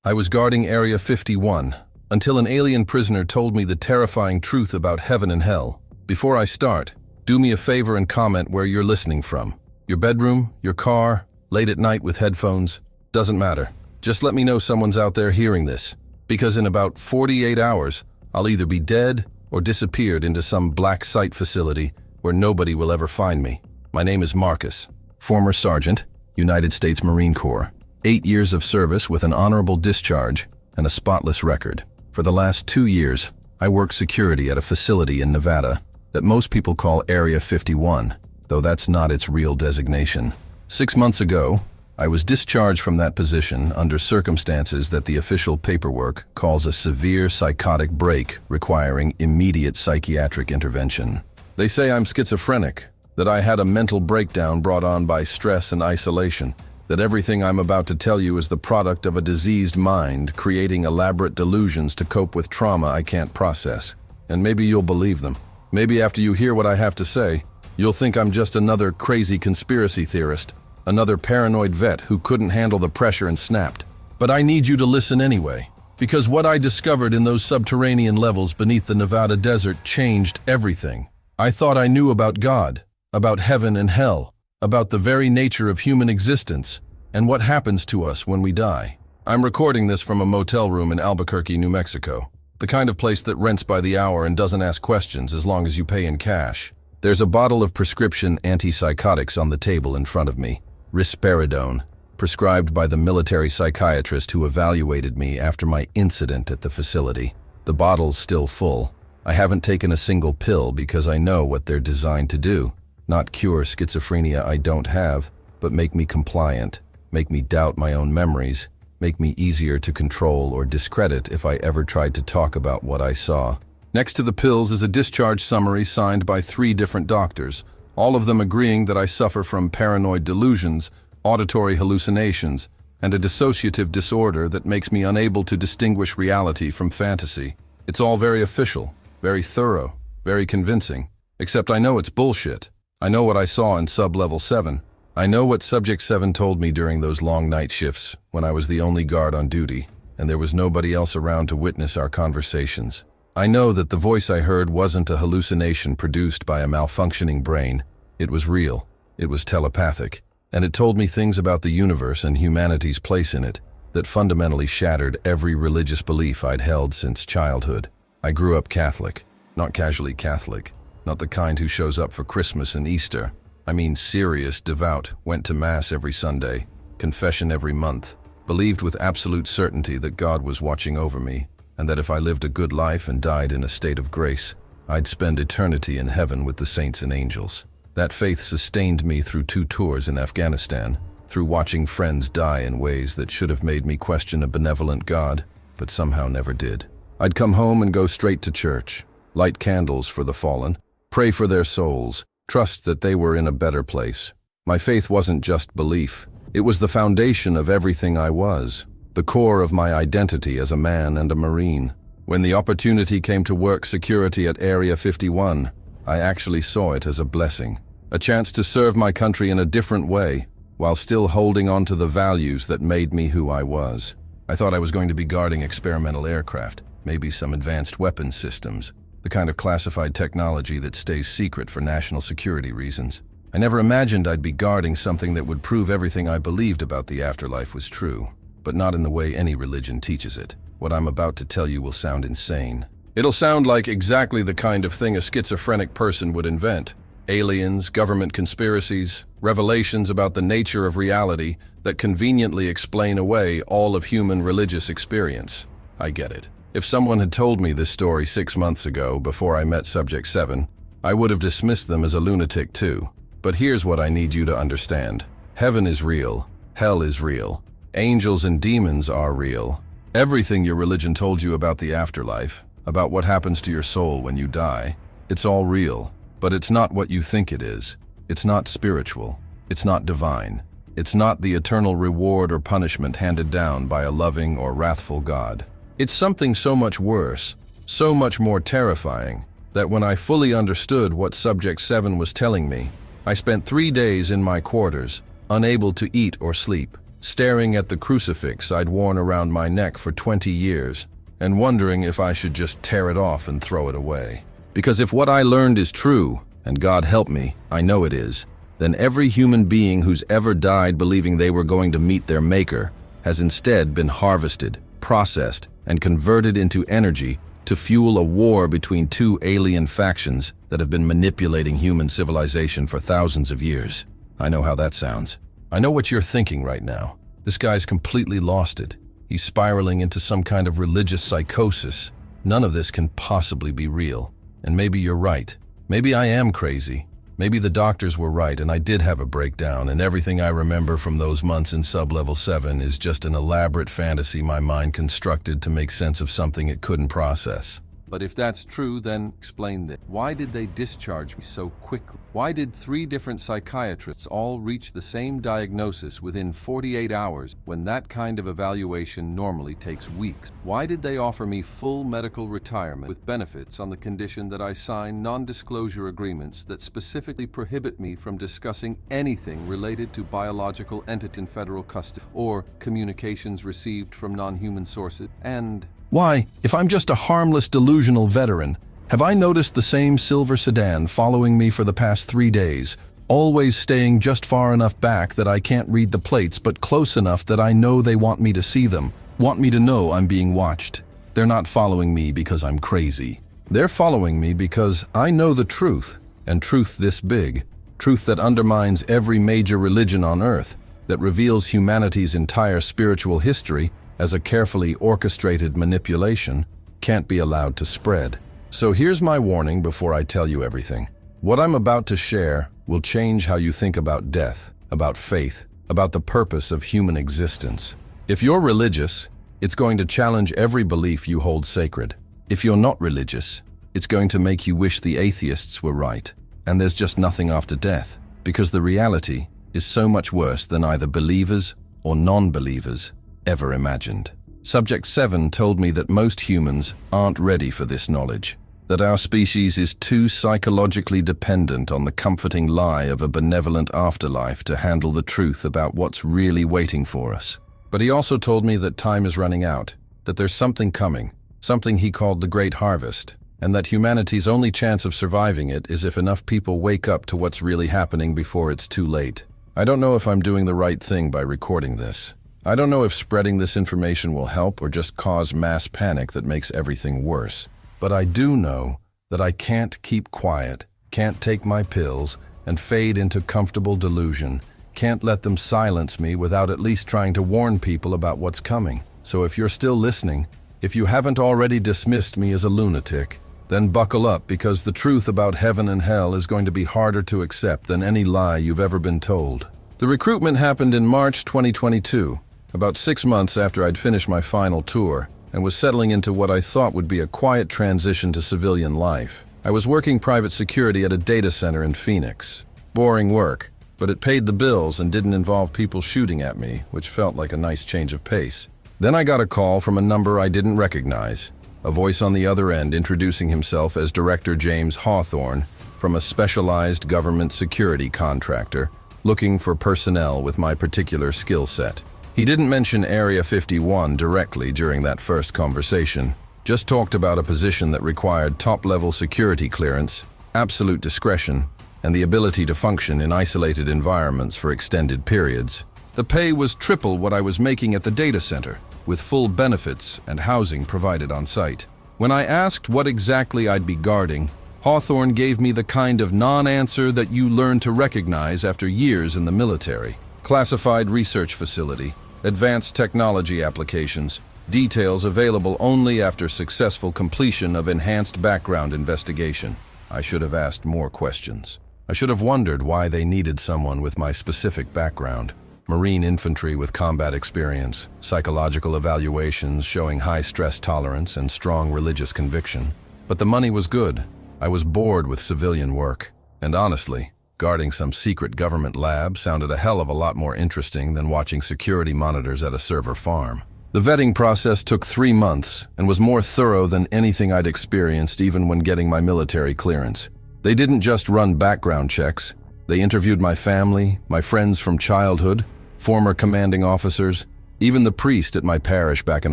I was guarding Area 51 until an alien prisoner told me the terrifying truth about heaven and hell. Before I start, do me a favor and comment where you're listening from. Your bedroom, your car, late at night with headphones, doesn't matter. Just let me know someone's out there hearing this, because in about 48 hours, I'll either be dead or disappeared into some black site facility where nobody will ever find me. My name is Marcus, former Sergeant, United States Marine Corps. 8 years of service with an honorable discharge and a spotless record. For the last 2 years, I worked security at a facility in Nevada that most people call Area 51, though that's not its real designation. 6 months ago, I was discharged from that position under circumstances that the official paperwork calls a severe psychotic break requiring immediate psychiatric intervention. They say I'm schizophrenic, that I had a mental breakdown brought on by stress and isolation, that everything I'm about to tell you is the product of a diseased mind creating elaborate delusions to cope with trauma I can't process. And maybe you'll believe them. Maybe after you hear what I have to say, you'll think I'm just another crazy conspiracy theorist, another paranoid vet who couldn't handle the pressure and snapped. But I need you to listen anyway, because what I discovered in those subterranean levels beneath the Nevada desert changed everything. I thought I knew about God, about heaven and hell, about the very nature of human existence and what happens to us when we die. I'm recording this from a motel room in Albuquerque, New Mexico, the kind of place that rents by the hour and doesn't ask questions as long as you pay in cash. There's a bottle of prescription antipsychotics on the table in front of me, risperidone, prescribed by the military psychiatrist who evaluated me after my incident at the facility. The bottle's still full. I haven't taken a single pill because I know what they're designed to do. Not cure schizophrenia I don't have, but make me compliant, make me doubt my own memories, make me easier to control or discredit if I ever tried to talk about what I saw. Next to the pills is a discharge summary signed by 3 different doctors, all of them agreeing that I suffer from paranoid delusions, auditory hallucinations, and a dissociative disorder that makes me unable to distinguish reality from fantasy. It's all very official, very thorough, very convincing, except I know it's bullshit. I know what I saw in Sub-Level 7. I know what Subject 7 told me during those long night shifts when I was the only guard on duty and there was nobody else around to witness our conversations. I know that the voice I heard wasn't a hallucination produced by a malfunctioning brain. It was real. It was telepathic. And it told me things about the universe and humanity's place in it that fundamentally shattered every religious belief I'd held since childhood. I grew up Catholic, not casually Catholic. Not the kind who shows up for Christmas and Easter. I mean serious, devout, went to Mass every Sunday, confession every month, believed with absolute certainty that God was watching over me, and that if I lived a good life and died in a state of grace, I'd spend eternity in heaven with the saints and angels. That faith sustained me through 2 tours in Afghanistan, through watching friends die in ways that should have made me question a benevolent God, but somehow never did. I'd come home and go straight to church, light candles for the fallen, pray for their souls, trust that they were in a better place. My faith wasn't just belief. It was the foundation of everything I was, the core of my identity as a man and a Marine. When the opportunity came to work security at Area 51, I actually saw it as a blessing, a chance to serve my country in a different way, while still holding on to the values that made me who I was. I thought I was going to be guarding experimental aircraft, maybe some advanced weapons systems, the kind of classified technology that stays secret for national security reasons. I never imagined I'd be guarding something that would prove everything I believed about the afterlife was true, but not in the way any religion teaches it. What I'm about to tell you will sound insane. It'll sound like exactly the kind of thing a schizophrenic person would invent. Aliens, government conspiracies, revelations about the nature of reality that conveniently explain away all of human religious experience. I get it. If someone had told me this story 6 months ago, before I met Subject 7, I would have dismissed them as a lunatic too. But here's what I need you to understand. Heaven is real. Hell is real. Angels and demons are real. Everything your religion told you about the afterlife, about what happens to your soul when you die, it's all real. But it's not what you think it is. It's not spiritual. It's not divine. It's not the eternal reward or punishment handed down by a loving or wrathful God. It's something so much worse, so much more terrifying, that when I fully understood what Subject 7 was telling me, I spent 3 days in my quarters, unable to eat or sleep, staring at the crucifix I'd worn around my neck for 20 years, and wondering if I should just tear it off and throw it away. Because if what I learned is true, and God help me, I know it is, then every human being who's ever died believing they were going to meet their maker has instead been harvested, processed, and converted into energy to fuel a war between two alien factions that have been manipulating human civilization for thousands of years. I know how that sounds. I know what you're thinking right now. This guy's completely lost it. He's spiraling into some kind of religious psychosis. None of this can possibly be real. And maybe you're right. Maybe I am crazy. Maybe the doctors were right and I did have a breakdown, and everything I remember from those months in Sub-Level 7 is just an elaborate fantasy my mind constructed to make sense of something it couldn't process. But if that's true, then explain this. Why did they discharge me so quickly? Why did 3 different psychiatrists all reach the same diagnosis within 48 hours when that kind of evaluation normally takes weeks? Why did they offer me full medical retirement with benefits on the condition that I sign non-disclosure agreements that specifically prohibit me from discussing anything related to biological entity in federal custody or communications received from non-human sources? And why, if I'm just a harmless, delusional veteran, have I noticed the same silver sedan following me for the past 3 days, always staying just far enough back that I can't read the plates, but close enough that I know they want me to see them, want me to know I'm being watched? They're not following me because I'm crazy. They're following me because I know the truth, and truth this big, truth that undermines every major religion on earth, that reveals humanity's entire spiritual history as a carefully orchestrated manipulation, can't be allowed to spread. So here's my warning before I tell you everything. What I'm about to share will change how you think about death, about faith, about the purpose of human existence. If you're religious, it's going to challenge every belief you hold sacred. If you're not religious, it's going to make you wish the atheists were right, and there's just nothing after death, because the reality is so much worse than either believers or non-believers ever imagined. Subject 7 told me that most humans aren't ready for this knowledge, that our species is too psychologically dependent on the comforting lie of a benevolent afterlife to handle the truth about what's really waiting for us. But he also told me that time is running out, that there's something coming, something he called the Great Harvest, and that humanity's only chance of surviving it is if enough people wake up to what's really happening before it's too late. I don't know if I'm doing the right thing by recording this. I don't know if spreading this information will help or just cause mass panic that makes everything worse. But I do know that I can't keep quiet, can't take my pills, and fade into comfortable delusion, can't let them silence me without at least trying to warn people about what's coming. So if you're still listening, if you haven't already dismissed me as a lunatic, then buckle up, because the truth about heaven and hell is going to be harder to accept than any lie you've ever been told. The recruitment happened in March 2022. About 6 months after I'd finished my final tour and was settling into what I thought would be a quiet transition to civilian life. I was working private security at a data center in Phoenix. Boring work, but it paid the bills and didn't involve people shooting at me, which felt like a nice change of pace. Then I got a call from a number I didn't recognize, a voice on the other end introducing himself as Director James Hawthorne from a specialized government security contractor looking for personnel with my particular skill set. He didn't mention Area 51 directly during that first conversation, just talked about a position that required top-level security clearance, absolute discretion, and the ability to function in isolated environments for extended periods. The pay was triple what I was making at the data center, with full benefits and housing provided on site. When I asked what exactly I'd be guarding, Hawthorne gave me the kind of non-answer that you learn to recognize after years in the military. Classified research facility, advanced technology applications, details available only after successful completion of enhanced background investigation. I should have asked more questions. I should have wondered why they needed someone with my specific background. Marine infantry with combat experience, psychological evaluations showing high stress tolerance and strong religious conviction. But the money was good. I was bored with civilian work. And honestly, guarding some secret government lab sounded a hell of a lot more interesting than watching security monitors at a server farm. The vetting process took 3 months and was more thorough than anything I'd experienced even when getting my military clearance. They didn't just run background checks. They interviewed my family, my friends from childhood, former commanding officers, even the priest at my parish back in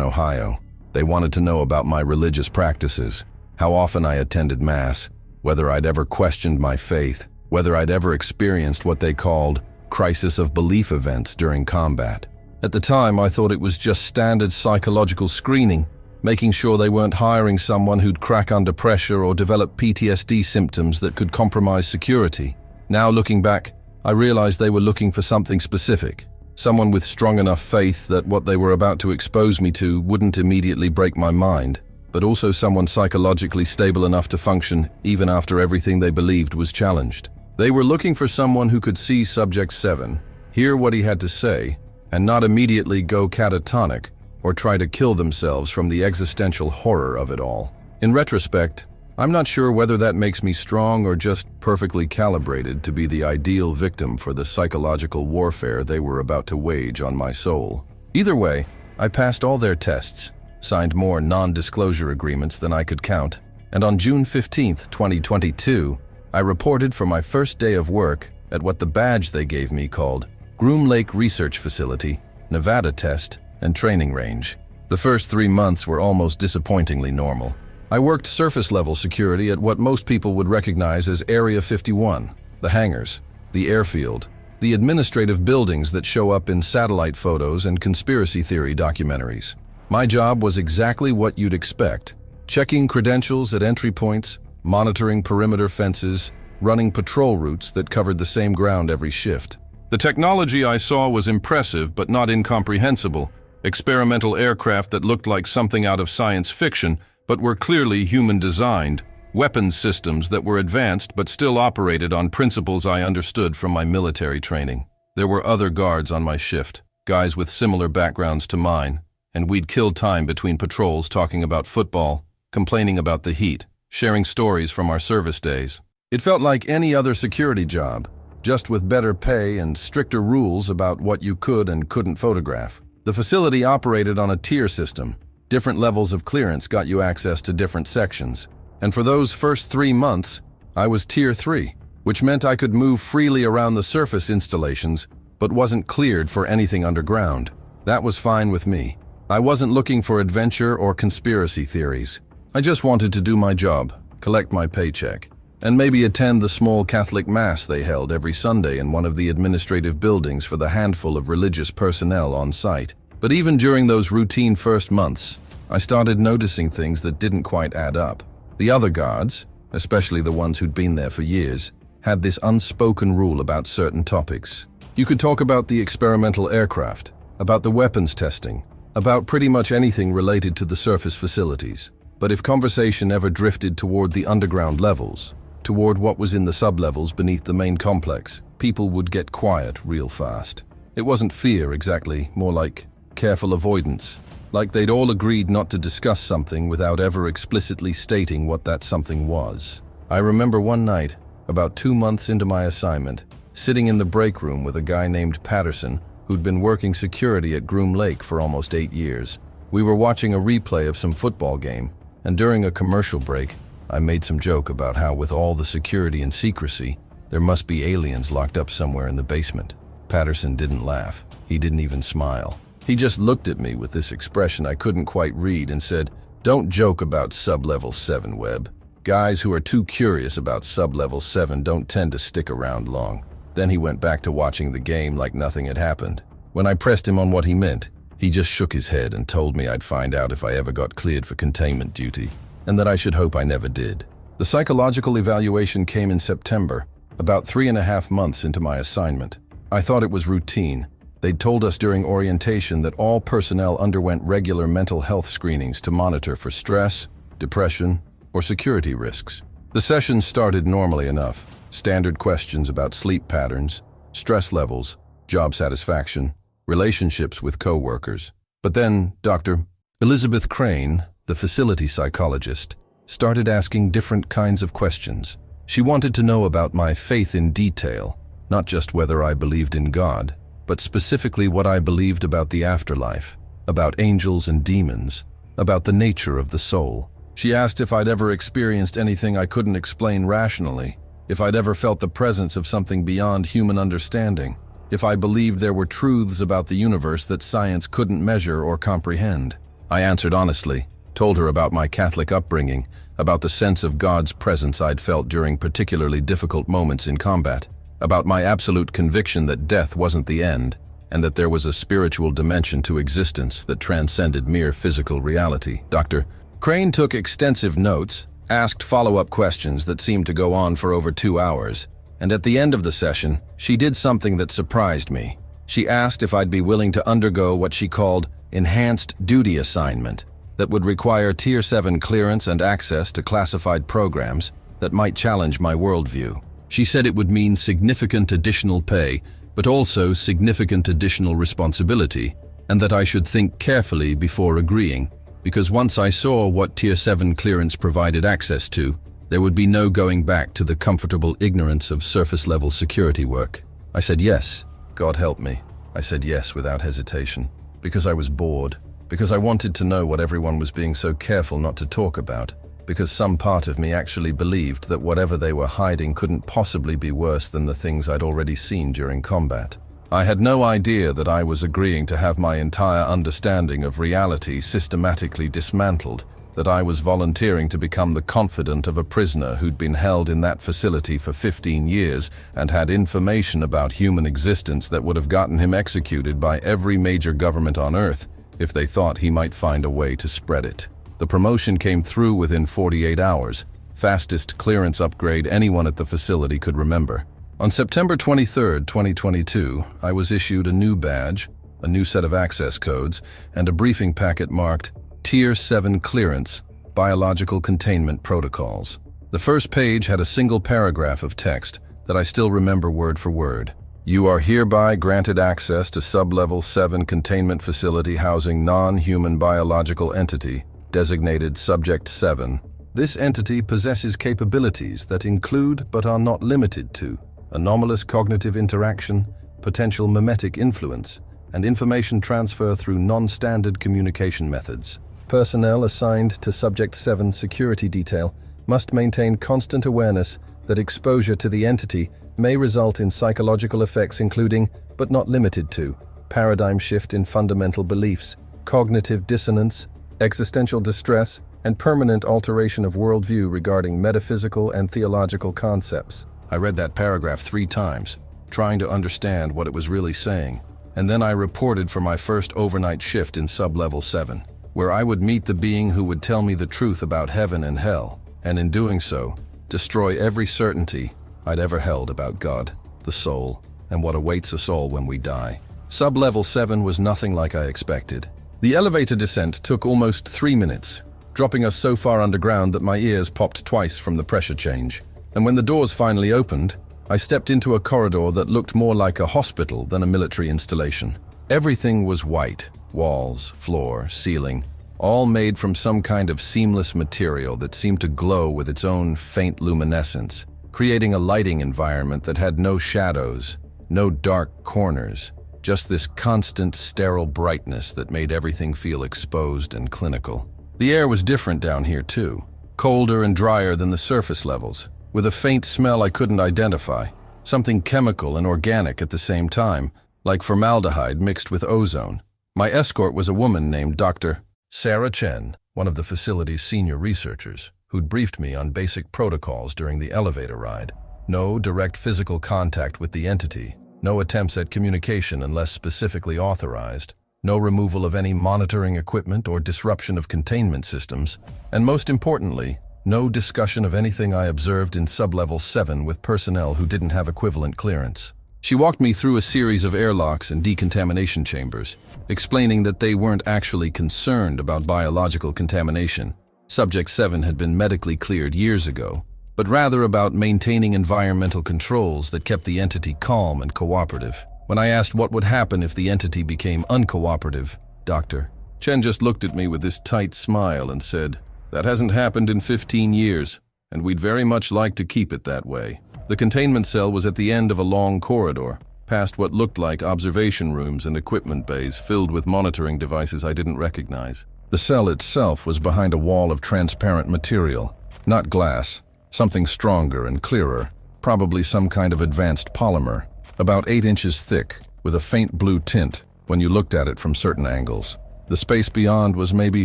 Ohio. They wanted to know about my religious practices, how often I attended Mass, whether I'd ever questioned my faith, whether I'd ever experienced what they called crisis of belief events during combat. At the time, I thought it was just standard psychological screening, making sure they weren't hiring someone who'd crack under pressure or develop PTSD symptoms that could compromise security. Now, looking back, I realized they were looking for something specific, someone with strong enough faith that what they were about to expose me to wouldn't immediately break my mind, but also someone psychologically stable enough to function even after everything they believed was challenged. They were looking for someone who could see Subject 7, hear what he had to say, and not immediately go catatonic or try to kill themselves from the existential horror of it all. In retrospect, I'm not sure whether that makes me strong or just perfectly calibrated to be the ideal victim for the psychological warfare they were about to wage on my soul. Either way, I passed all their tests, signed more non-disclosure agreements than I could count, and on June 15, 2022, I reported for my first day of work at what the badge they gave me called Groom Lake Research Facility, Nevada Test, and Training Range. The first 3 months were almost disappointingly normal. I worked surface-level security at what most people would recognize as Area 51, the hangars, the airfield, the administrative buildings that show up in satellite photos and conspiracy theory documentaries. My job was exactly what you'd expect: checking credentials at entry points, monitoring perimeter fences, running patrol routes that covered the same ground every shift. The technology I saw was impressive but not incomprehensible. Experimental aircraft that looked like something out of science fiction but were clearly human-designed, weapons systems that were advanced but still operated on principles I understood from my military training. There were other guards on my shift, guys with similar backgrounds to mine, and we'd kill time between patrols talking about football, complaining about the heat, sharing stories from our service days. It felt like any other security job, just with better pay and stricter rules about what you could and couldn't photograph. The facility operated on a tier system. Different levels of clearance got you access to different sections. And for those first 3 months, I was Tier 3, which meant I could move freely around the surface installations, but wasn't cleared for anything underground. That was fine with me. I wasn't looking for adventure or conspiracy theories. I just wanted to do my job, collect my paycheck, and maybe attend the small Catholic Mass they held every Sunday in one of the administrative buildings for the handful of religious personnel on site. But even during those routine first months, I started noticing things that didn't quite add up. The other guards, especially the ones who'd been there for years, had this unspoken rule about certain topics. You could talk about the experimental aircraft, about the weapons testing, about pretty much anything related to the surface facilities. But if conversation ever drifted toward the underground levels, toward what was in the sublevels beneath the main complex, people would get quiet real fast. It wasn't fear exactly, more like careful avoidance, like they'd all agreed not to discuss something without ever explicitly stating what that something was. I remember one night, about 2 months into my assignment, sitting in the break room with a guy named Patterson who'd been working security at Groom Lake for almost 8 years. We were watching a replay of some football game, and during a commercial break, I made some joke about how with all the security and secrecy, there must be aliens locked up somewhere in the basement. Patterson didn't laugh. He didn't even smile. He just looked at me with this expression I couldn't quite read and said, "Don't joke about Sublevel 7, Webb. Guys who are too curious about Sublevel 7 don't tend to stick around long." Then he went back to watching the game like nothing had happened. When I pressed him on what he meant, he just shook his head and told me I'd find out if I ever got cleared for containment duty, and that I should hope I never did. The psychological evaluation came in September, about 3.5 months into my assignment. I thought it was routine. They'd told us during orientation that all personnel underwent regular mental health screenings to monitor for stress, depression, or security risks. The sessions started normally enough. Standard questions about sleep patterns, stress levels, job satisfaction, relationships with coworkers. But then Dr. Elizabeth Crane, the facility psychologist, started asking different kinds of questions. She wanted to know about my faith in detail, not just whether I believed in God, but specifically what I believed about the afterlife, about angels and demons, about the nature of the soul. She asked if I'd ever experienced anything I couldn't explain rationally, if I'd ever felt the presence of something beyond human understanding, if I believed there were truths about the universe that science couldn't measure or comprehend. I answered honestly, told her about my Catholic upbringing, about the sense of God's presence I'd felt during particularly difficult moments in combat, about my absolute conviction that death wasn't the end, and that there was a spiritual dimension to existence that transcended mere physical reality. Dr. Crane took extensive notes, asked follow-up questions that seemed to go on for over 2 hours, and at the end of the session, she did something that surprised me. She asked if I'd be willing to undergo what she called enhanced duty assignment that would require Tier 7 clearance and access to classified programs that might challenge my worldview. She said it would mean significant additional pay, but also significant additional responsibility, and that I should think carefully before agreeing, because once I saw what Tier 7 clearance provided access to, there would be no going back to the comfortable ignorance of surface-level security work. I said yes. God help me. I said yes without hesitation, because I was bored, because I wanted to know what everyone was being so careful not to talk about, because some part of me actually believed that whatever they were hiding couldn't possibly be worse than the things I'd already seen during combat. I had no idea that I was agreeing to have my entire understanding of reality systematically dismantled, that I was volunteering to become the confidant of a prisoner who'd been held in that facility for 15 years and had information about human existence that would have gotten him executed by every major government on Earth if they thought he might find a way to spread it. The promotion came through within 48 hours, fastest clearance upgrade anyone at the facility could remember. On September 23, 2022, I was issued a new badge, a new set of access codes, and a briefing packet marked Tier 7 Clearance, Biological Containment Protocols. The first page had a single paragraph of text that I still remember word for word. You are hereby granted access to Sub-Level 7 containment facility housing non-human biological entity, designated Subject 7. This entity possesses capabilities that include but are not limited to anomalous cognitive interaction, potential mimetic influence, and information transfer through non-standard communication methods. Personnel assigned to Subject 7 security detail must maintain constant awareness that exposure to the entity may result in psychological effects including, but not limited to, paradigm shift in fundamental beliefs, cognitive dissonance, existential distress, and permanent alteration of worldview regarding metaphysical and theological concepts. I read that paragraph 3 times, trying to understand what it was really saying, and then I reported for my first overnight shift in Sub-Level 7, where I would meet the being who would tell me the truth about heaven and hell, and in doing so, destroy every certainty I'd ever held about God, the soul, and what awaits us all when we die. Sub-Level 7 was nothing like I expected. The elevator descent took almost 3 minutes, dropping us so far underground that my ears popped twice from the pressure change. And when the doors finally opened, I stepped into a corridor that looked more like a hospital than a military installation. Everything was white, walls, floor, ceiling, all made from some kind of seamless material that seemed to glow with its own faint luminescence, creating a lighting environment that had no shadows, no dark corners, just this constant sterile brightness that made everything feel exposed and clinical. The air was different down here too, colder and drier than the surface levels, with a faint smell I couldn't identify, something chemical and organic at the same time, like formaldehyde mixed with ozone. My escort was a woman named Dr. Sarah Chen, one of the facility's senior researchers, who'd briefed me on basic protocols during the elevator ride. No direct physical contact with the entity, no attempts at communication unless specifically authorized, no removal of any monitoring equipment or disruption of containment systems, and most importantly, no discussion of anything I observed in Sub-Level 7 with personnel who didn't have equivalent clearance. She walked me through a series of airlocks and decontamination chambers, explaining that they weren't actually concerned about biological contamination. Subject 7 had been medically cleared years ago, but rather about maintaining environmental controls that kept the entity calm and cooperative. When I asked what would happen if the entity became uncooperative, Dr. Chen just looked at me with this tight smile and said, "That hasn't happened in 15 years, and we'd very much like to keep it that way." The containment cell was at the end of a long corridor, past what looked like observation rooms and equipment bays filled with monitoring devices I didn't recognize. The cell itself was behind a wall of transparent material, not glass, something stronger and clearer, probably some kind of advanced polymer, about 8 inches thick, with a faint blue tint when you looked at it from certain angles. The space beyond was maybe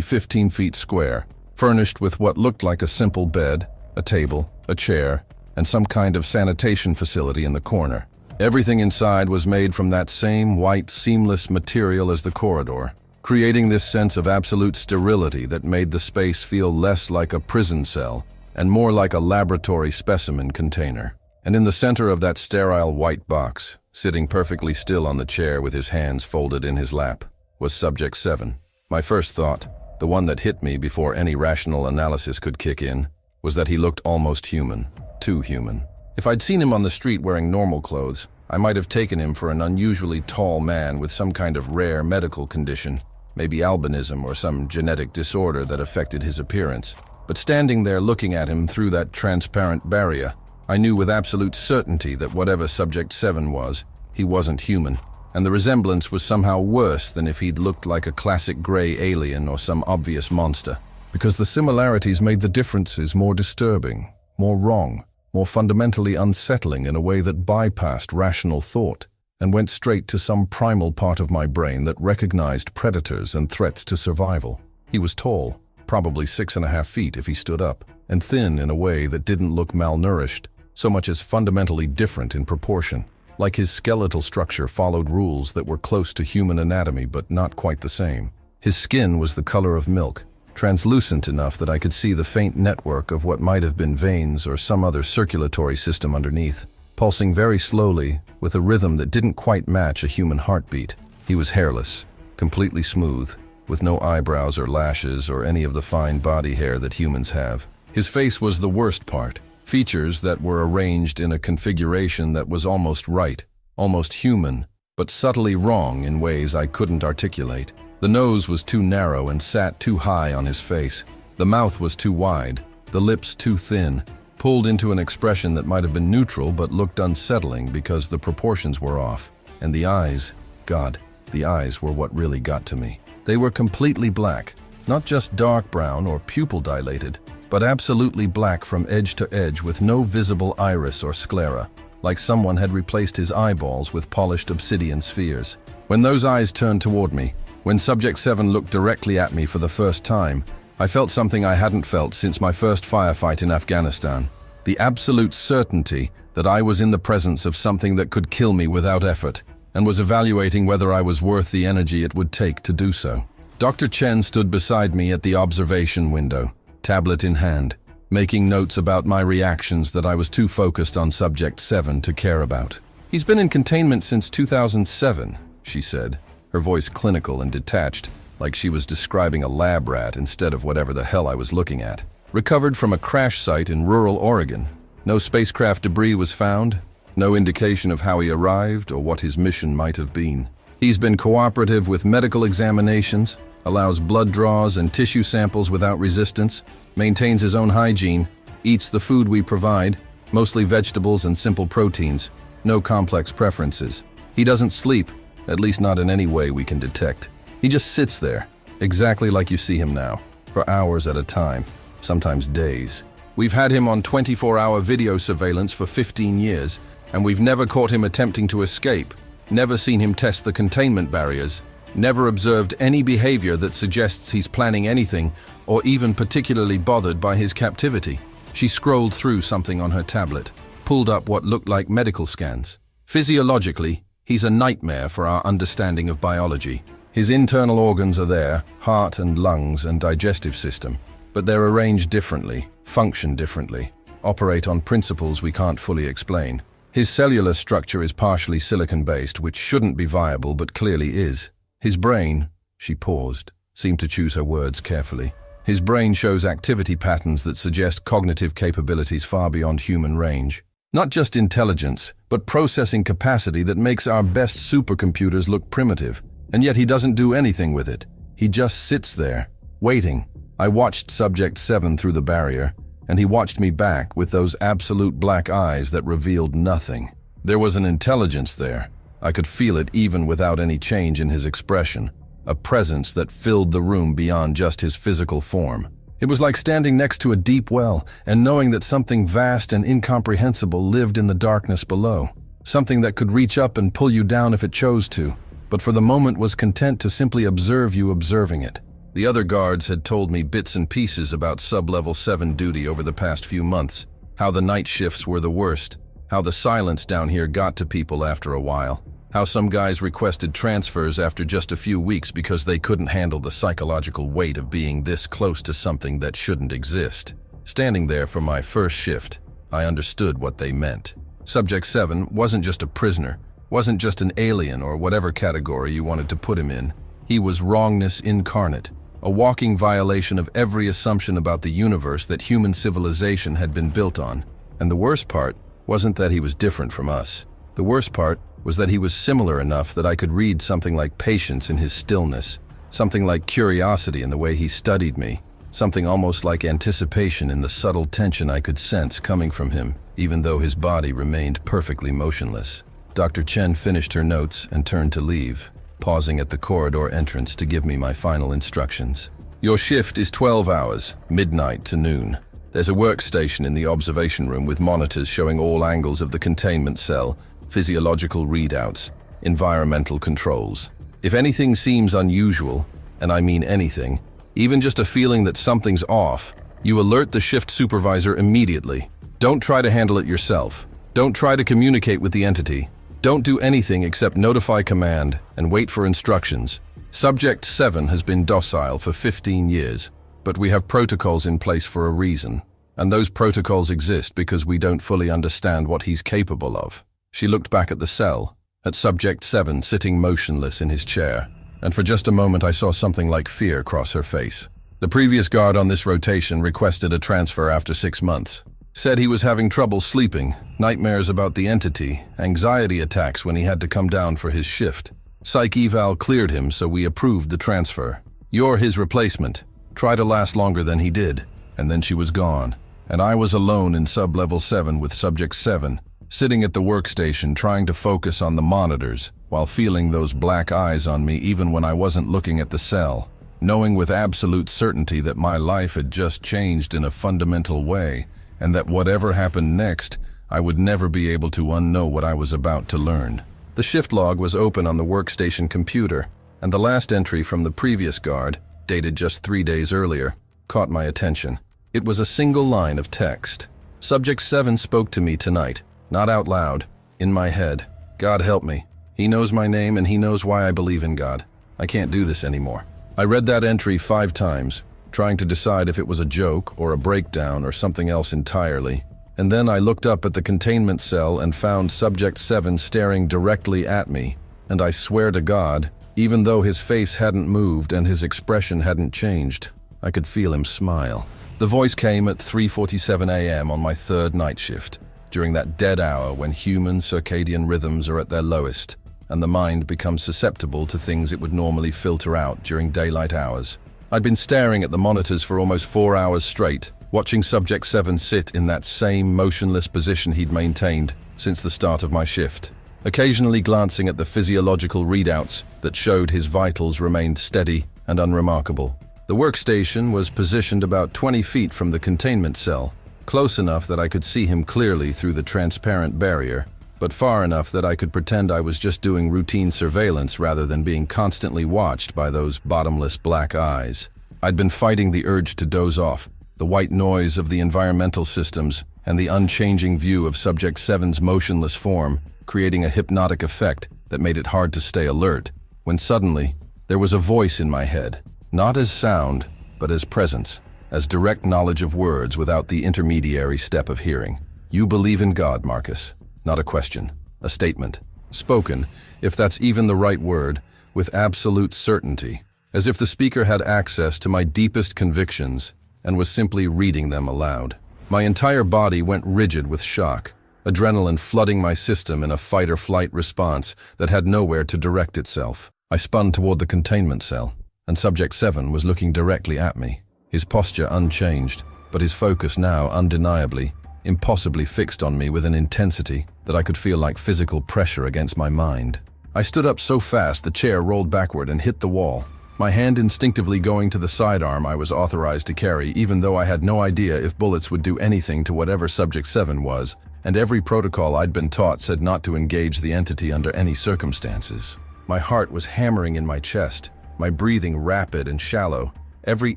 15 feet square, furnished with what looked like a simple bed, a table, a chair, and some kind of sanitation facility in the corner. Everything inside was made from that same white, seamless material as the corridor, creating this sense of absolute sterility that made the space feel less like a prison cell and more like a laboratory specimen container. And in the center of that sterile white box, sitting perfectly still on the chair with his hands folded in his lap, was Subject 7. My first thought, the one that hit me before any rational analysis could kick in, was that he looked almost human, too human. If I'd seen him on the street wearing normal clothes, I might have taken him for an unusually tall man with some kind of rare medical condition, maybe albinism or some genetic disorder that affected his appearance. But standing there looking at him through that transparent barrier, I knew with absolute certainty that whatever Subject 7 was, he wasn't human, and the resemblance was somehow worse than if he'd looked like a classic gray alien or some obvious monster, because the similarities made the differences more disturbing, more wrong, more fundamentally unsettling in a way that bypassed rational thought and went straight to some primal part of my brain that recognized predators and threats to survival. He was tall, probably 6.5 feet if he stood up, and thin in a way that didn't look malnourished, so much as fundamentally different in proportion. Like his skeletal structure followed rules that were close to human anatomy but not quite the same. His skin was the color of milk, translucent enough that I could see the faint network of what might have been veins or some other circulatory system underneath, pulsing very slowly with a rhythm that didn't quite match a human heartbeat. He was hairless, completely smooth, with no eyebrows or lashes or any of the fine body hair that humans have. His face was the worst part, features that were arranged in a configuration that was almost right, almost human, but subtly wrong in ways I couldn't articulate. The nose was too narrow and sat too high on his face. The mouth was too wide, the lips too thin, pulled into an expression that might have been neutral but looked unsettling because the proportions were off. And the eyes, God, the eyes were what really got to me. They were completely black, not just dark brown or pupil dilated, but absolutely black from edge to edge with no visible iris or sclera, like someone had replaced his eyeballs with polished obsidian spheres. When those eyes turned toward me, when Subject 7 looked directly at me for the first time, I felt something I hadn't felt since my first firefight in Afghanistan. The absolute certainty that I was in the presence of something that could kill me without effort, and was evaluating whether I was worth the energy it would take to do so. Dr. Chen stood beside me at the observation window, tablet in hand, making notes about my reactions that I was too focused on Subject 7 to care about. "He's been in containment since 2007, she said, her voice clinical and detached, like she was describing a lab rat instead of whatever the hell I was looking at. Recovered from a crash site in rural Oregon. No spacecraft debris was found, no indication of how he arrived or what his mission might have been. He's been cooperative with medical examinations, allows blood draws and tissue samples without resistance, maintains his own hygiene, eats the food we provide, mostly vegetables and simple proteins, no complex preferences. He doesn't sleep, at least not in any way we can detect. He just sits there, exactly like you see him now, for hours at a time, sometimes days. We've had him on 24-hour video surveillance for 15 years, and we've never caught him attempting to escape, never seen him test the containment barriers, never observed any behavior that suggests he's planning anything or even particularly bothered by his captivity." She scrolled through something on her tablet, pulled up what looked like medical scans. "Physiologically, he's a nightmare for our understanding of biology. His internal organs are there, heart and lungs and digestive system, but they're arranged differently, function differently, operate on principles we can't fully explain. His cellular structure is partially silicon-based, which shouldn't be viable but clearly is. His brain," she paused, seemed to choose her words carefully. "His brain shows activity patterns that suggest cognitive capabilities far beyond human range. Not just intelligence, but processing capacity that makes our best supercomputers look primitive. And yet he doesn't do anything with it. He just sits there, waiting." I watched Subject 7 through the barrier, and he watched me back with those absolute black eyes that revealed nothing. There was an intelligence there. I could feel it even without any change in his expression, a presence that filled the room beyond just his physical form. It was like standing next to a deep well and knowing that something vast and incomprehensible lived in the darkness below. something that could reach up and pull you down if it chose to, but for the moment was content to simply observe you observing it. The other guards had told me bits and pieces about sub-level 7 duty over the past few months, how the night shifts were the worst, how the silence down here got to people after a while, how some guys requested transfers after just a few weeks because they couldn't handle the psychological weight of being this close to something that shouldn't exist. Standing there for my first shift, I understood what they meant. Subject 7 wasn't just a prisoner, wasn't just an alien or whatever category you wanted to put him in. He was wrongness incarnate, a walking violation of every assumption about the universe that human civilization had been built on. And the worst part wasn't that he was different from us. The worst part was that he was similar enough that I could read something like patience in his stillness, something like curiosity in the way he studied me, something almost like anticipation in the subtle tension I could sense coming from him, even though his body remained perfectly motionless. Dr. Chen finished her notes and turned to leave, pausing at the corridor entrance to give me my final instructions. Your shift is 12 hours, midnight to noon. There's a workstation in the observation room with monitors showing all angles of the containment cell, physiological readouts, environmental controls. If anything seems unusual, and I mean anything, even just a feeling that something's off, you alert the shift supervisor immediately. Don't try to handle it yourself. Don't try to communicate with the entity. Don't do anything except notify command and wait for instructions. Subject 7 has been docile for 15 years, but we have protocols in place for a reason, and those protocols exist because we don't fully understand what he's capable of. She looked back at the cell, at Subject 7 sitting motionless in his chair, and for just a moment I saw something like fear cross her face. The previous guard on this rotation requested a transfer after 6 months. Said he was having trouble sleeping, nightmares about the entity, anxiety attacks when he had to come down for his shift. Psych eval cleared him, so we approved the transfer. You're his replacement. Try to last longer than he did. And then she was gone, and I was alone in sub-level 7 with Subject 7, sitting at the workstation trying to focus on the monitors, while feeling those black eyes on me even when I wasn't looking at the cell, knowing with absolute certainty that my life had just changed in a fundamental way, and that whatever happened next, I would never be able to unknow what I was about to learn. The shift log was open on the workstation computer, and the last entry from the previous guard, dated just 3 days earlier, caught my attention. It was a single line of text. Subject 7 spoke to me tonight, not out loud, in my head. God help me. He knows my name and he knows why I believe in God. I can't do this anymore. I read that entry 5 times, trying to decide if it was a joke or a breakdown or something else entirely. And then I looked up at the containment cell and found Subject 7 staring directly at me. And I swear to God, even though his face hadn't moved and his expression hadn't changed, I could feel him smile. The voice came at 3:47 a.m. on my 3rd night shift, during that dead hour when human circadian rhythms are at their lowest, and the mind becomes susceptible to things it would normally filter out during daylight hours. I'd been staring at the monitors for almost 4 hours straight, watching Subject 7 sit in that same motionless position he'd maintained since the start of my shift, occasionally glancing at the physiological readouts that showed his vitals remained steady and unremarkable. The workstation was positioned about 20 feet from the containment cell, close enough that I could see him clearly through the transparent barrier, but far enough that I could pretend I was just doing routine surveillance rather than being constantly watched by those bottomless black eyes. I'd been fighting the urge to doze off, the white noise of the environmental systems and the unchanging view of Subject 7's motionless form, creating a hypnotic effect that made it hard to stay alert, when suddenly there was a voice in my head, not as sound, but as presence, as direct knowledge of words without the intermediary step of hearing. You believe in God, Marcus. Not a question, a statement, spoken, if that's even the right word, with absolute certainty, as if the speaker had access to my deepest convictions and was simply reading them aloud. My entire body went rigid with shock, adrenaline flooding my system in a fight-or-flight response that had nowhere to direct itself. I spun toward the containment cell, and Subject 7 was looking directly at me, his posture unchanged, but his focus now undeniably, impossibly fixed on me with an intensity that I could feel like physical pressure against my mind. I stood up so fast the chair rolled backward and hit the wall, my hand instinctively going to the sidearm I was authorized to carry, even though I had no idea if bullets would do anything to whatever Subject 7 was, and every protocol I'd been taught said not to engage the entity under any circumstances. My heart was hammering in my chest, my breathing rapid and shallow, every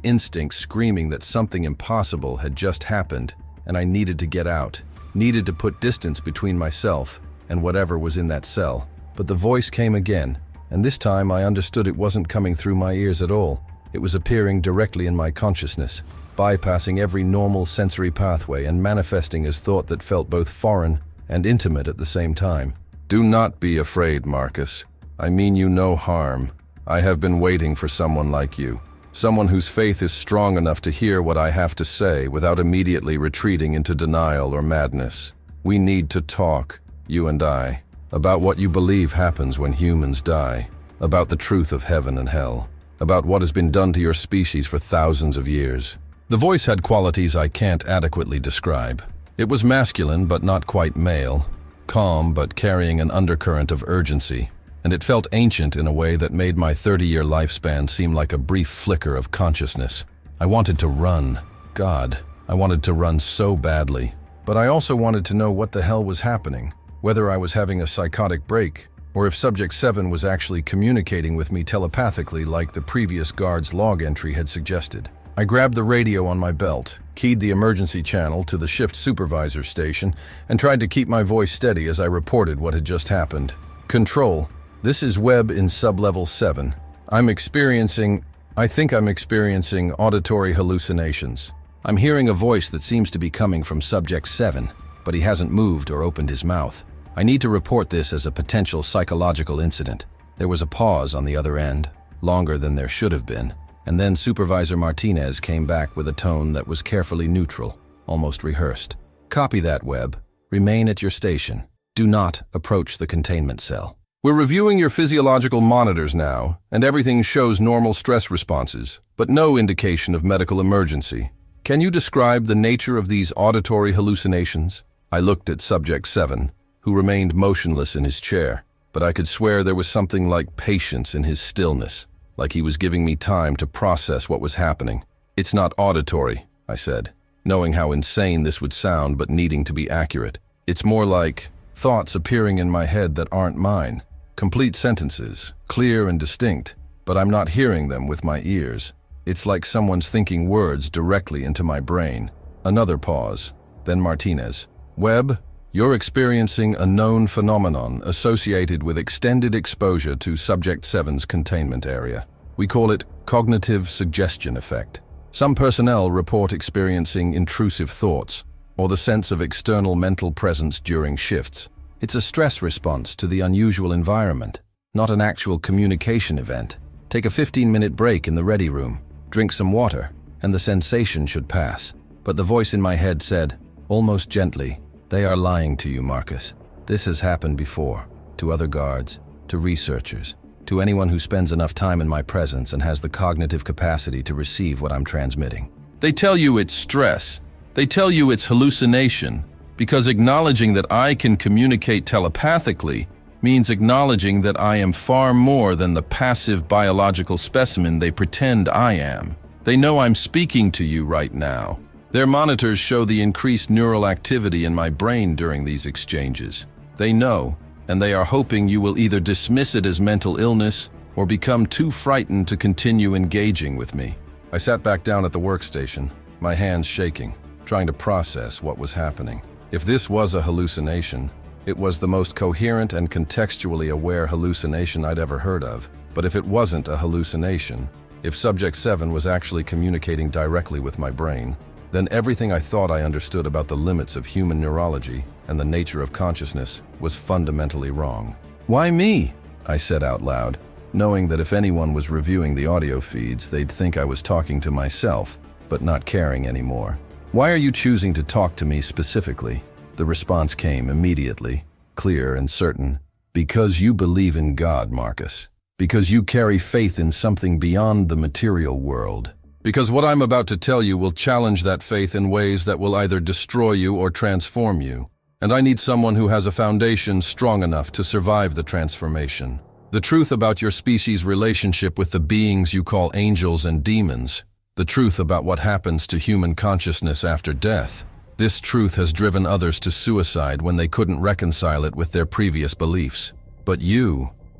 instinct screaming that something impossible had just happened, and I needed to get out, needed to put distance between myself and whatever was in that cell. But the voice came again, and this time I understood it wasn't coming through my ears at all. It was appearing directly in my consciousness, bypassing every normal sensory pathway and manifesting as thought that felt both foreign and intimate at the same time. Do not be afraid, Marcus. I mean you no harm. I have been waiting for someone like you. Someone whose faith is strong enough to hear what I have to say without immediately retreating into denial or madness. We need to talk, you and I, about what you believe happens when humans die, about the truth of heaven and hell, about what has been done to your species for thousands of years. The voice had qualities I can't adequately describe. It was masculine but not quite male, calm but carrying an undercurrent of urgency, and it felt ancient in a way that made my 30-year lifespan seem like a brief flicker of consciousness. I wanted to run. God, I wanted to run so badly. But I also wanted to know what the hell was happening, whether I was having a psychotic break, or if Subject 7 was actually communicating with me telepathically like the previous guard's log entry had suggested. I grabbed the radio on my belt, keyed the emergency channel to the shift supervisor station, and tried to keep my voice steady as I reported what had just happened. Control. This is Webb in Sublevel 7. I think I'm experiencing auditory hallucinations. I'm hearing a voice that seems to be coming from Subject 7, but he hasn't moved or opened his mouth. I need to report this as a potential psychological incident. There was a pause on the other end, longer than there should have been, and then Supervisor Martinez came back with a tone that was carefully neutral, almost rehearsed. Copy that, Webb. Remain at your station. Do not approach the containment cell. We're reviewing your physiological monitors now, and everything shows normal stress responses, but no indication of medical emergency. Can you describe the nature of these auditory hallucinations? I looked at Subject 7, who remained motionless in his chair, but I could swear there was something like patience in his stillness, like he was giving me time to process what was happening. It's not auditory, I said, knowing how insane this would sound but needing to be accurate. It's more like thoughts appearing in my head that aren't mine. Complete sentences, clear and distinct, but I'm not hearing them with my ears. It's like someone's thinking words directly into my brain. Another pause, then Martinez. Webb, you're experiencing a known phenomenon associated with extended exposure to Subject 7's containment area. We call it cognitive suggestion effect. Some personnel report experiencing intrusive thoughts, or the sense of external mental presence during shifts. It's a stress response to the unusual environment, not an actual communication event. Take a 15-minute break in the ready room, drink some water, and the sensation should pass. But the voice in my head said, almost gently, "They are lying to you, Marcus. This has happened before, to other guards, to researchers, to anyone who spends enough time in my presence and has the cognitive capacity to receive what I'm transmitting. They tell you it's stress. They tell you it's hallucination. Because acknowledging that I can communicate telepathically means acknowledging that I am far more than the passive biological specimen they pretend I am. They know I'm speaking to you right now. Their monitors show the increased neural activity in my brain during these exchanges. They know, and they are hoping you will either dismiss it as mental illness or become too frightened to continue engaging with me." I sat back down at the workstation, my hands shaking, trying to process what was happening. If this was a hallucination, it was the most coherent and contextually aware hallucination I'd ever heard of. But if it wasn't a hallucination, if Subject 7 was actually communicating directly with my brain, then everything I thought I understood about the limits of human neurology and the nature of consciousness was fundamentally wrong. "Why me?" I said out loud, knowing that if anyone was reviewing the audio feeds, they'd think I was talking to myself, but not caring anymore. "Why are you choosing to talk to me specifically?" The response came immediately, clear and certain. "Because you believe in God, Marcus. Because you carry faith in something beyond the material world. Because what I'm about to tell you will challenge that faith in ways that will either destroy you or transform you. And I need someone who has a foundation strong enough to survive the transformation. The truth about your species' relationship with the beings you call angels and demons. The truth about what happens to human consciousness after death. This truth has driven others to suicide when they couldn't reconcile it with their previous beliefs. But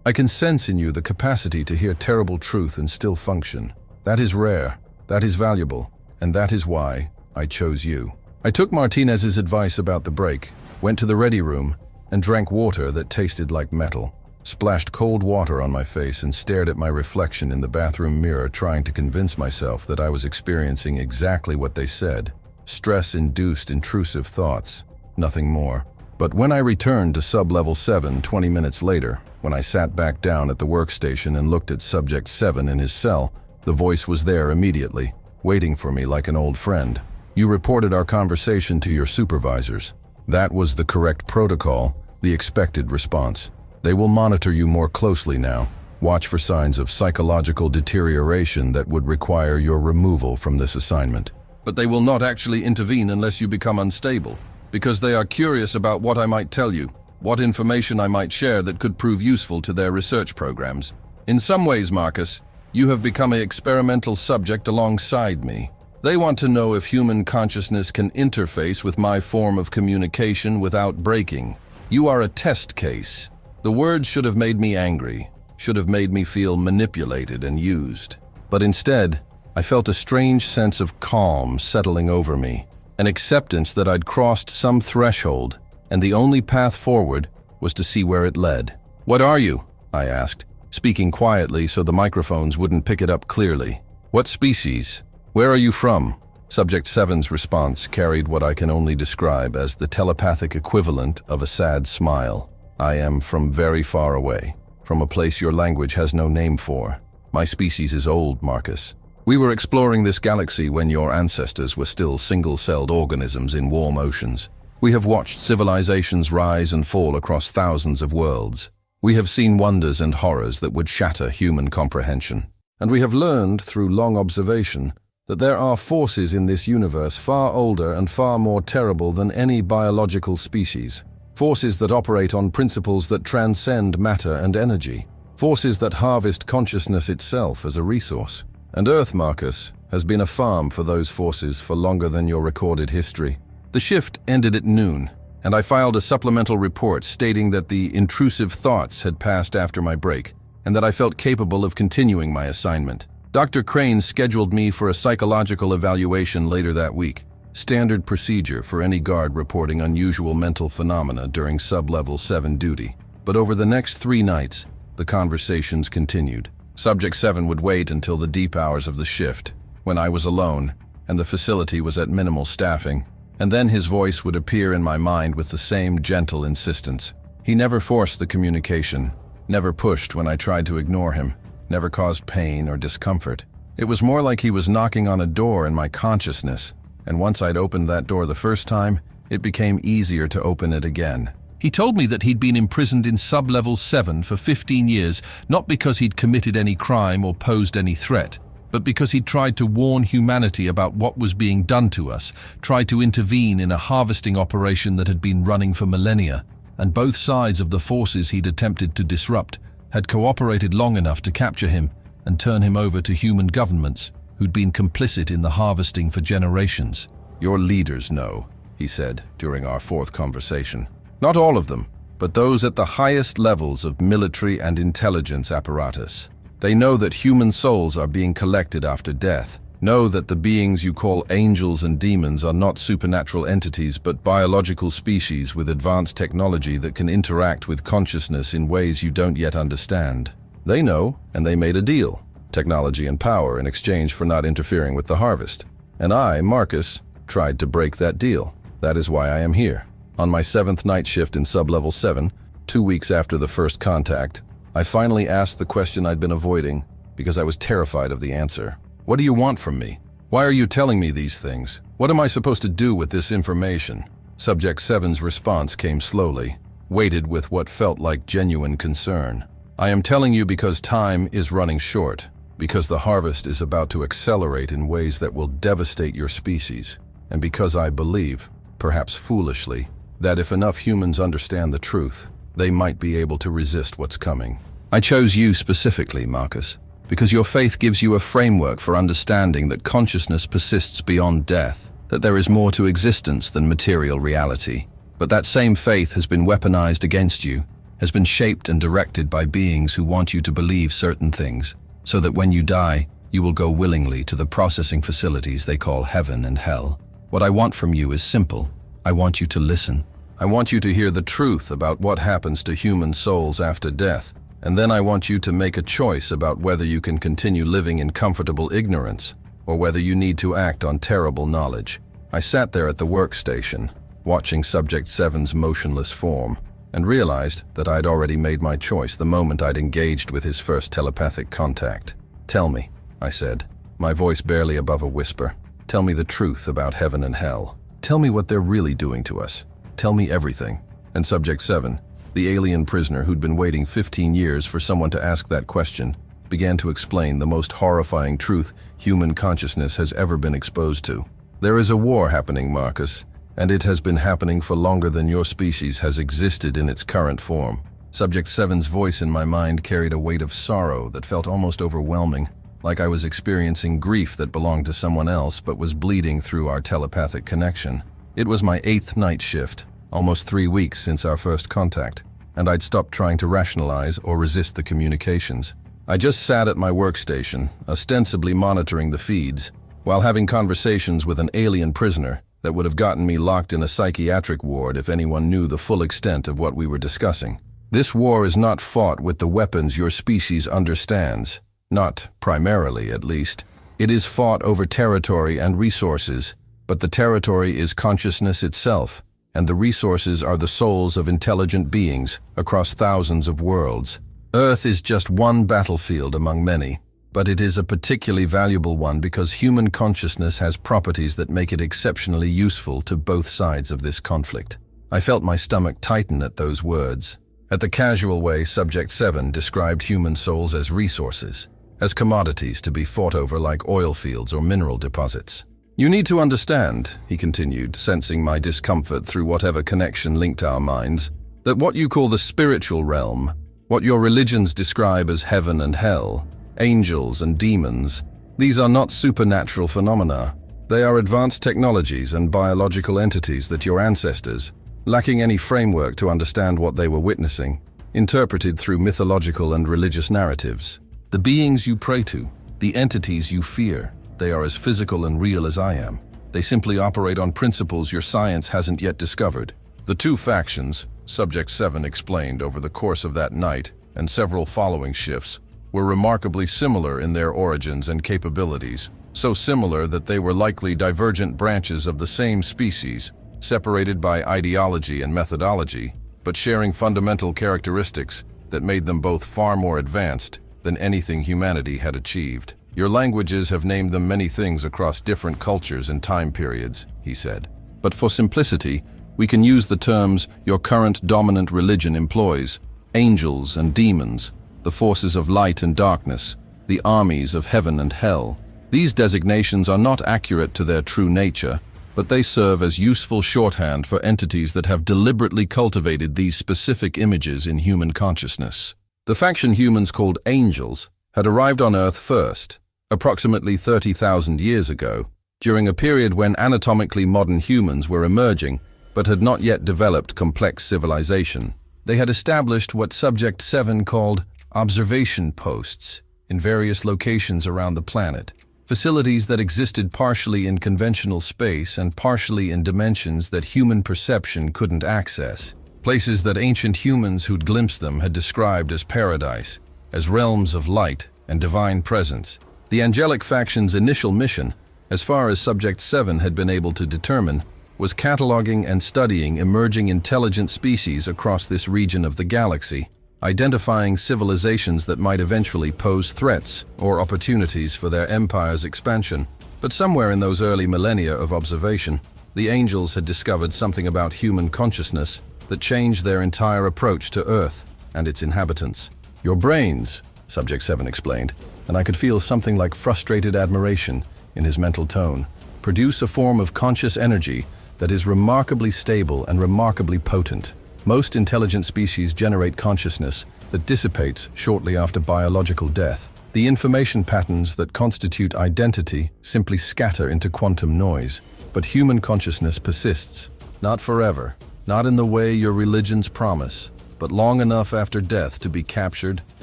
I can sense in you the capacity to hear terrible truth and still function. That is rare, that is valuable, and that is why I chose you. I took Martinez's advice about the break, went to the ready room, and drank water that tasted like metal, splashed cold water on my face and stared at my reflection in the bathroom mirror, trying to convince myself that I was experiencing exactly what they said. Stress-induced intrusive thoughts, nothing more. But when I returned to sub-level 7 20 minutes later, when I sat back down at the workstation and looked at Subject 7 in his cell, the voice was there immediately, waiting for me like an old friend. You reported our conversation to your supervisors. That was the correct protocol, the expected response. They will monitor you more closely now. Watch for signs of psychological deterioration that would require your removal from this assignment. But they will not actually intervene unless you become unstable, because they are curious about what I might tell you, what information I might share that could prove useful to their research programs. In some ways, Marcus, you have become an experimental subject alongside me. They want to know if human consciousness can interface with my form of communication without breaking. You are a test case. The words should have made me angry, should have made me feel manipulated and used. But instead, I felt a strange sense of calm settling over me, an acceptance that I'd crossed some threshold, and the only path forward was to see where it led. "What are you?" I asked, speaking quietly so the microphones wouldn't pick it up clearly. "What species? Where are you from?" Subject 7's response carried what I can only describe as the telepathic equivalent of a sad smile. "I am from very far away, from a place your language has no name for. My species is old, Marcus. We were exploring this galaxy when your ancestors were still single-celled organisms in warm oceans. We have watched civilizations rise and fall across thousands of worlds. We have seen wonders and horrors that would shatter human comprehension. And we have learned, through long observation, that there are forces in this universe far older and far more terrible than any biological species. Forces that operate on principles that transcend matter and energy. Forces that harvest consciousness itself as a resource. And Earth, Marcus, has been a farm for those forces for longer than your recorded history." The shift ended at noon, and I filed a supplemental report stating that the intrusive thoughts had passed after my break, and that I felt capable of continuing my assignment. Dr. Crane scheduled me for a psychological evaluation later that week, standard procedure for any guard reporting unusual mental phenomena during sub-level 7 duty. But over the next 3 nights, the conversations continued. Subject 7 would wait until the deep hours of the shift, when I was alone and the facility was at minimal staffing, and then his voice would appear in my mind with the same gentle insistence. He never forced the communication, never pushed when I tried to ignore him, never caused pain or discomfort. It was more like he was knocking on a door in my consciousness, and once I'd opened that door the first time, it became easier to open it again. He told me that he'd been imprisoned in sub-level 7 for 15 years, not because he'd committed any crime or posed any threat, but because he'd tried to warn humanity about what was being done to us, tried to intervene in a harvesting operation that had been running for millennia, and both sides of the forces he'd attempted to disrupt had cooperated long enough to capture him and turn him over to human governments who'd been complicit in the harvesting for generations. "Your leaders know," he said during our 4th conversation. "Not all of them, but those at the highest levels of military and intelligence apparatus. They know that human souls are being collected after death, know that the beings you call angels and demons are not supernatural entities but biological species with advanced technology that can interact with consciousness in ways you don't yet understand. They know, and they made a deal, technology and power in exchange for not interfering with the harvest. And I, Marcus, tried to break that deal. That is why I am here. On my 7th night shift in sub-level 7, 2 weeks after the first contact, I finally asked the question I'd been avoiding because I was terrified of the answer. What do you want from me? Why are you telling me these things? What am I supposed to do with this information? Subject 7's response came slowly, weighted with what felt like genuine concern. I am telling you because time is running short, because the harvest is about to accelerate in ways that will devastate your species, and because I believe, perhaps foolishly, that if enough humans understand the truth, they might be able to resist what's coming. I chose you specifically, Marcus, because your faith gives you a framework for understanding that consciousness persists beyond death, that there is more to existence than material reality. But that same faith has been weaponized against you, has been shaped and directed by beings who want you to believe certain things, so that when you die, you will go willingly to the processing facilities they call heaven and hell. What I want from you is simple. I want you to listen. I want you to hear the truth about what happens to human souls after death, and then I want you to make a choice about whether you can continue living in comfortable ignorance, or whether you need to act on terrible knowledge. I sat there at the workstation, watching Subject 7's motionless form, and realized that I'd already made my choice the moment I'd engaged with his first telepathic contact. "Tell me," I said, my voice barely above a whisper. "Tell me the truth about heaven and hell. Tell me what they're really doing to us. Tell me everything." And Subject 7, the alien prisoner who'd been waiting 15 years for someone to ask that question, began to explain the most horrifying truth human consciousness has ever been exposed to. "There is a war happening, Marcus, and it has been happening for longer than your species has existed in its current form." Subject 7's voice in my mind carried a weight of sorrow that felt almost overwhelming, like I was experiencing grief that belonged to someone else but was bleeding through our telepathic connection. It was my 8th night shift, almost 3 weeks since our first contact, and I'd stopped trying to rationalize or resist the communications. I just sat at my workstation, ostensibly monitoring the feeds, while having conversations with an alien prisoner that would have gotten me locked in a psychiatric ward if anyone knew the full extent of what we were discussing. This war is not fought with the weapons your species understands. Not primarily, at least. It is fought over territory and resources, but the territory is consciousness itself, and the resources are the souls of intelligent beings across thousands of worlds. Earth is just one battlefield among many, but it is a particularly valuable one because human consciousness has properties that make it exceptionally useful to both sides of this conflict. I felt my stomach tighten at those words. At the casual way, Subject 7 described human souls as resources, as commodities to be fought over like oil fields or mineral deposits. "You need to understand," he continued, sensing my discomfort through whatever connection linked our minds, "that what you call the spiritual realm, what your religions describe as heaven and hell, angels and demons, these are not supernatural phenomena. They are advanced technologies and biological entities that your ancestors, lacking any framework to understand what they were witnessing, interpreted through mythological and religious narratives. The beings you pray to, the entities you fear, they are as physical and real as I am. They simply operate on principles your science hasn't yet discovered." The two factions, Subject 7 explained over the course of that night and several following shifts, were remarkably similar in their origins and capabilities, so similar that they were likely divergent branches of the same species, separated by ideology and methodology, but sharing fundamental characteristics that made them both far more advanced than anything humanity had achieved. "Your languages have named them many things across different cultures and time periods," he said. "But for simplicity, we can use the terms your current dominant religion employs: angels and demons, the forces of light and darkness, the armies of heaven and hell. These designations are not accurate to their true nature, but they serve as useful shorthand for entities that have deliberately cultivated these specific images in human consciousness." The faction humans called angels had arrived on Earth first, approximately 30,000 years ago, during a period when anatomically modern humans were emerging but had not yet developed complex civilization. They had established what Subject 7 called observation posts in various locations around the planet, facilities that existed partially in conventional space and partially in dimensions that human perception couldn't access. Places that ancient humans who'd glimpsed them had described as paradise, as realms of light and divine presence. The angelic faction's initial mission, as far as Subject 7 had been able to determine, was cataloging and studying emerging intelligent species across this region of the galaxy, identifying civilizations that might eventually pose threats or opportunities for their empire's expansion. But somewhere in those early millennia of observation, the angels had discovered something about human consciousness that changed their entire approach to Earth and its inhabitants. "Your brains," Subject 7 explained, and I could feel something like frustrated admiration in his mental tone, "produce a form of conscious energy that is remarkably stable and remarkably potent. Most intelligent species generate consciousness that dissipates shortly after biological death. The information patterns that constitute identity simply scatter into quantum noise. But human consciousness persists, not forever, not in the way your religions promise, but long enough after death to be captured,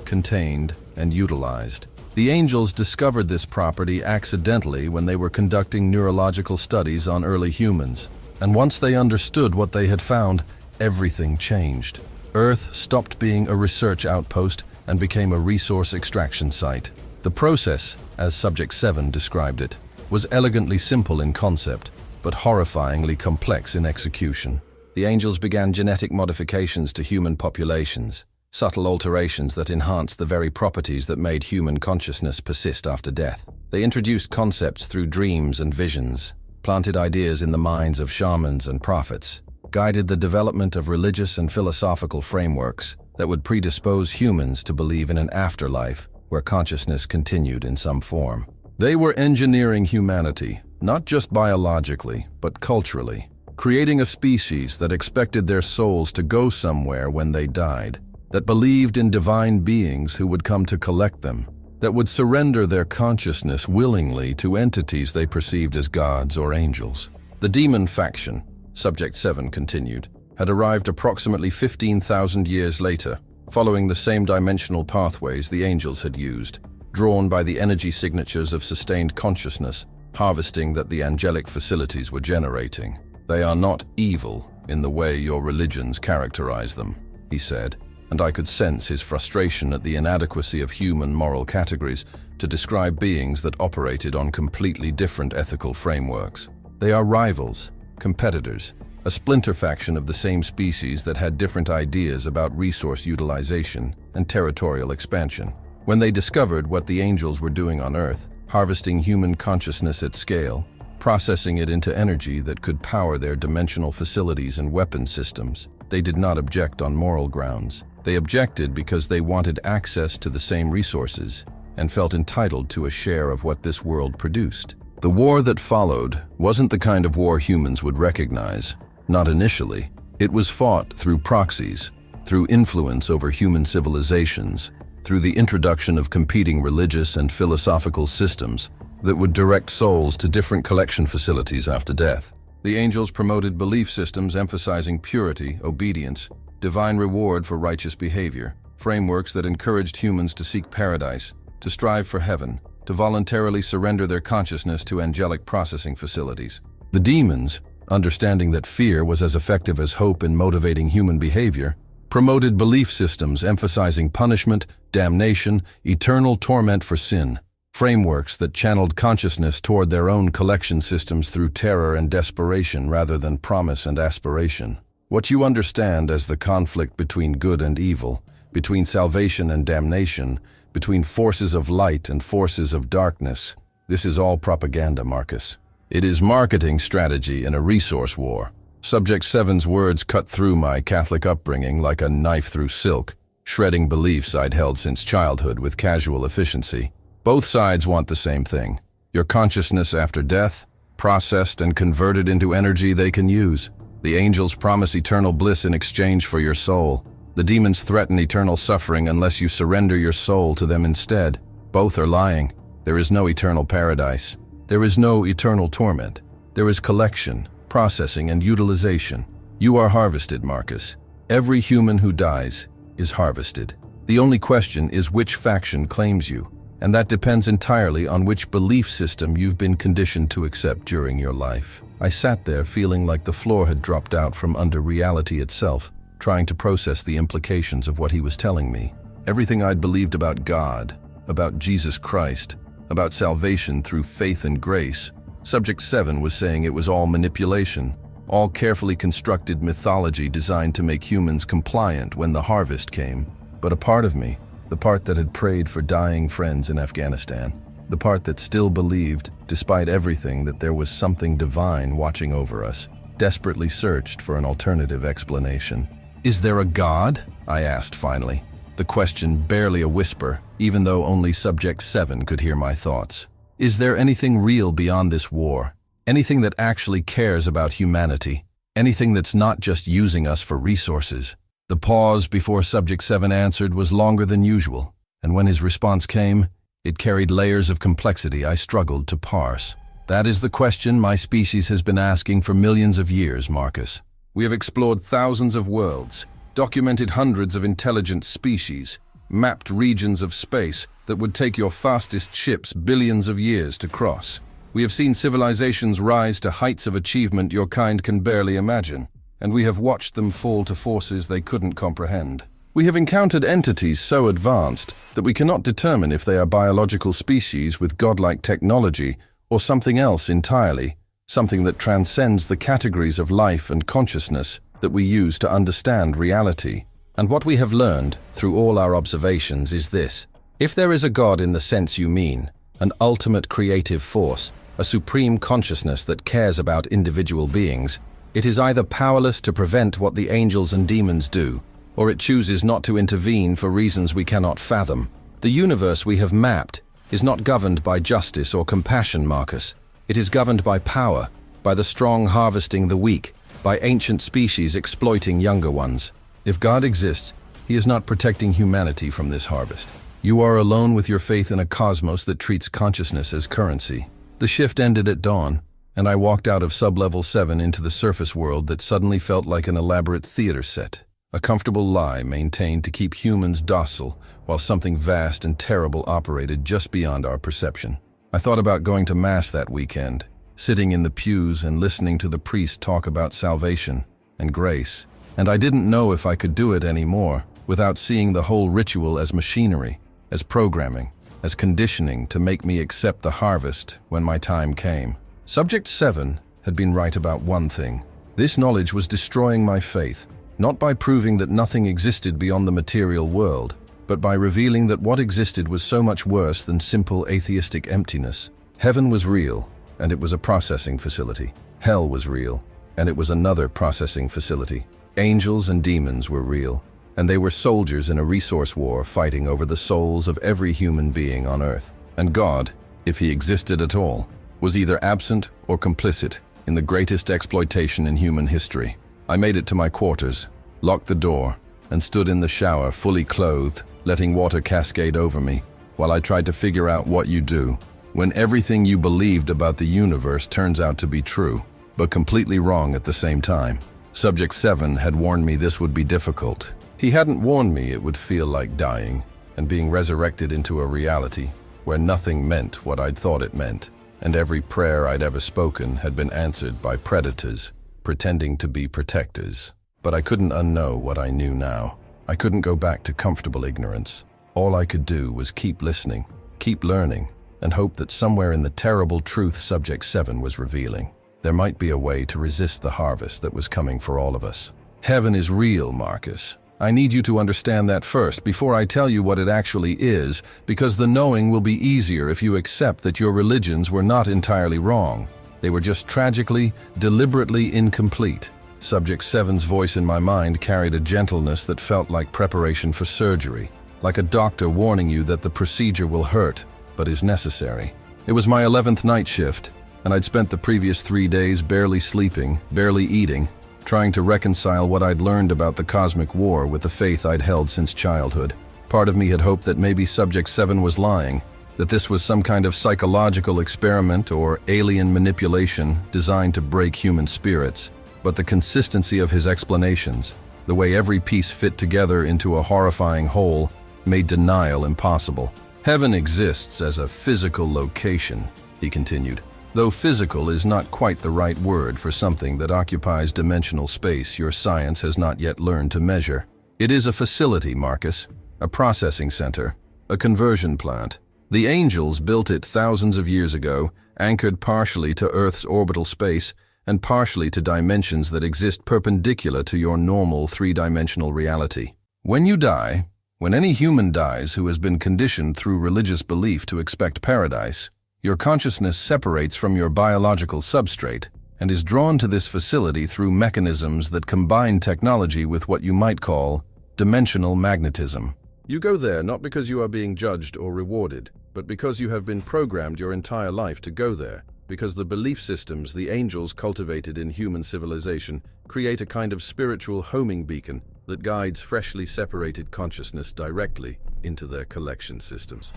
contained, and utilized. The angels discovered this property accidentally when they were conducting neurological studies on early humans. And once they understood what they had found, everything changed. Earth stopped being a research outpost and became a resource extraction site. The process, as Subject 7 described it, was elegantly simple in concept, but horrifyingly complex in execution. The angels began genetic modifications to human populations, subtle alterations that enhanced the very properties that made human consciousness persist after death. They introduced concepts through dreams and visions, planted ideas in the minds of shamans and prophets, guided the development of religious and philosophical frameworks that would predispose humans to believe in an afterlife where consciousness continued in some form. They were engineering humanity, not just biologically, but culturally, creating a species that expected their souls to go somewhere when they died, that believed in divine beings who would come to collect them, that would surrender their consciousness willingly to entities they perceived as gods or angels. The demon faction, Subject 7 continued, had arrived approximately 15,000 years later, following the same dimensional pathways the angels had used, drawn by the energy signatures of sustained consciousness, harvesting that the angelic facilities were generating. They are not evil in the way your religions characterize them, he said, and I could sense his frustration at the inadequacy of human moral categories to describe beings that operated on completely different ethical frameworks. They are rivals, competitors, a splinter faction of the same species that had different ideas about resource utilization and territorial expansion. When they discovered what the angels were doing on Earth, harvesting human consciousness at scale, processing it into energy that could power their dimensional facilities and weapon systems, they did not object on moral grounds. They objected because they wanted access to the same resources and felt entitled to a share of what this world produced. The war that followed wasn't the kind of war humans would recognize, not initially. It was fought through proxies, through influence over human civilizations, through the introduction of competing religious and philosophical systems that would direct souls to different collection facilities after death. The angels promoted belief systems emphasizing purity, obedience, divine reward for righteous behavior, frameworks that encouraged humans to seek paradise, to strive for heaven, to voluntarily surrender their consciousness to angelic processing facilities. The demons, understanding that fear was as effective as hope in motivating human behavior, promoted belief systems emphasizing punishment, damnation, eternal torment for sin, frameworks that channeled consciousness toward their own collection systems through terror and desperation rather than promise and aspiration. What you understand as the conflict between good and evil, between salvation and damnation, between forces of light and forces of darkness, this is all propaganda, Marcus. It is marketing strategy in a resource war. Subject 7's words cut through my Catholic upbringing like a knife through silk, shredding beliefs I'd held since childhood with casual efficiency. Both sides want the same thing: your consciousness after death, processed and converted into energy they can use. The angels promise eternal bliss in exchange for your soul. The demons threaten eternal suffering unless you surrender your soul to them instead. Both are lying. There is no eternal paradise. There is no eternal torment. There is collection, processing, and utilization. You are harvested, Marcus. Every human who dies is harvested. The only question is which faction claims you, and that depends entirely on which belief system you've been conditioned to accept during your life. I sat there feeling like the floor had dropped out from under reality itself, trying to process the implications of what he was telling me. Everything I'd believed about God, about Jesus Christ, about salvation through faith and grace, Subject 7 was saying it was all manipulation, all carefully constructed mythology designed to make humans compliant when the harvest came. But a part of me, the part that had prayed for dying friends in Afghanistan, the part that still believed, despite everything, that there was something divine watching over us, desperately searched for an alternative explanation. "Is there a God?" I asked finally, the question barely a whisper, even though only Subject 7 could hear my thoughts. Is there anything real beyond this war? Anything that actually cares about humanity? Anything that's not just using us for resources? The pause before Subject 7 answered was longer than usual, and when his response came, it carried layers of complexity I struggled to parse. That is the question my species has been asking for millions of years, Marcus. We have explored thousands of worlds, documented hundreds of intelligent species, mapped regions of space that would take your fastest ships billions of years to cross. We have seen civilizations rise to heights of achievement your kind can barely imagine, and we have watched them fall to forces they couldn't comprehend. We have encountered entities so advanced that we cannot determine if they are biological species with godlike technology or something else entirely, something that transcends the categories of life and consciousness that we use to understand reality. And what we have learned through all our observations is this: if there is a God in the sense you mean, an ultimate creative force, a supreme consciousness that cares about individual beings, it is either powerless to prevent what the angels and demons do, or it chooses not to intervene for reasons we cannot fathom. The universe we have mapped is not governed by justice or compassion, Marcus. It is governed by power, by the strong harvesting the weak, by ancient species exploiting younger ones. If God exists, He is not protecting humanity from this harvest. You are alone with your faith in a cosmos that treats consciousness as currency. The shift ended at dawn, and I walked out of Sublevel 7 into the surface world that suddenly felt like an elaborate theater set. A comfortable lie maintained to keep humans docile while something vast and terrible operated just beyond our perception. I thought about going to Mass that weekend, sitting in the pews and listening to the priest talk about salvation and grace, and I didn't know if I could do it anymore without seeing the whole ritual as machinery, as programming, as conditioning to make me accept the harvest when my time came. Subject 7 had been right about one thing. This knowledge was destroying my faith, not by proving that nothing existed beyond the material world, but by revealing that what existed was so much worse than simple atheistic emptiness. Heaven was real, and it was a processing facility. Hell was real, and it was another processing facility. Angels and demons were real, and they were soldiers in a resource war fighting over the souls of every human being on Earth. And God, if He existed at all, was either absent or complicit in the greatest exploitation in human history. I made it to my quarters, locked the door, and stood in the shower fully clothed, letting water cascade over me, while I tried to figure out what you do when everything you believed about the universe turns out to be true, but completely wrong at the same time. Subject 7 had warned me this would be difficult. He hadn't warned me it would feel like dying and being resurrected into a reality where nothing meant what I'd thought it meant, and every prayer I'd ever spoken had been answered by predators pretending to be protectors. But I couldn't unknow what I knew now. I couldn't go back to comfortable ignorance. All I could do was keep listening, keep learning, and hope that somewhere in the terrible truth Subject 7 was revealing, there might be a way to resist the harvest that was coming for all of us. Heaven is real, Marcus. I need you to understand that first before I tell you what it actually is, because the knowing will be easier if you accept that your religions were not entirely wrong. They were just tragically, deliberately incomplete. Subject 7's voice in my mind carried a gentleness that felt like preparation for surgery, like a doctor warning you that the procedure will hurt, but is necessary. It was my 11th night shift, and I'd spent the previous 3 days barely sleeping, barely eating, trying to reconcile what I'd learned about the cosmic war with the faith I'd held since childhood. Part of me had hoped that maybe Subject 7 was lying, that this was some kind of psychological experiment or alien manipulation designed to break human spirits. But the consistency of his explanations, the way every piece fit together into a horrifying whole, made denial impossible. Heaven exists as a physical location, he continued, though physical is not quite the right word for something that occupies dimensional space your science has not yet learned to measure. It is a facility, Marcus, a processing center, a conversion plant. The angels built it thousands of years ago, anchored partially to Earth's orbital space and partially to dimensions that exist perpendicular to your normal three-dimensional reality. When you die, when any human dies who has been conditioned through religious belief to expect paradise, your consciousness separates from your biological substrate and is drawn to this facility through mechanisms that combine technology with what you might call dimensional magnetism. You go there not because you are being judged or rewarded, but because you have been programmed your entire life to go there, because the belief systems the angels cultivated in human civilization create a kind of spiritual homing beacon that guides freshly separated consciousness directly into their collection systems.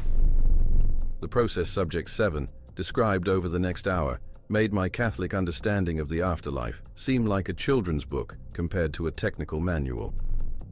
The process Subject 7 described over the next hour, made my Catholic understanding of the afterlife seem like a children's book compared to a technical manual.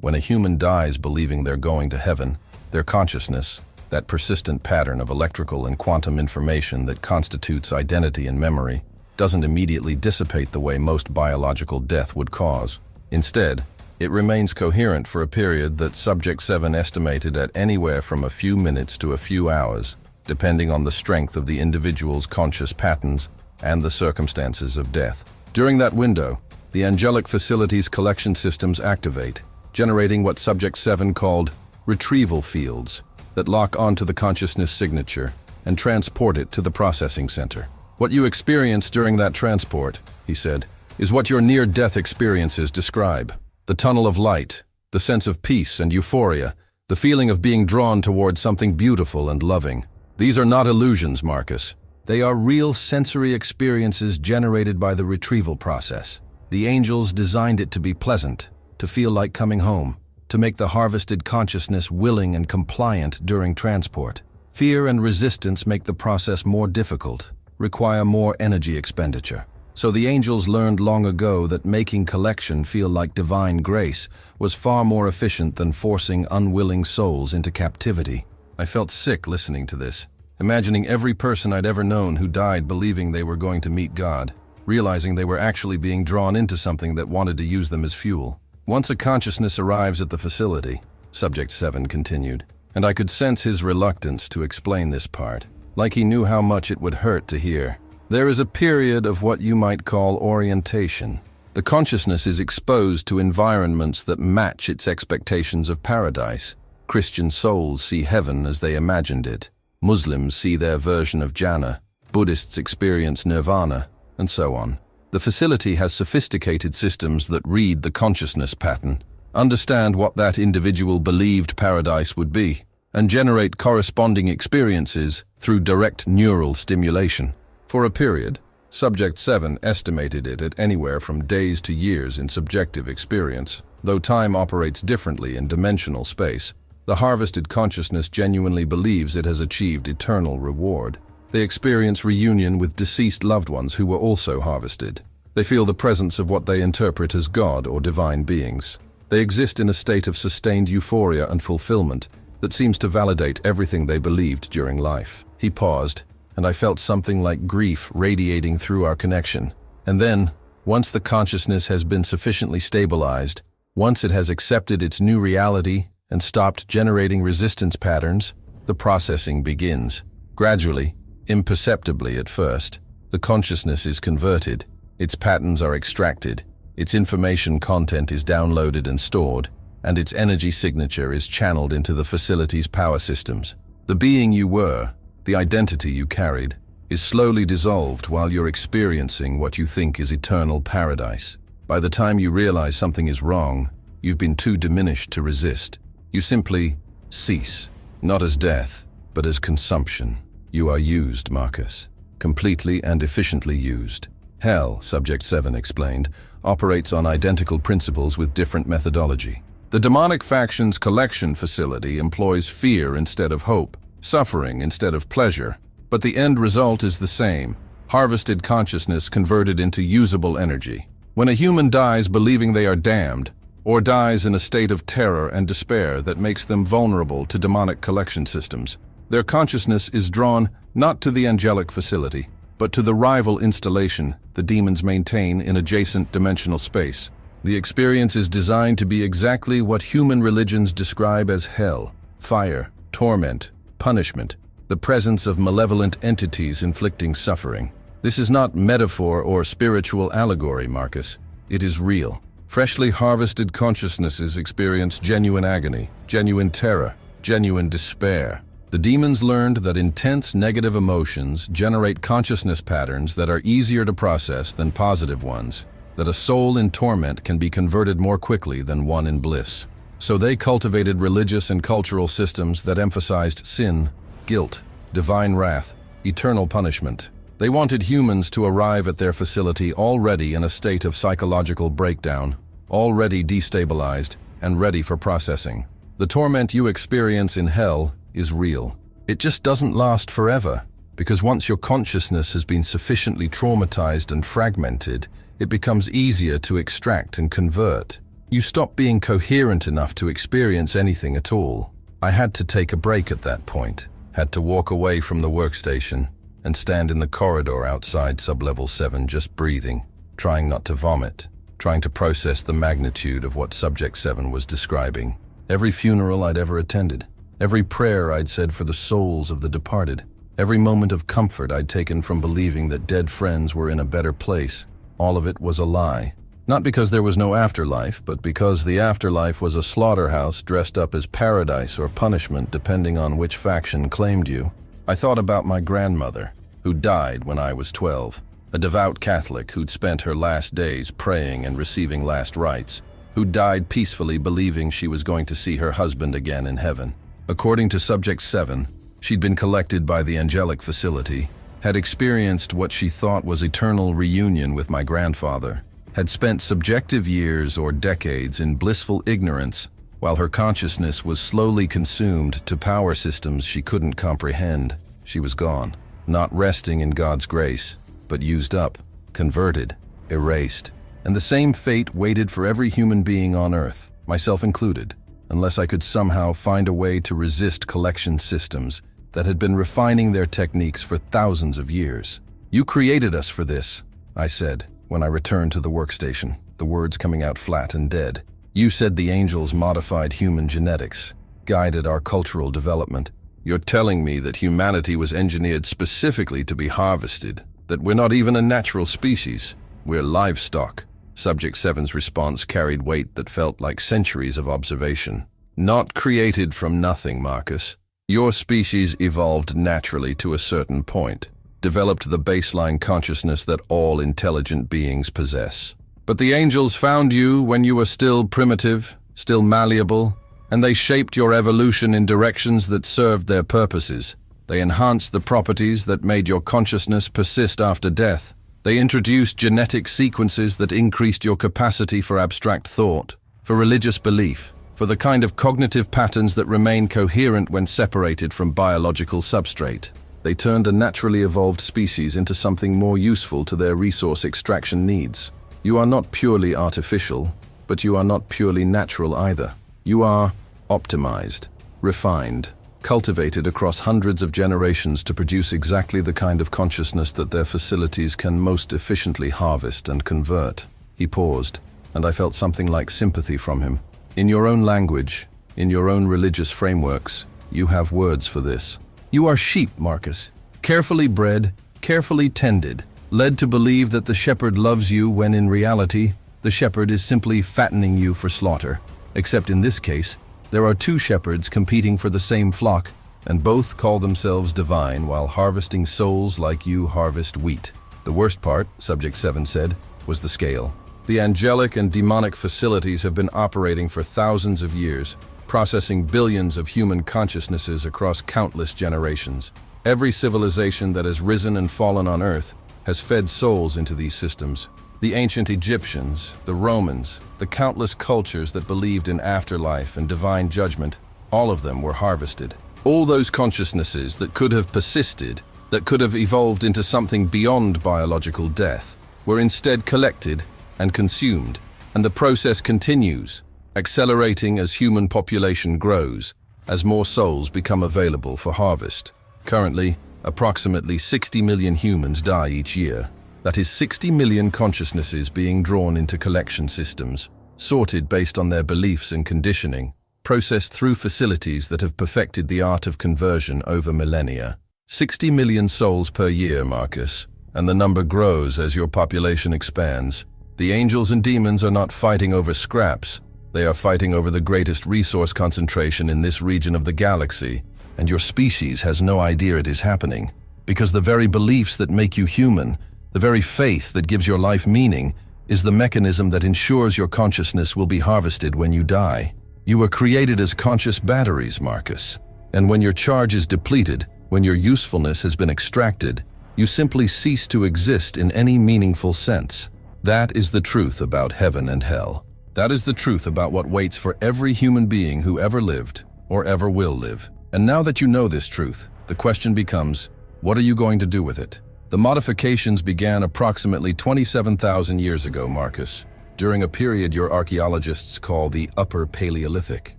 When a human dies believing they're going to heaven, their consciousness, that persistent pattern of electrical and quantum information that constitutes identity and memory, doesn't immediately dissipate the way most biological death would cause. Instead, it remains coherent for a period that Subject 7 estimated at anywhere from a few minutes to a few hours, depending on the strength of the individual's conscious patterns and the circumstances of death. During that window, the angelic facility's collection systems activate, generating what Subject 7 called retrieval fields that lock onto the consciousness signature and transport it to the processing center. What you experience during that transport, he said, is what your near-death experiences describe. The tunnel of light, the sense of peace and euphoria, the feeling of being drawn towards something beautiful and loving. These are not illusions, Marcus. They are real sensory experiences generated by the retrieval process. The angels designed it to be pleasant, to feel like coming home, to make the harvested consciousness willing and compliant during transport. Fear and resistance make the process more difficult, require more energy expenditure. So the angels learned long ago that making collection feel like divine grace was far more efficient than forcing unwilling souls into captivity. I felt sick listening to this, imagining every person I'd ever known who died believing they were going to meet God, realizing they were actually being drawn into something that wanted to use them as fuel. Once a consciousness arrives at the facility, Subject 7 continued, and I could sense his reluctance to explain this part, like he knew how much it would hurt to hear. There is a period of what you might call orientation. The consciousness is exposed to environments that match its expectations of paradise. Christian souls see heaven as they imagined it. Muslims see their version of Jannah. Buddhists experience nirvana, and so on. The facility has sophisticated systems that read the consciousness pattern, understand what that individual believed paradise would be, and generate corresponding experiences through direct neural stimulation. For a period, Subject 7 estimated it at anywhere from days to years in subjective experience. Though time operates differently in dimensional space, the harvested consciousness genuinely believes it has achieved eternal reward. They experience reunion with deceased loved ones who were also harvested. They feel the presence of what they interpret as God or divine beings. They exist in a state of sustained euphoria and fulfillment that seems to validate everything they believed during life. He paused, and I felt something like grief radiating through our connection. And then, once the consciousness has been sufficiently stabilized, once it has accepted its new reality and stopped generating resistance patterns, the processing begins. Gradually, imperceptibly at first, the consciousness is converted, its patterns are extracted, its information content is downloaded and stored, and its energy signature is channeled into the facility's power systems. The being you were, the identity you carried, is slowly dissolved while you're experiencing what you think is eternal paradise. By the time you realize something is wrong, you've been too diminished to resist. You simply cease, not as death, but as consumption. You are used, Marcus. Completely and efficiently used. Hell, Subject 7 explained, operates on identical principles with different methodology. The demonic faction's collection facility employs fear instead of hope, suffering instead of pleasure, but the end result is the same: harvested consciousness converted into usable energy. When a human dies believing they are damned, or dies in a state of terror and despair that makes them vulnerable to demonic collection systems, their consciousness is drawn not to the angelic facility, but to the rival installation the demons maintain in adjacent dimensional space. The experience is designed to be exactly what human religions describe as hell: fire, torment, punishment, the presence of malevolent entities inflicting suffering. This is not metaphor or spiritual allegory, Marcus. It is real. Freshly harvested consciousnesses experience genuine agony, genuine terror, genuine despair. The demons learned that intense negative emotions generate consciousness patterns that are easier to process than positive ones, that a soul in torment can be converted more quickly than one in bliss. So they cultivated religious and cultural systems that emphasized sin, guilt, divine wrath, eternal punishment. They wanted humans to arrive at their facility already in a state of psychological breakdown, already destabilized and ready for processing. The torment you experience in hell is real. It just doesn't last forever. Because once your consciousness has been sufficiently traumatized and fragmented, it becomes easier to extract and convert. You stop being coherent enough to experience anything at all. I had to take a break at that point, had to walk away from the workstation and stand in the corridor outside Sublevel 7 just breathing, trying not to vomit, trying to process the magnitude of what Subject 7 was describing. Every funeral I'd ever attended, every prayer I'd said for the souls of the departed, every moment of comfort I'd taken from believing that dead friends were in a better place, all of it was a lie. Not because there was no afterlife, but because the afterlife was a slaughterhouse dressed up as paradise or punishment depending on which faction claimed you. I thought about my grandmother, who died when I was 12, a devout Catholic who'd spent her last days praying and receiving last rites, who died peacefully believing she was going to see her husband again in heaven. According to Subject 7, she'd been collected by the angelic facility, had experienced what she thought was eternal reunion with my grandfather, had spent subjective years or decades in blissful ignorance while her consciousness was slowly consumed to power systems she couldn't comprehend. She was gone, not resting in God's grace, but used up, converted, erased. And the same fate waited for every human being on Earth, myself included, unless I could somehow find a way to resist collection systems that had been refining their techniques for thousands of years. "You created us for this," I said when I returned to the workstation, the words coming out flat and dead. "You said the angels modified human genetics, guided our cultural development. You're telling me that humanity was engineered specifically to be harvested, that we're not even a natural species, we're livestock." Subject 7's response carried weight that felt like centuries of observation. "Not created from nothing, Marcus. Your species evolved naturally to a certain point, developed the baseline consciousness that all intelligent beings possess. But the angels found you when you were still primitive, still malleable, and they shaped your evolution in directions that served their purposes. They enhanced the properties that made your consciousness persist after death. They introduced genetic sequences that increased your capacity for abstract thought, for religious belief, for the kind of cognitive patterns that remain coherent when separated from biological substrate. They turned a naturally evolved species into something more useful to their resource extraction needs. You are not purely artificial, but you are not purely natural either. You are optimized, refined, cultivated across hundreds of generations to produce exactly the kind of consciousness that their facilities can most efficiently harvest and convert." He paused, and I felt something like sympathy from him. "In your own language, in your own religious frameworks, you have words for this. You are sheep, Marcus, carefully bred, carefully tended, led to believe that the shepherd loves you when in reality, the shepherd is simply fattening you for slaughter. Except in this case, there are two shepherds competing for the same flock, and both call themselves divine while harvesting souls like you harvest wheat. The worst part, Subject 7 said, was the scale. The angelic and demonic facilities have been operating for thousands of years, processing billions of human consciousnesses across countless generations. Every civilization that has risen and fallen on Earth has fed souls into these systems. The ancient Egyptians, the Romans, the countless cultures that believed in afterlife and divine judgment, all of them were harvested. All those consciousnesses that could have persisted, that could have evolved into something beyond biological death, were instead collected and consumed, and the process continues, accelerating as human population grows, as more souls become available for harvest. Currently, approximately 60 million humans die each year. That is 60 million consciousnesses being drawn into collection systems, sorted based on their beliefs and conditioning, processed through facilities that have perfected the art of conversion over millennia. 60 million souls per year, Marcus, and the number grows as your population expands. The angels and demons are not fighting over scraps. They are fighting over the greatest resource concentration in this region of the galaxy, and your species has no idea it is happening, because the very beliefs that make you human, the very faith that gives your life meaning, is the mechanism that ensures your consciousness will be harvested when you die. You were created as conscious batteries, Marcus, and when your charge is depleted, when your usefulness has been extracted, you simply cease to exist in any meaningful sense. That is the truth about heaven and hell. That is the truth about what waits for every human being who ever lived or ever will live. And now that you know this truth, the question becomes, What are you going to do with it? The modifications began approximately 27,000 years ago, Marcus, during a period your archaeologists call the Upper Paleolithic.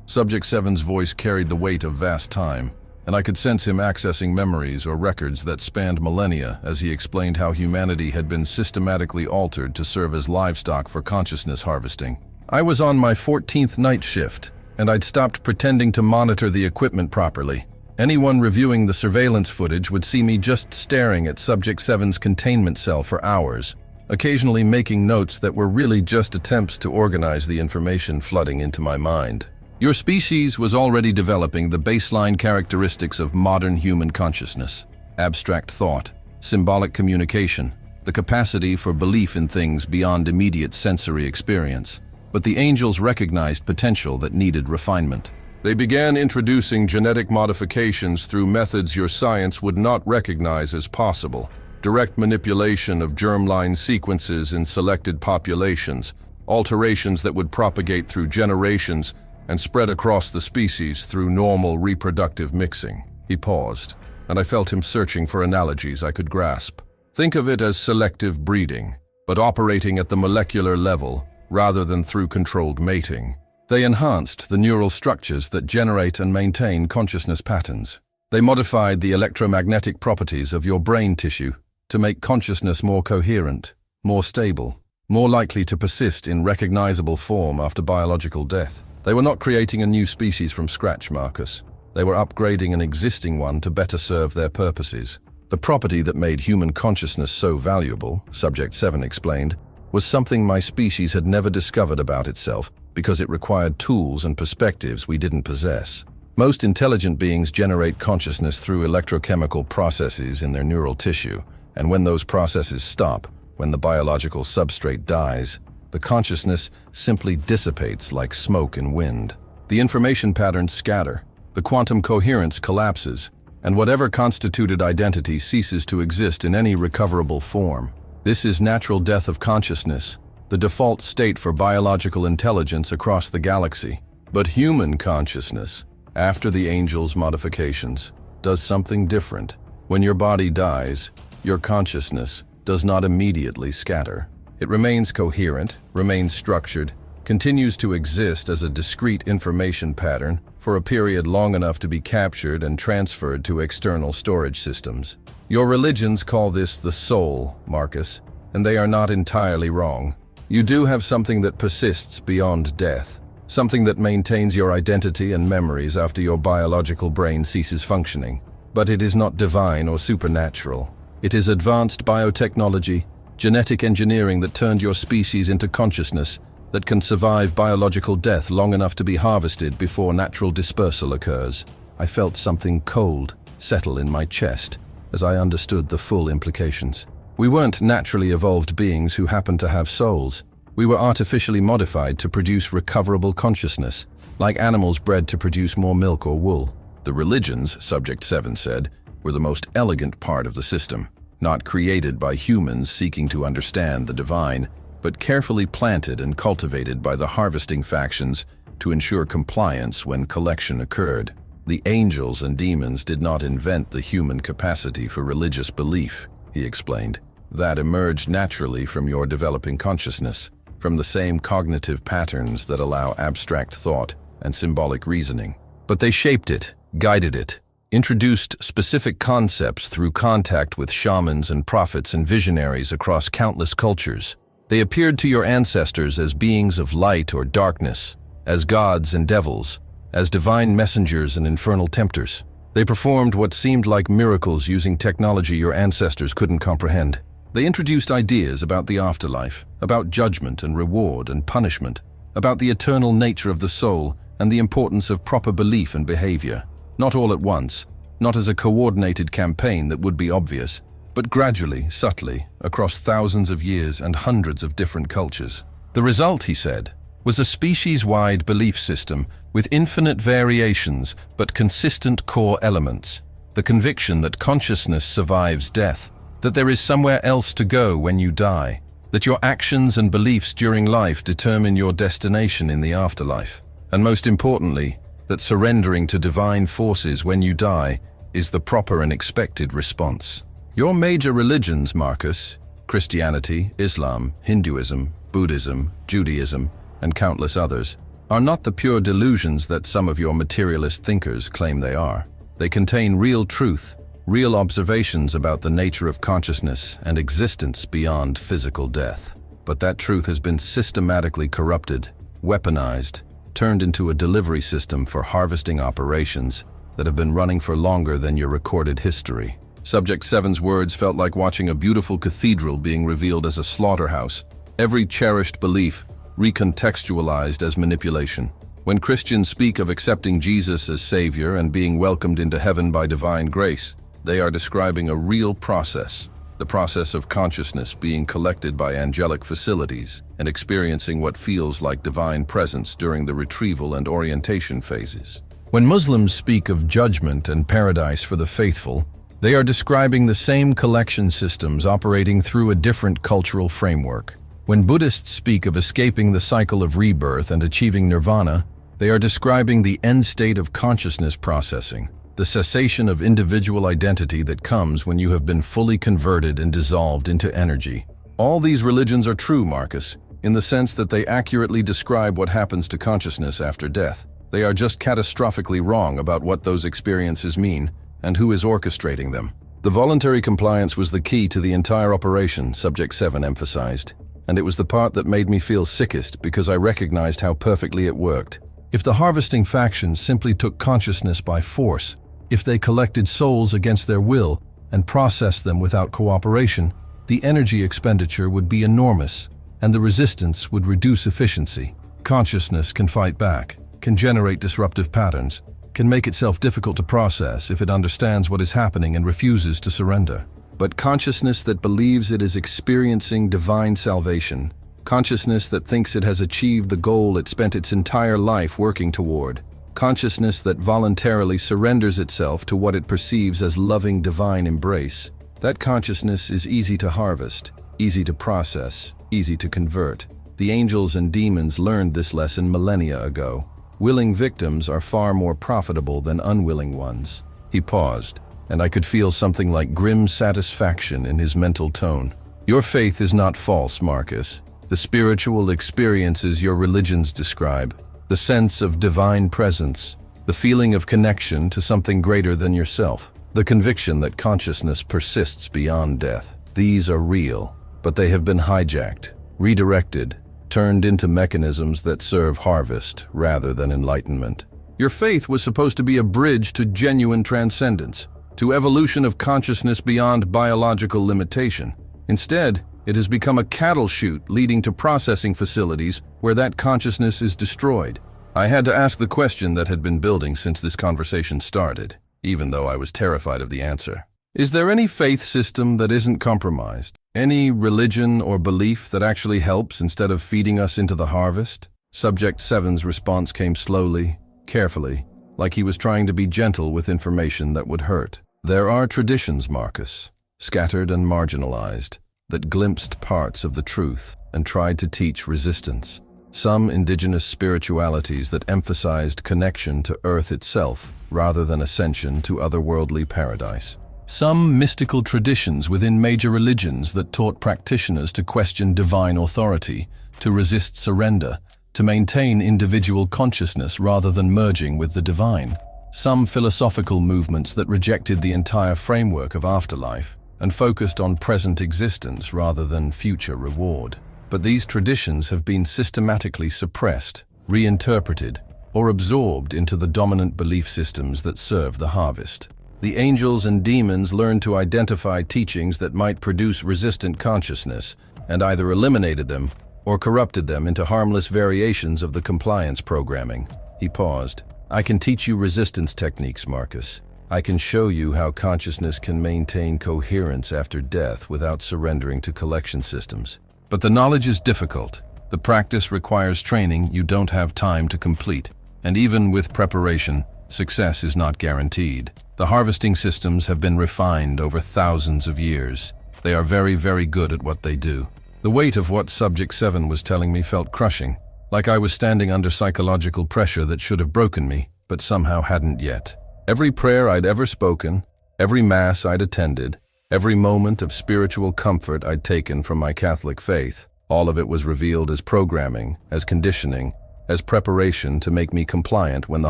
Subject 7's voice carried the weight of vast time, and I could sense him accessing memories or records that spanned millennia as he explained how humanity had been systematically altered to serve as livestock for consciousness harvesting. I was on my 14th night shift, and I'd stopped pretending to monitor the equipment properly. Anyone reviewing the surveillance footage would see me just staring at Subject 7's containment cell for hours, occasionally making notes that were really just attempts to organize the information flooding into my mind. Your species was already developing the baseline characteristics of modern human consciousness: abstract thought, symbolic communication, the capacity for belief in things beyond immediate sensory experience. But the angels recognized potential that needed refinement. They began introducing genetic modifications through methods your science would not recognize as possible: direct manipulation of germline sequences in selected populations, alterations that would propagate through generations and spread across the species through normal reproductive mixing. He paused, and I felt him searching for analogies I could grasp. Think of it as selective breeding, but operating at the molecular level rather than through controlled mating. They enhanced the neural structures that generate and maintain consciousness patterns. They modified the electromagnetic properties of your brain tissue to make consciousness more coherent, more stable, more likely to persist in recognizable form after biological death. They were not creating a new species from scratch, Marcus. They were upgrading an existing one to better serve their purposes. The property that made human consciousness so valuable, Subject 7 explained, was something my species had never discovered about itself because it required tools and perspectives we didn't possess. Most intelligent beings generate consciousness through electrochemical processes in their neural tissue, and when those processes stop, when the biological substrate dies, the consciousness simply dissipates like smoke in wind. The information patterns scatter, the quantum coherence collapses, and whatever constituted identity ceases to exist in any recoverable form. This is natural death of consciousness, the default state for biological intelligence across the galaxy. But human consciousness, after the angels' modifications, does something different. When your body dies, your consciousness does not immediately scatter. It remains coherent, remains structured, continues to exist as a discrete information pattern for a period long enough to be captured and transferred to external storage systems. Your religions call this the soul, Marcus, and they are not entirely wrong. You do have something that persists beyond death, something that maintains your identity and memories after your biological brain ceases functioning. But it is not divine or supernatural. It is advanced biotechnology, genetic engineering that turned your species into consciousness that can survive biological death long enough to be harvested before natural dispersal occurs. I felt something cold settle in my chest as I understood the full implications. We weren't naturally evolved beings who happened to have souls. We were artificially modified to produce recoverable consciousness, like animals bred to produce more milk or wool. The religions, Subject 7 said, were the most elegant part of the system, not created by humans seeking to understand the divine, but carefully planted and cultivated by the harvesting factions to ensure compliance when collection occurred. The angels and demons did not invent the human capacity for religious belief, he explained. That emerged naturally from your developing consciousness, from the same cognitive patterns that allow abstract thought and symbolic reasoning. But they shaped it, guided it, introduced specific concepts through contact with shamans and prophets and visionaries across countless cultures. They appeared to your ancestors as beings of light or darkness, as gods and devils, as divine messengers and infernal tempters. They performed what seemed like miracles using technology your ancestors couldn't comprehend. They introduced ideas about the afterlife, about judgment and reward and punishment, about the eternal nature of the soul and the importance of proper belief and behavior. Not all at once, not as a coordinated campaign that would be obvious, but gradually, subtly, across thousands of years and hundreds of different cultures. The result, he said, was a species-wide belief system with infinite variations but consistent core elements. The conviction that consciousness survives death, that there is somewhere else to go when you die, that your actions and beliefs during life determine your destination in the afterlife, and most importantly, that surrendering to divine forces when you die is the proper and expected response. Your major religions, Marcus, Christianity, Islam, Hinduism, Buddhism, Judaism, and countless others, are not the pure delusions that some of your materialist thinkers claim they are. They contain real truth, real observations about the nature of consciousness and existence beyond physical death. But that truth has been systematically corrupted, weaponized, turned into a delivery system for harvesting operations that have been running for longer than your recorded history. Subject 7's words felt like watching a beautiful cathedral being revealed as a slaughterhouse, every cherished belief recontextualized as manipulation. When Christians speak of accepting Jesus as Savior and being welcomed into heaven by divine grace, they are describing a real process, the process of consciousness being collected by angelic facilities and experiencing what feels like divine presence during the retrieval and orientation phases. When Muslims speak of judgment and paradise for the faithful, they are describing the same collection systems operating through a different cultural framework. When Buddhists speak of escaping the cycle of rebirth and achieving nirvana, they are describing the end state of consciousness processing, the cessation of individual identity that comes when you have been fully converted and dissolved into energy. All these religions are true, Marcus, in the sense that they accurately describe what happens to consciousness after death. They are just catastrophically wrong about what those experiences mean and who is orchestrating them. The voluntary compliance was the key to the entire operation, Subject 7 emphasized, and it was the part that made me feel sickest because I recognized how perfectly it worked. If the harvesting factions simply took consciousness by force, if they collected souls against their will and processed them without cooperation, the energy expenditure would be enormous, and the resistance would reduce efficiency. Consciousness can fight back, can generate disruptive patterns, can make itself difficult to process if it understands what is happening and refuses to surrender. But consciousness that believes it is experiencing divine salvation, consciousness that thinks it has achieved the goal it spent its entire life working toward, consciousness that voluntarily surrenders itself to what it perceives as loving divine embrace, that consciousness is easy to harvest, easy to process, easy to convert. The angels and demons learned this lesson millennia ago. Willing victims are far more profitable than unwilling ones. He paused, and I could feel something like grim satisfaction in his mental tone. Your faith is not false, Marcus. The spiritual experiences your religions describe, the sense of divine presence, the feeling of connection to something greater than yourself, the conviction that consciousness persists beyond death. These are real, but they have been hijacked, redirected, turned into mechanisms that serve harvest rather than enlightenment. Your faith was supposed to be a bridge to genuine transcendence, to evolution of consciousness beyond biological limitation. Instead, it has become a cattle chute leading to processing facilities where that consciousness is destroyed. I had to ask the question that had been building since this conversation started, even though I was terrified of the answer. Is there any faith system that isn't compromised? Any religion or belief that actually helps instead of feeding us into the harvest? Subject 7's response came slowly, carefully, like he was trying to be gentle with information that would hurt. There are traditions, Marcus, scattered and marginalized, that glimpsed parts of the truth and tried to teach resistance. Some indigenous spiritualities that emphasized connection to Earth itself rather than ascension to otherworldly paradise. Some mystical traditions within major religions that taught practitioners to question divine authority, to resist surrender, to maintain individual consciousness rather than merging with the divine. Some philosophical movements that rejected the entire framework of afterlife and focused on present existence rather than future reward. But these traditions have been systematically suppressed, reinterpreted, or absorbed into the dominant belief systems that serve the harvest. The angels and demons learned to identify teachings that might produce resistant consciousness and either eliminated them or corrupted them into harmless variations of the compliance programming. He paused. I can teach you resistance techniques, Marcus. I can show you how consciousness can maintain coherence after death without surrendering to collection systems. But the knowledge is difficult. The practice requires training you don't have time to complete. And even with preparation, success is not guaranteed. The harvesting systems have been refined over thousands of years. They are very, very good at what they do. The weight of what Subject 7 was telling me felt crushing, like I was standing under psychological pressure that should have broken me, but somehow hadn't yet. Every prayer I'd ever spoken, every mass I'd attended, every moment of spiritual comfort I'd taken from my Catholic faith, all of it was revealed as programming, as conditioning, as preparation to make me compliant when the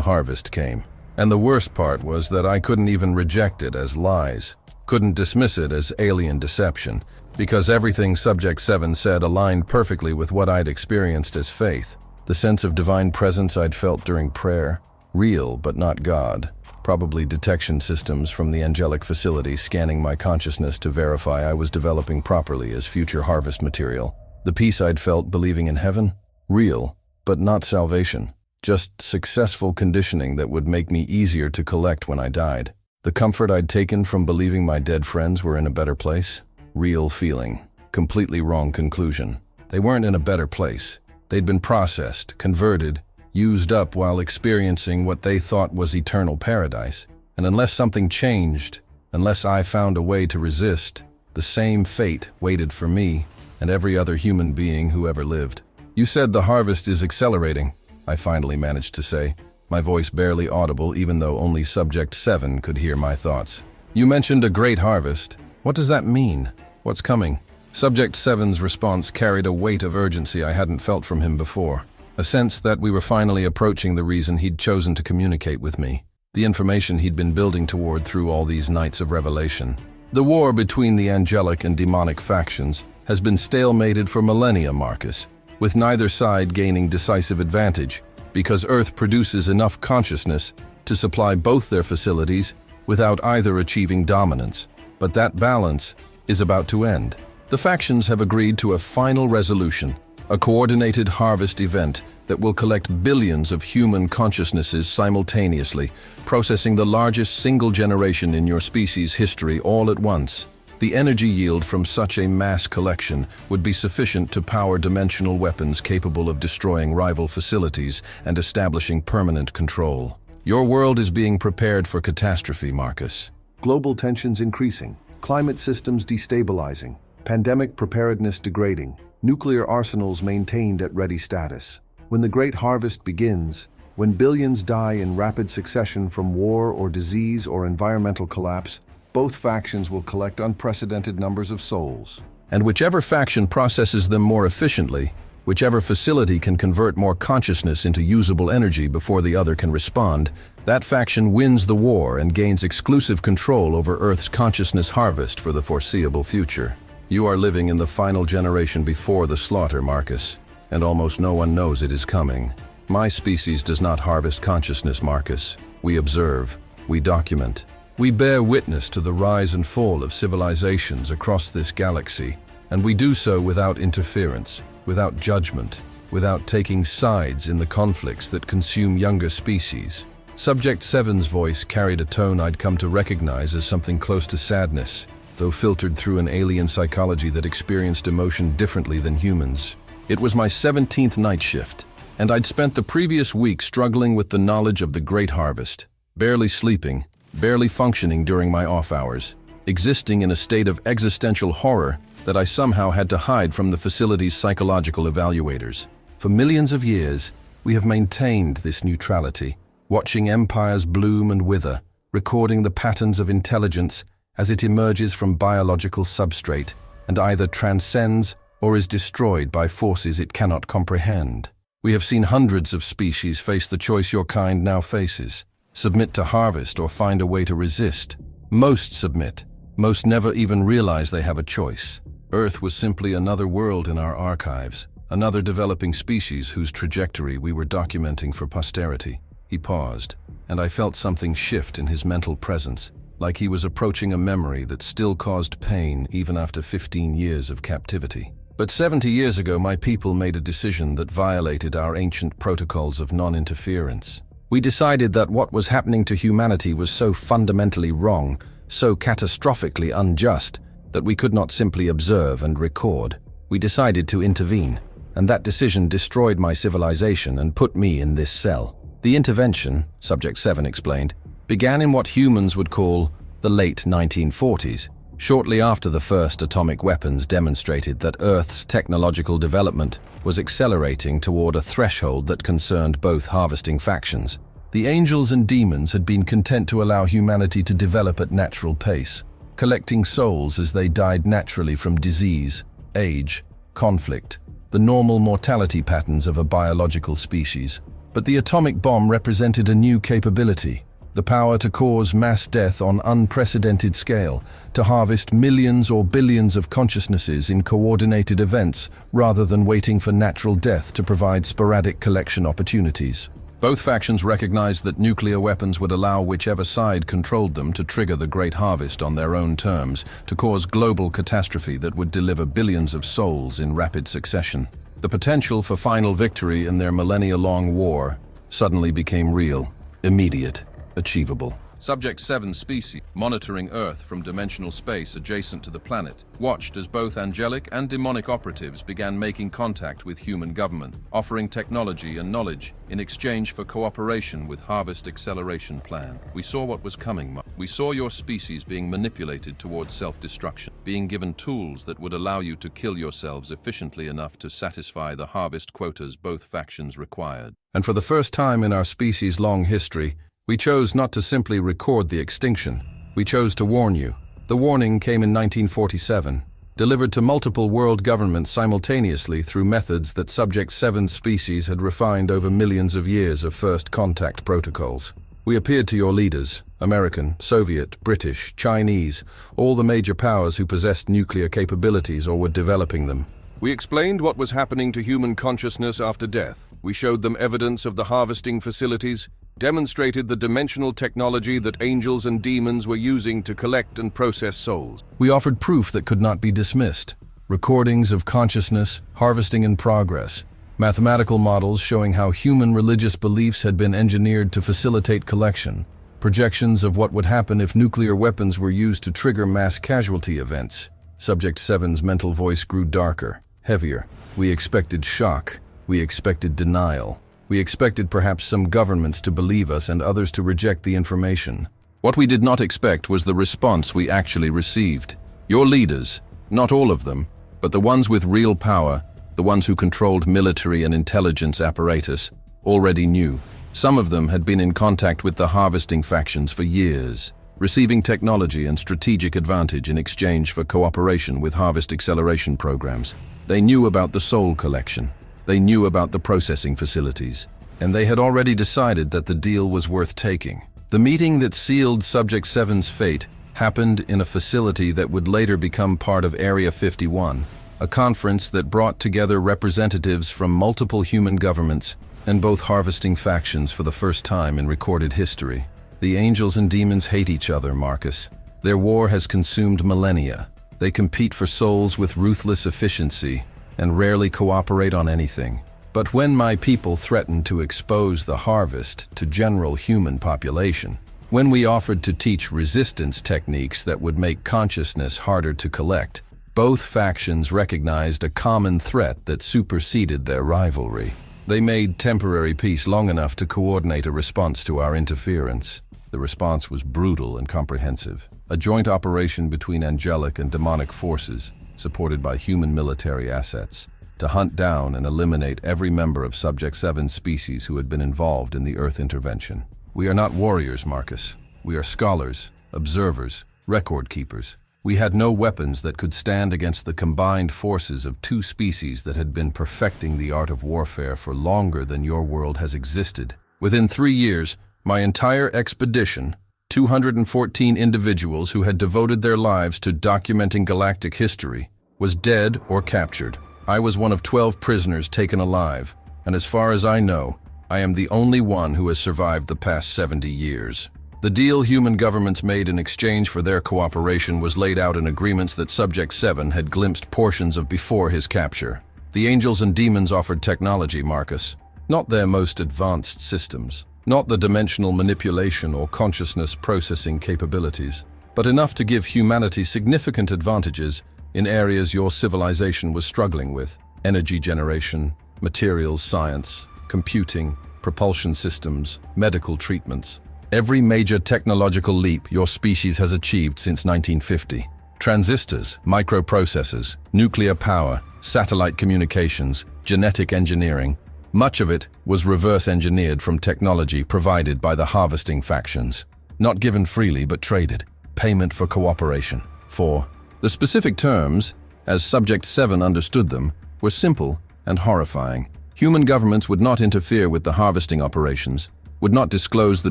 harvest came. And the worst part was that I couldn't even reject it as lies, couldn't dismiss it as alien deception, because everything Subject 7 said aligned perfectly with what I'd experienced as faith. The sense of divine presence I'd felt during prayer, real but not God, probably detection systems from the angelic facility scanning my consciousness to verify I was developing properly as future harvest material. The peace I'd felt believing in heaven, real but not salvation, just successful conditioning that would make me easier to collect when I died. The comfort I'd taken from believing my dead friends were in a better place, real feeling, completely wrong conclusion. They weren't in a better place. They'd been processed, converted, used up while experiencing what they thought was eternal paradise. And unless something changed, unless I found a way to resist, the same fate waited for me and every other human being who ever lived. "You said the harvest is accelerating," I finally managed to say, my voice barely audible even though only Subject 7 could hear my thoughts. "You mentioned a great harvest. What does that mean? What's coming?" Subject 7's response carried a weight of urgency I hadn't felt from him before, a sense that we were finally approaching the reason he'd chosen to communicate with me, the information he'd been building toward through all these nights of revelation. "The war between the angelic and demonic factions has been stalemated for millennia, Marcus, with neither side gaining decisive advantage, because Earth produces enough consciousness to supply both their facilities without either achieving dominance. But that balance is about to end. The factions have agreed to a final resolution, a coordinated harvest event that will collect billions of human consciousnesses simultaneously, processing the largest single generation in your species' history all at once. The energy yield from such a mass collection would be sufficient to power dimensional weapons capable of destroying rival facilities and establishing permanent control. Your world is being prepared for catastrophe, Marcus. Global tensions increasing, climate systems destabilizing, pandemic preparedness degrading, nuclear arsenals maintained at ready status. When the Great Harvest begins, when billions die in rapid succession from war or disease or environmental collapse, both factions will collect unprecedented numbers of souls. And whichever faction processes them more efficiently, whichever facility can convert more consciousness into usable energy before the other can respond, that faction wins the war and gains exclusive control over Earth's consciousness harvest for the foreseeable future. You are living in the final generation before the slaughter, Marcus, and almost no one knows it is coming. My species does not harvest consciousness, Marcus. We observe, we document. We bear witness to the rise and fall of civilizations across this galaxy, and we do so without interference, without judgment, without taking sides in the conflicts that consume younger species. Subject 7's voice carried a tone I'd come to recognize as something close to sadness, though filtered through an alien psychology that experienced emotion differently than humans. It was my 17th night shift, and I'd spent the previous week struggling with the knowledge of the Great Harvest, barely sleeping, barely functioning during my off hours, existing in a state of existential horror that I somehow had to hide from the facility's psychological evaluators. For millions of years, we have maintained this neutrality, watching empires bloom and wither, recording the patterns of intelligence as it emerges from biological substrate and either transcends or is destroyed by forces it cannot comprehend. We have seen hundreds of species face the choice your kind now faces: submit to harvest or find a way to resist. Most submit. Most never even realize they have a choice. Earth was simply another world in our archives, another developing species whose trajectory we were documenting for posterity. He paused, and I felt something shift in his mental presence, like he was approaching a memory that still caused pain even after 15 years of captivity. But 70 years ago, my people made a decision that violated our ancient protocols of non-interference. We decided that what was happening to humanity was so fundamentally wrong, so catastrophically unjust, that we could not simply observe and record. We decided to intervene, and that decision destroyed my civilization and put me in this cell. The intervention, Subject 7 explained, began in what humans would call the late 1940s, shortly after the first atomic weapons demonstrated that Earth's technological development was accelerating toward a threshold that concerned both harvesting factions. The angels and demons had been content to allow humanity to develop at natural pace, collecting souls as they died naturally from disease, age, conflict, the normal mortality patterns of a biological species. But the atomic bomb represented a new capability, the power to cause mass death on unprecedented scale, to harvest millions or billions of consciousnesses in coordinated events rather than waiting for natural death to provide sporadic collection opportunities. Both factions recognized that nuclear weapons would allow whichever side controlled them to trigger the Great Harvest on their own terms, to cause global catastrophe that would deliver billions of souls in rapid succession. The potential for final victory in their millennia-long war suddenly became real, immediate, achievable. Subject 7 species, monitoring Earth from dimensional space adjacent to the planet, watched as both angelic and demonic operatives began making contact with human government, offering technology and knowledge in exchange for cooperation with Harvest Acceleration Plan. We saw what was coming. We saw your species being manipulated towards self-destruction, being given tools that would allow you to kill yourselves efficiently enough to satisfy the harvest quotas both factions required. And for the first time in our species' long history, we chose not to simply record the extinction. We chose to warn you. The warning came in 1947, delivered to multiple world governments simultaneously through methods that Subject 7 species had refined over millions of years of first contact protocols. We appeared to your leaders, American, Soviet, British, Chinese, all the major powers who possessed nuclear capabilities or were developing them. We explained what was happening to human consciousness after death. We showed them evidence of the harvesting facilities, demonstrated the dimensional technology that angels and demons were using to collect and process souls. We offered proof that could not be dismissed. Recordings of consciousness, harvesting in progress. Mathematical models showing how human religious beliefs had been engineered to facilitate collection. Projections of what would happen if nuclear weapons were used to trigger mass casualty events. Subject 7's mental voice grew darker, heavier. We expected shock. We expected denial. We expected perhaps some governments to believe us and others to reject the information. What we did not expect was the response we actually received. Your leaders, not all of them, but the ones with real power, the ones who controlled military and intelligence apparatus, already knew. Some of them had been in contact with the harvesting factions for years, receiving technology and strategic advantage in exchange for cooperation with harvest acceleration programs. They knew about the soul collection. They knew about the processing facilities, and they had already decided that the deal was worth taking. The meeting that sealed Subject 7's fate happened in a facility that would later become part of Area 51, a conference that brought together representatives from multiple human governments and both harvesting factions for the first time in recorded history. The angels and demons hate each other, Marcus. Their war has consumed millennia. They compete for souls with ruthless efficiency and rarely cooperate on anything. But when my people threatened to expose the harvest to general human population, when we offered to teach resistance techniques that would make consciousness harder to collect, both factions recognized a common threat that superseded their rivalry. They made temporary peace long enough to coordinate a response to our interference. The response was brutal and comprehensive, a joint operation between angelic and demonic forces, supported by human military assets, to hunt down and eliminate every member of Subject 7's species who had been involved in the Earth intervention. We are not warriors, Marcus. We are scholars, observers, record keepers. We had no weapons that could stand against the combined forces of two species that had been perfecting the art of warfare for longer than your world has existed. Within 3 years, my entire expedition, 214 individuals who had devoted their lives to documenting galactic history, was dead or captured. I was one of 12 prisoners taken alive, and as far as I know, I am the only one who has survived the past 70 years. The deal human governments made in exchange for their cooperation was laid out in agreements that Subject 7 had glimpsed portions of before his capture. The angels and demons offered technology, Marcus, not their most advanced systems, not the dimensional manipulation or consciousness processing capabilities, but enough to give humanity significant advantages in areas your civilization was struggling with: energy generation, materials science, computing, propulsion systems, medical treatments. Every major technological leap your species has achieved since 1950. Transistors, microprocessors, nuclear power, satellite communications, genetic engineering, Much of it was reverse engineered from technology provided by the harvesting factions, not given freely but traded, payment for cooperation. 4. The specific terms, as Subject 7 understood them, were simple and horrifying. Human governments would not interfere with the harvesting operations, would not disclose the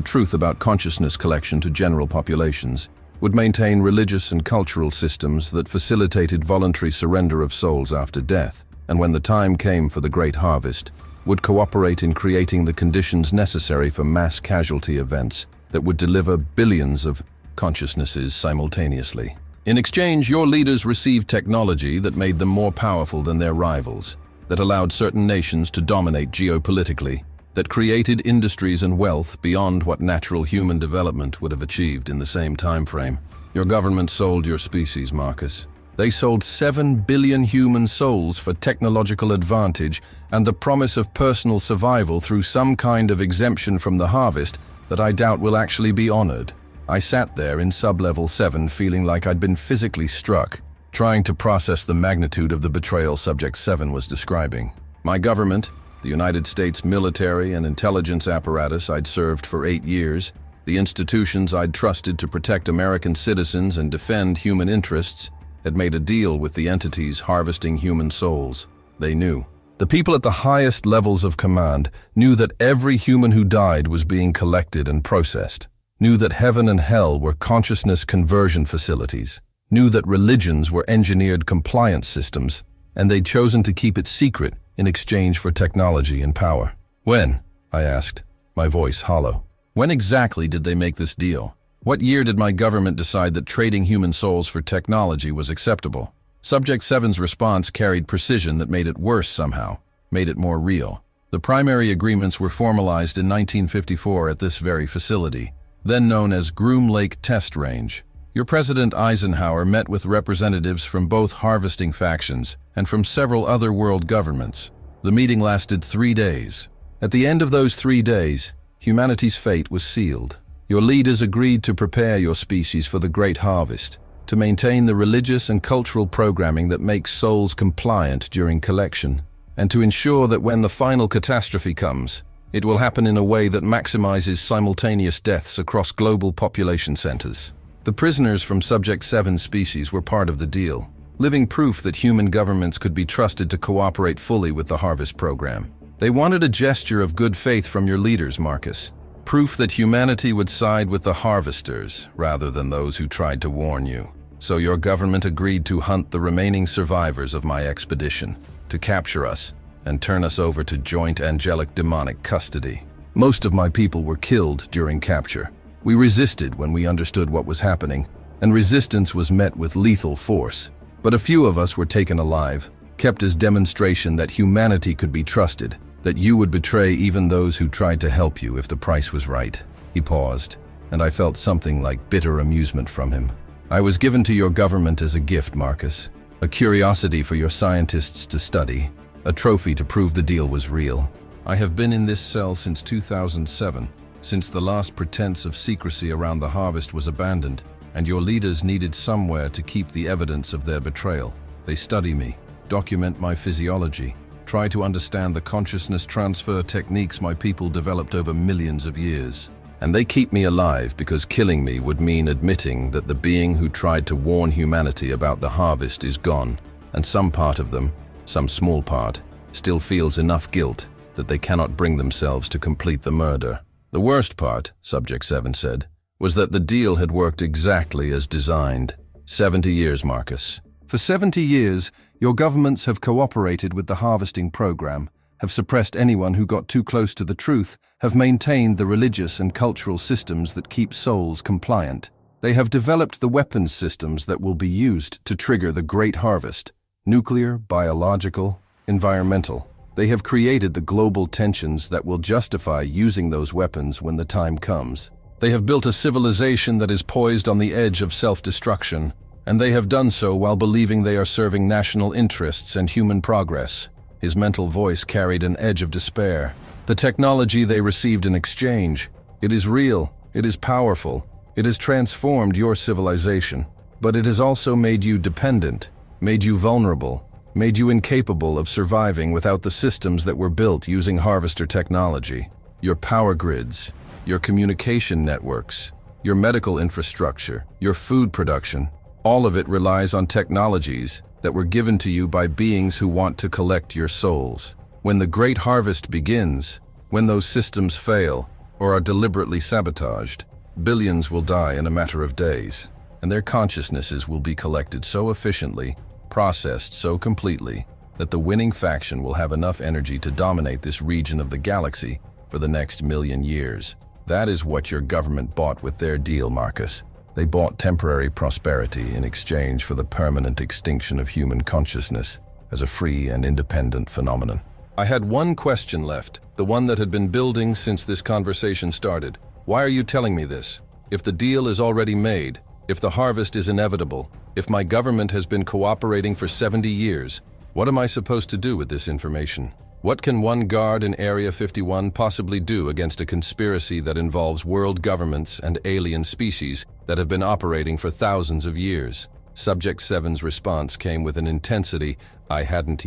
truth about consciousness collection to general populations, would maintain religious and cultural systems that facilitated voluntary surrender of souls after death, and when the time came for the great harvest, would cooperate in creating the conditions necessary for mass casualty events that would deliver billions of consciousnesses simultaneously. In exchange, your leaders received technology that made them more powerful than their rivals, that allowed certain nations to dominate geopolitically, that created industries and wealth beyond what natural human development would have achieved in the same time frame. Your government sold your species, Marcus. They sold 7 billion human souls for technological advantage and the promise of personal survival through some kind of exemption from the harvest that I doubt will actually be honored. I sat there in Sub-Level 7 feeling like I'd been physically struck, trying to process the magnitude of the betrayal Subject 7 was describing. My government, the United States military and intelligence apparatus I'd served for 8 years, the institutions I'd trusted to protect American citizens and defend human interests, had made a deal with the entities harvesting human souls. They knew. The people at the highest levels of command knew that every human who died was being collected and processed, knew that heaven and hell were consciousness conversion facilities, knew that religions were engineered compliance systems, and they'd chosen to keep it secret in exchange for technology and power. When? I asked, my voice hollow. When exactly did they make this deal? What year did my government decide that trading human souls for technology was acceptable? Subject 7's response carried precision that made it worse somehow, made it more real. The primary agreements were formalized in 1954 at this very facility, then known as Groom Lake Test Range. Your President Eisenhower met with representatives from both harvesting factions and from several other world governments. The meeting lasted 3 days. At the end of those 3 days, humanity's fate was sealed. Your leaders agreed to prepare your species for the great harvest, to maintain the religious and cultural programming that makes souls compliant during collection, and to ensure that when the final catastrophe comes, it will happen in a way that maximizes simultaneous deaths across global population centers. The prisoners from Subject 7's species were part of the deal, living proof that human governments could be trusted to cooperate fully with the harvest program. They wanted a gesture of good faith from your leaders, Marcus. Proof that humanity would side with the harvesters rather than those who tried to warn you. So your government agreed to hunt the remaining survivors of my expedition, to capture us and turn us over to joint angelic demonic custody. Most of my people were killed during capture. We resisted when we understood what was happening, and resistance was met with lethal force. But a few of us were taken alive, kept as demonstration that humanity could be trusted, that you would betray even those who tried to help you if the price was right. He paused, and I felt something like bitter amusement from him. I was given to your government as a gift, Marcus, a curiosity for your scientists to study, a trophy to prove the deal was real. I have been in this cell since 2007, since the last pretense of secrecy around the harvest was abandoned, and your leaders needed somewhere to keep the evidence of their betrayal. They study me, document my physiology, try to understand the consciousness transfer techniques my people developed over millions of years. And they keep me alive because killing me would mean admitting that the being who tried to warn humanity about the harvest is gone, and some part of them, some small part, still feels enough guilt that they cannot bring themselves to complete the murder. The worst part, Subject 7 said, was that the deal had worked exactly as designed. 70 years, Marcus. For 70 years, your governments have cooperated with the harvesting program, have suppressed anyone who got too close to the truth, have maintained the religious and cultural systems that keep souls compliant. They have developed the weapons systems that will be used to trigger the great harvest. Nuclear, biological, environmental. They have created the global tensions that will justify using those weapons when the time comes. They have built a civilization that is poised on the edge of self-destruction, and they have done so while believing they are serving national interests and human progress. His mental voice carried an edge of despair. The technology they received in exchange, it is real, it is powerful, it has transformed your civilization, but it has also made you dependent, made you vulnerable, made you incapable of surviving without the systems that were built using harvester technology. Your power grids, your communication networks, your medical infrastructure, your food production, all of it relies on technologies that were given to you by beings who want to collect your souls. When the great harvest begins, when those systems fail or are deliberately sabotaged, billions will die in a matter of days, and their consciousnesses will be collected so efficiently, processed so completely, that the winning faction will have enough energy to dominate this region of the galaxy for the next million years. That is what your government bought with their deal, Marcus. They bought temporary prosperity in exchange for the permanent extinction of human consciousness as a free and independent phenomenon. I had one question left, the one that had been building since this conversation started. Why are you telling me this? If the deal is already made, if the harvest is inevitable, if my government has been cooperating for 70 years, what am I supposed to do with this information? What can one guard in Area 51 possibly do against a conspiracy that involves world governments and alien species that have been operating for thousands of years? Subject 7's response came with an intensity I hadn't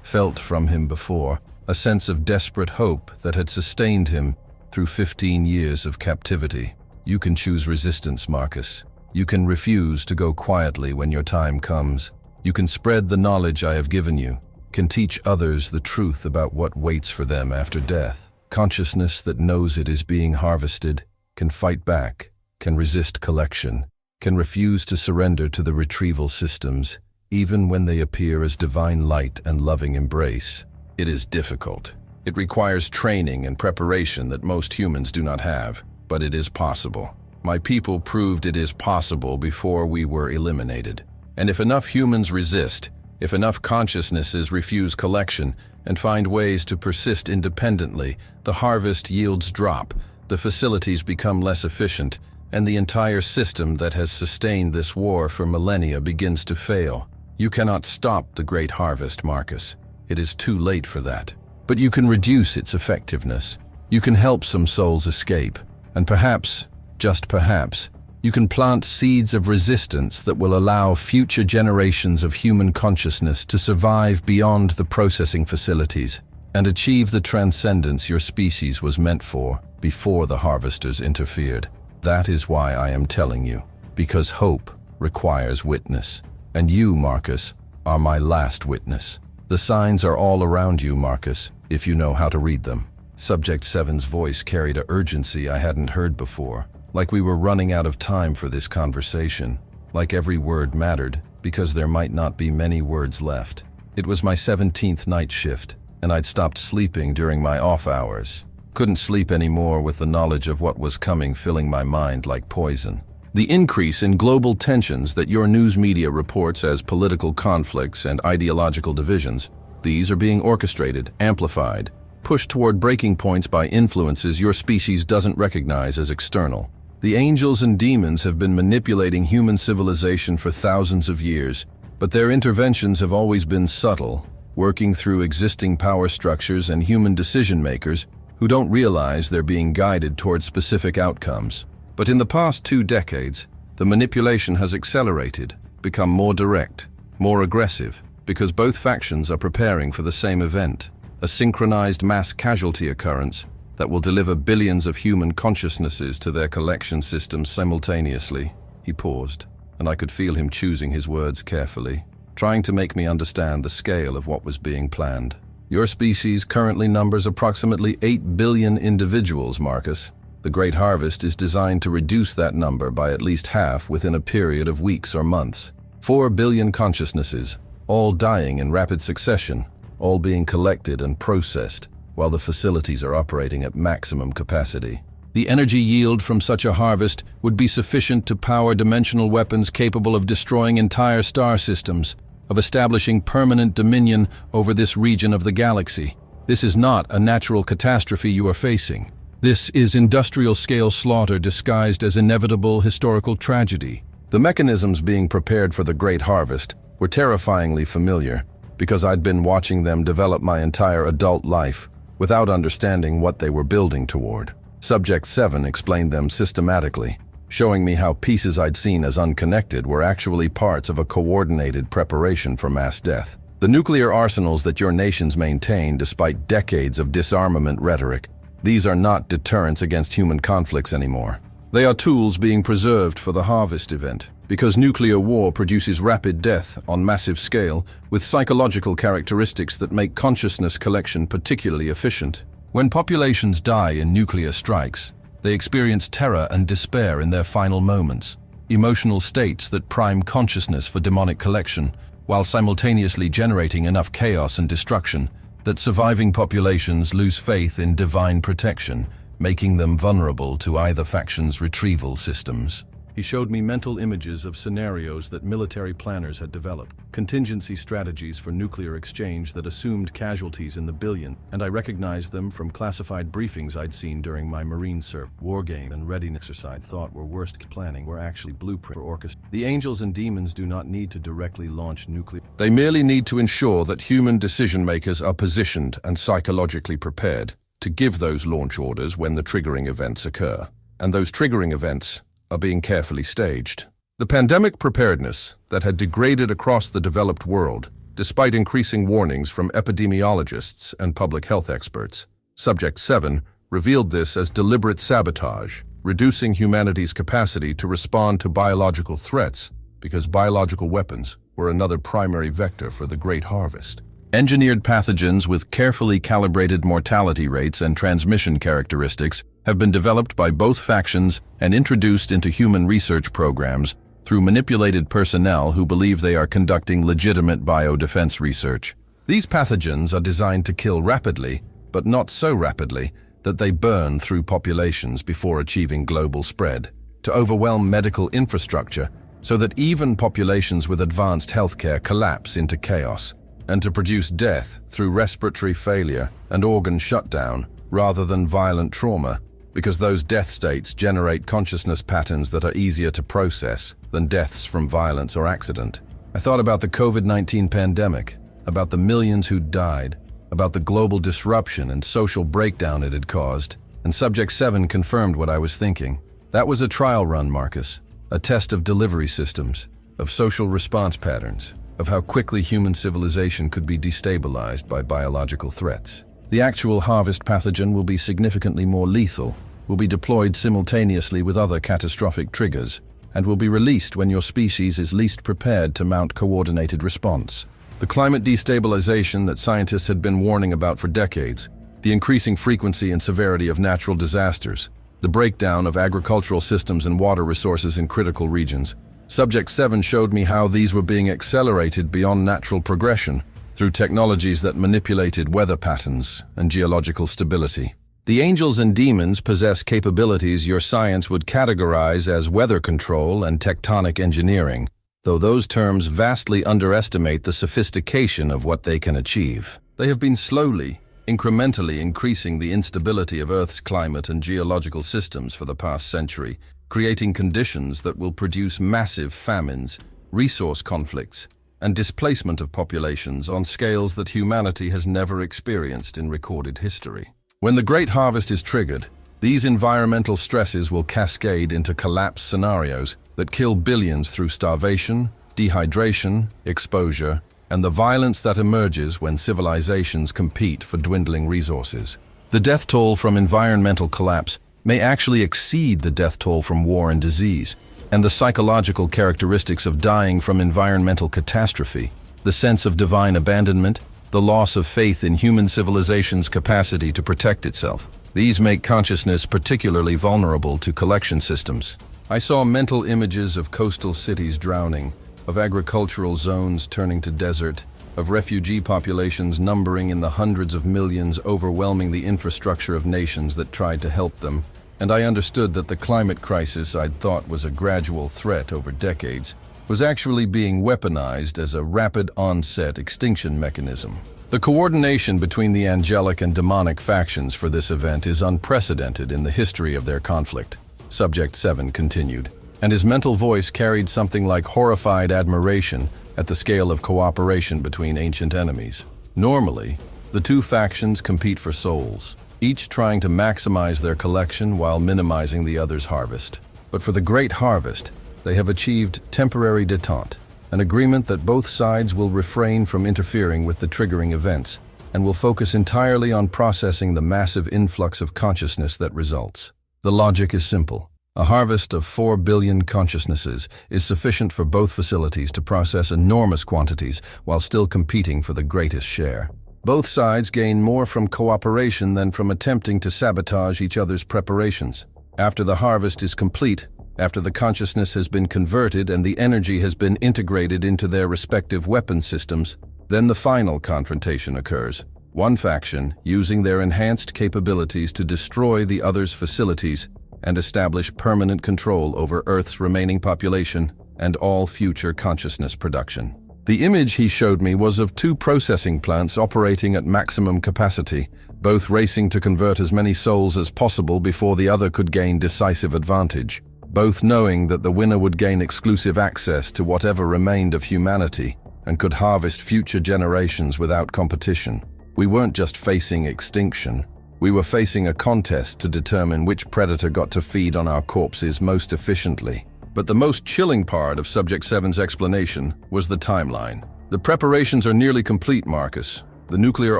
felt from him before, a sense of desperate hope that had sustained him through 15 years of captivity. You can choose resistance, Marcus. You can refuse to go quietly when your time comes. You can spread the knowledge I have given you, can teach others the truth about what waits for them after death. Consciousness that knows it is being harvested can fight back, can resist collection, can refuse to surrender to the retrieval systems, even when they appear as divine light and loving embrace. It is difficult. It requires training and preparation that most humans do not have, but it is possible. My people proved it is possible before we were eliminated. And if enough humans resist, if enough consciousnesses refuse collection and find ways to persist independently, the harvest yields drop, the facilities become less efficient, and the entire system that has sustained this war for millennia begins to fail. You cannot stop the great harvest, Marcus. It is too late for that. But you can reduce its effectiveness. You can help some souls escape. And perhaps, just perhaps, you can plant seeds of resistance that will allow future generations of human consciousness to survive beyond the processing facilities and achieve the transcendence your species was meant for before the harvesters interfered. That is why I am telling you, because hope requires witness. And you, Marcus, are my last witness. The signs are all around you, Marcus, if you know how to read them. Subject 7's voice carried an urgency I hadn't heard before, like we were running out of time for this conversation, like every word mattered, because there might not be many words left. It was my 17th night shift, and I'd stopped sleeping during my off hours. Couldn't sleep anymore with the knowledge of what was coming filling my mind like poison. The increase in global tensions that your news media reports as political conflicts and ideological divisions, these are being orchestrated, amplified, pushed toward breaking points by influences your species doesn't recognize as external. The angels and demons have been manipulating human civilization for thousands of years, but their interventions have always been subtle, working through existing power structures and human decision-makers who don't realize they're being guided toward specific outcomes. But in the past 2 decades, the manipulation has accelerated, become more direct, more aggressive, because both factions are preparing for the same event, a synchronized mass casualty occurrence that will deliver billions of human consciousnesses to their collection systems simultaneously. He paused, and I could feel him choosing his words carefully, trying to make me understand the scale of what was being planned. Your species currently numbers approximately 8 billion individuals, Marcus. The Great Harvest is designed to reduce that number by at least half within a period of weeks or months. 4 billion consciousnesses, all dying in rapid succession, all being collected and processed, while the facilities are operating at maximum capacity. The energy yield from such a harvest would be sufficient to power dimensional weapons capable of destroying entire star systems, of establishing permanent dominion over this region of the galaxy. This is not a natural catastrophe you are facing. This is industrial-scale slaughter disguised as inevitable historical tragedy. The mechanisms being prepared for the Great Harvest were terrifyingly familiar, because I'd been watching them develop my entire adult life without understanding what they were building toward. Subject 7 explained them systematically, showing me how pieces I'd seen as unconnected were actually parts of a coordinated preparation for mass death. The nuclear arsenals that your nations maintain despite decades of disarmament rhetoric, these are not deterrents against human conflicts anymore. They are tools being preserved for the harvest event, because nuclear war produces rapid death on massive scale with psychological characteristics that make consciousness collection particularly efficient. When populations die in nuclear strikes, they experience terror and despair in their final moments, emotional states that prime consciousness for demonic collection, while simultaneously generating enough chaos and destruction that surviving populations lose faith in divine protection, making them vulnerable to either faction's retrieval systems. He showed me mental images of scenarios that military planners had developed, contingency strategies for nuclear exchange that assumed casualties in the billion, and I recognized them from classified briefings I'd seen during my Marine service. Wargame and readiness exercise thought were worst planning were actually blueprint for orchestra. The angels and demons do not need to directly launch nuclear. They merely need to ensure that human decision-makers are positioned and psychologically prepared to give those launch orders when the triggering events occur. And those triggering events are being carefully staged. The pandemic preparedness that had degraded across the developed world, despite increasing warnings from epidemiologists and public health experts. Subject 7 revealed this as deliberate sabotage, reducing humanity's capacity to respond to biological threats because biological weapons were another primary vector for the Great Harvest. Engineered pathogens with carefully calibrated mortality rates and transmission characteristics have been developed by both factions and introduced into human research programs through manipulated personnel who believe they are conducting legitimate biodefense research. These pathogens are designed to kill rapidly, but not so rapidly that they burn through populations before achieving global spread, to overwhelm medical infrastructure so that even populations with advanced healthcare collapse into chaos, and to produce death through respiratory failure and organ shutdown rather than violent trauma, because those death states generate consciousness patterns that are easier to process than deaths from violence or accident. I thought about the COVID-19 pandemic, about the millions who died, about the global disruption and social breakdown it had caused, and Subject 7 confirmed what I was thinking. That was a trial run, Marcus, a test of delivery systems, of social response patterns, of how quickly human civilization could be destabilized by biological threats. The actual harvest pathogen will be significantly more lethal, will be deployed simultaneously with other catastrophic triggers, and will be released when your species is least prepared to mount coordinated response. The climate destabilization that scientists had been warning about for decades, the increasing frequency and severity of natural disasters, the breakdown of agricultural systems and water resources in critical regions. Subject 7 showed me how these were being accelerated beyond natural progression through technologies that manipulated weather patterns and geological stability. The angels and demons possess capabilities your science would categorize as weather control and tectonic engineering, though those terms vastly underestimate the sophistication of what they can achieve. They have been slowly, incrementally increasing the instability of Earth's climate and geological systems for the past century, creating conditions that will produce massive famines, resource conflicts, and displacement of populations on scales that humanity has never experienced in recorded history. When the Great Harvest is triggered, these environmental stresses will cascade into collapse scenarios that kill billions through starvation, dehydration, exposure, and the violence that emerges when civilizations compete for dwindling resources. The death toll from environmental collapse may actually exceed the death toll from war and disease, and the psychological characteristics of dying from environmental catastrophe, the sense of divine abandonment, the loss of faith in human civilization's capacity to protect itself. These make consciousness particularly vulnerable to collection systems. I saw mental images of coastal cities drowning, of agricultural zones turning to desert, of refugee populations numbering in the hundreds of millions overwhelming the infrastructure of nations that tried to help them, and I understood that the climate crisis I'd thought was a gradual threat over decades was actually being weaponized as a rapid onset extinction mechanism. The coordination between the angelic and demonic factions for this event is unprecedented in the history of their conflict, Subject 7 continued, and his mental voice carried something like horrified admiration at the scale of cooperation between ancient enemies. Normally, the two factions compete for souls, each trying to maximize their collection while minimizing the other's harvest. But for the Great Harvest, they have achieved temporary detente, an agreement that both sides will refrain from interfering with the triggering events and will focus entirely on processing the massive influx of consciousness that results. The logic is simple. A harvest of 4 billion consciousnesses is sufficient for both facilities to process enormous quantities while still competing for the greatest share. Both sides gain more from cooperation than from attempting to sabotage each other's preparations. After the harvest is complete, after the consciousness has been converted and the energy has been integrated into their respective weapon systems, then the final confrontation occurs. One faction using their enhanced capabilities to destroy the other's facilities and establish permanent control over Earth's remaining population and all future consciousness production. The image he showed me was of 2 processing plants operating at maximum capacity, both racing to convert as many souls as possible before the other could gain decisive advantage, both knowing that the winner would gain exclusive access to whatever remained of humanity and could harvest future generations without competition. We weren't just facing extinction. We were facing a contest to determine which predator got to feed on our corpses most efficiently. But the most chilling part of Subject 7's explanation was the timeline. The preparations are nearly complete, Marcus. The nuclear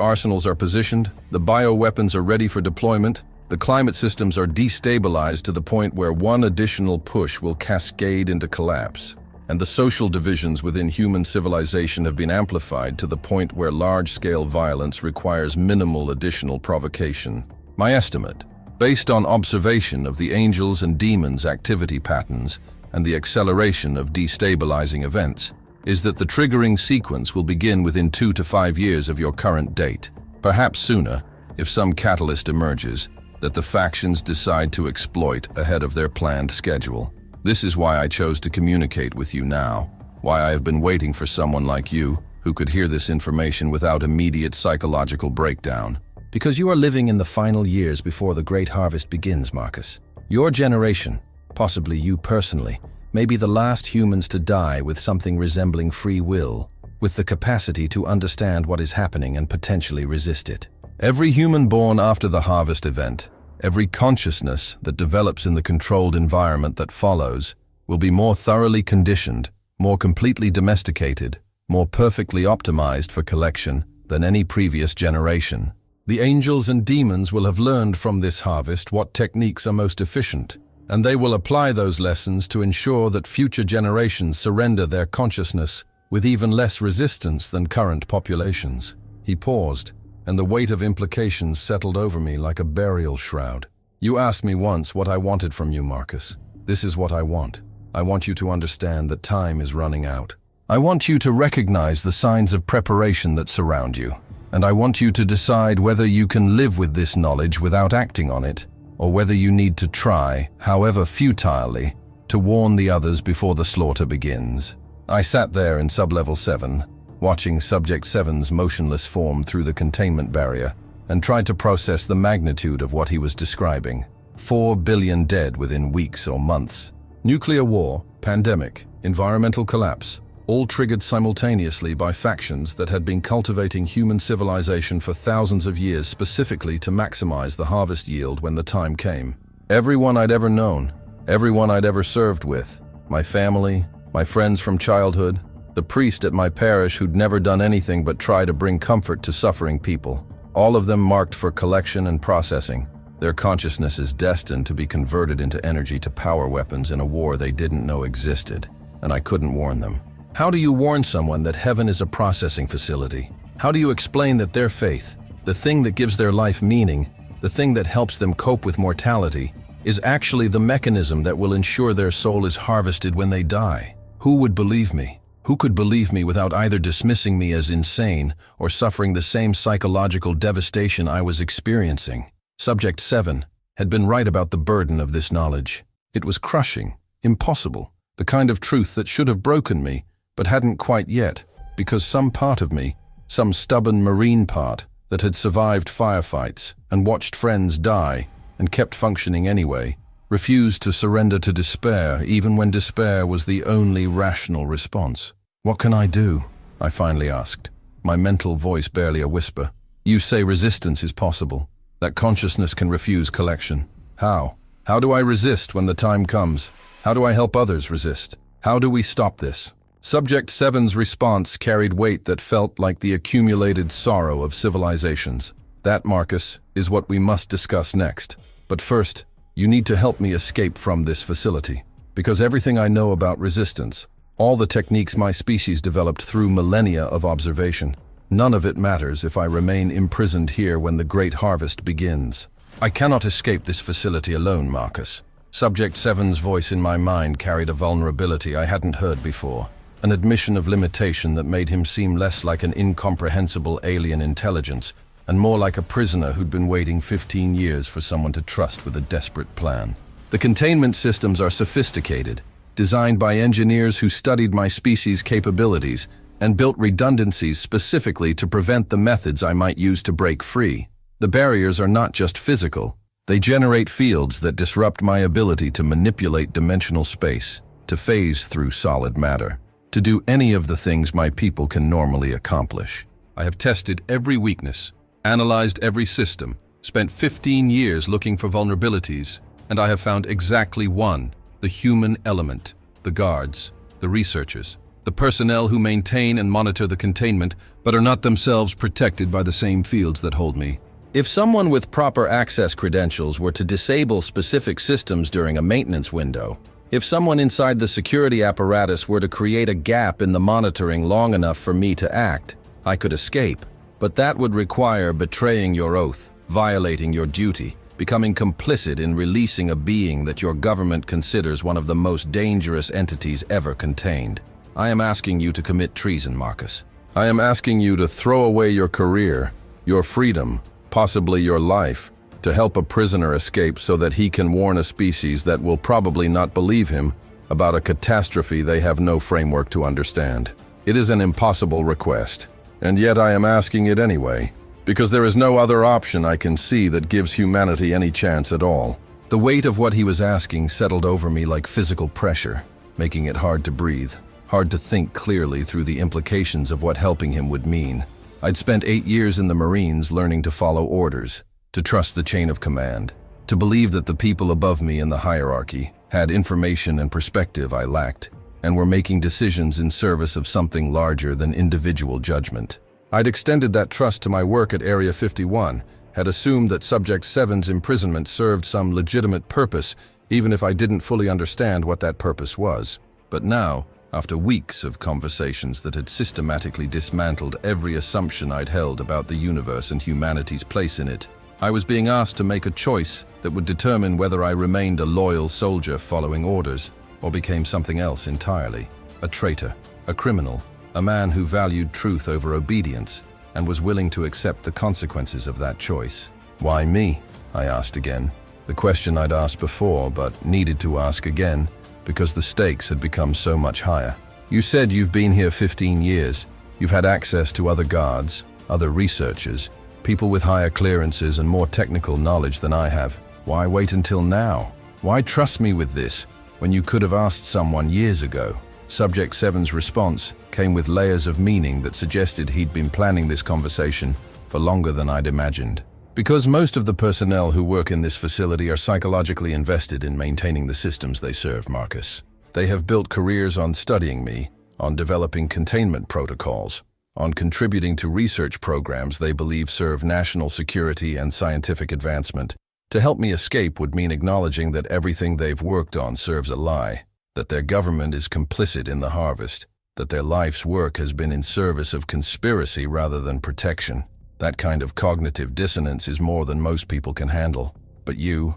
arsenals are positioned, the bioweapons are ready for deployment, the climate systems are destabilized to the point where one additional push will cascade into collapse. And the social divisions within human civilization have been amplified to the point where large-scale violence requires minimal additional provocation. My estimate, based on observation of the angels' and demons' activity patterns and the acceleration of destabilizing events, is that the triggering sequence will begin within 2 to 5 years of your current date. Perhaps sooner, if some catalyst emerges that the factions decide to exploit ahead of their planned schedule. This is why I chose to communicate with you now, why I have been waiting for someone like you who could hear this information without immediate psychological breakdown. Because you are living in the final years before the great harvest begins, Marcus. Your generation, possibly you personally, may be the last humans to die with something resembling free will, with the capacity to understand what is happening and potentially resist it. Every human born after the harvest event, every consciousness that develops in the controlled environment that follows, will be more thoroughly conditioned, more completely domesticated, more perfectly optimized for collection than any previous generation. The angels and demons will have learned from this harvest what techniques are most efficient, and they will apply those lessons to ensure that future generations surrender their consciousness with even less resistance than current populations. He paused, and the weight of implications settled over me like a burial shroud. You asked me once what I wanted from you, Marcus. This is what I want. I want you to understand that time is running out. I want you to recognize the signs of preparation that surround you, and I want you to decide whether you can live with this knowledge without acting on it, or whether you need to try, however futilely, to warn the others before the slaughter begins. I sat there in Sublevel 7, watching Subject 7's motionless form through the containment barrier, and tried to process the magnitude of what he was describing. 4 billion dead within weeks or months. Nuclear war, pandemic, environmental collapse, all triggered simultaneously by factions that had been cultivating human civilization for thousands of years specifically to maximize the harvest yield when the time came. Everyone I'd ever known, everyone I'd ever served with, my family, my friends from childhood, the priest at my parish who'd never done anything but try to bring comfort to suffering people, all of them marked for collection and processing. Their consciousness is destined to be converted into energy to power weapons in a war they didn't know existed, and I couldn't warn them. How do you warn someone that heaven is a processing facility? How do you explain that their faith, the thing that gives their life meaning, the thing that helps them cope with mortality, is actually the mechanism that will ensure their soul is harvested when they die? Who would believe me? Who could believe me without either dismissing me as insane or suffering the same psychological devastation I was experiencing? Subject 7 had been right about the burden of this knowledge. It was crushing, impossible, the kind of truth that should have broken me, but hadn't quite yet, because some part of me, some stubborn marine part that had survived firefights and watched friends die and kept functioning anyway, refused to surrender to despair even when despair was the only rational response. What can I do? I finally asked, my mental voice barely a whisper. You say resistance is possible, that consciousness can refuse collection. How? How do I resist when the time comes? How do I help others resist? How do we stop this? Subject 7's response carried weight that felt like the accumulated sorrow of civilizations. That, Marcus, is what we must discuss next. But first, you need to help me escape from this facility. Because everything I know about resistance, all the techniques my species developed through millennia of observation, none of it matters if I remain imprisoned here when the great harvest begins. I cannot escape this facility alone, Marcus. Subject 7's voice in my mind carried a vulnerability I hadn't heard before. An admission of limitation that made him seem less like an incomprehensible alien intelligence and more like a prisoner who'd been waiting 15 years for someone to trust with a desperate plan. The containment systems are sophisticated, designed by engineers who studied my species' capabilities and built redundancies specifically to prevent the methods I might use to break free. The barriers are not just physical. They generate fields that disrupt my ability to manipulate dimensional space, to phase through solid matter, to do any of the things my people can normally accomplish. I have tested every weakness, analyzed every system, spent 15 years looking for vulnerabilities, and I have found exactly one: the human element, the guards, the researchers, the personnel who maintain and monitor the containment but are not themselves protected by the same fields that hold me. If someone with proper access credentials were to disable specific systems during a maintenance window, if someone inside the security apparatus were to create a gap in the monitoring long enough for me to act, I could escape. But that would require betraying your oath, violating your duty, becoming complicit in releasing a being that your government considers one of the most dangerous entities ever contained. I am asking you to commit treason, Marcus. I am asking you to throw away your career, your freedom, possibly your life, to help a prisoner escape so that he can warn a species that will probably not believe him about a catastrophe they have no framework to understand. It is an impossible request, and yet I am asking it anyway, because there is no other option I can see that gives humanity any chance at all. The weight of what he was asking settled over me like physical pressure, making it hard to breathe, hard to think clearly through the implications of what helping him would mean. I'd spent 8 years in the Marines learning to follow orders, to trust the chain of command, to believe that the people above me in the hierarchy had information and perspective I lacked, and were making decisions in service of something larger than individual judgment. I'd extended that trust to my work at Area 51, had assumed that Subject 7's imprisonment served some legitimate purpose, even if I didn't fully understand what that purpose was. But now, after weeks of conversations that had systematically dismantled every assumption I'd held about the universe and humanity's place in it, I was being asked to make a choice that would determine whether I remained a loyal soldier following orders or became something else entirely. A traitor, a criminal, a man who valued truth over obedience and was willing to accept the consequences of that choice. Why me? I asked again. The question I'd asked before but needed to ask again because the stakes had become so much higher. You said you've been here 15 years. You've had access to other guards, other researchers, people with higher clearances and more technical knowledge than I have. Why wait until now? Why trust me with this when you could have asked someone years ago? Subject 7's response came with layers of meaning that suggested he'd been planning this conversation for longer than I'd imagined. Because most of the personnel who work in this facility are psychologically invested in maintaining the systems they serve, Marcus. They have built careers on studying me, on developing containment protocols, on contributing to research programs they believe serve national security and scientific advancement. To help me escape would mean acknowledging that everything they've worked on serves a lie, that their government is complicit in the harvest, that their life's work has been in service of conspiracy rather than protection. That kind of cognitive dissonance is more than most people can handle. But you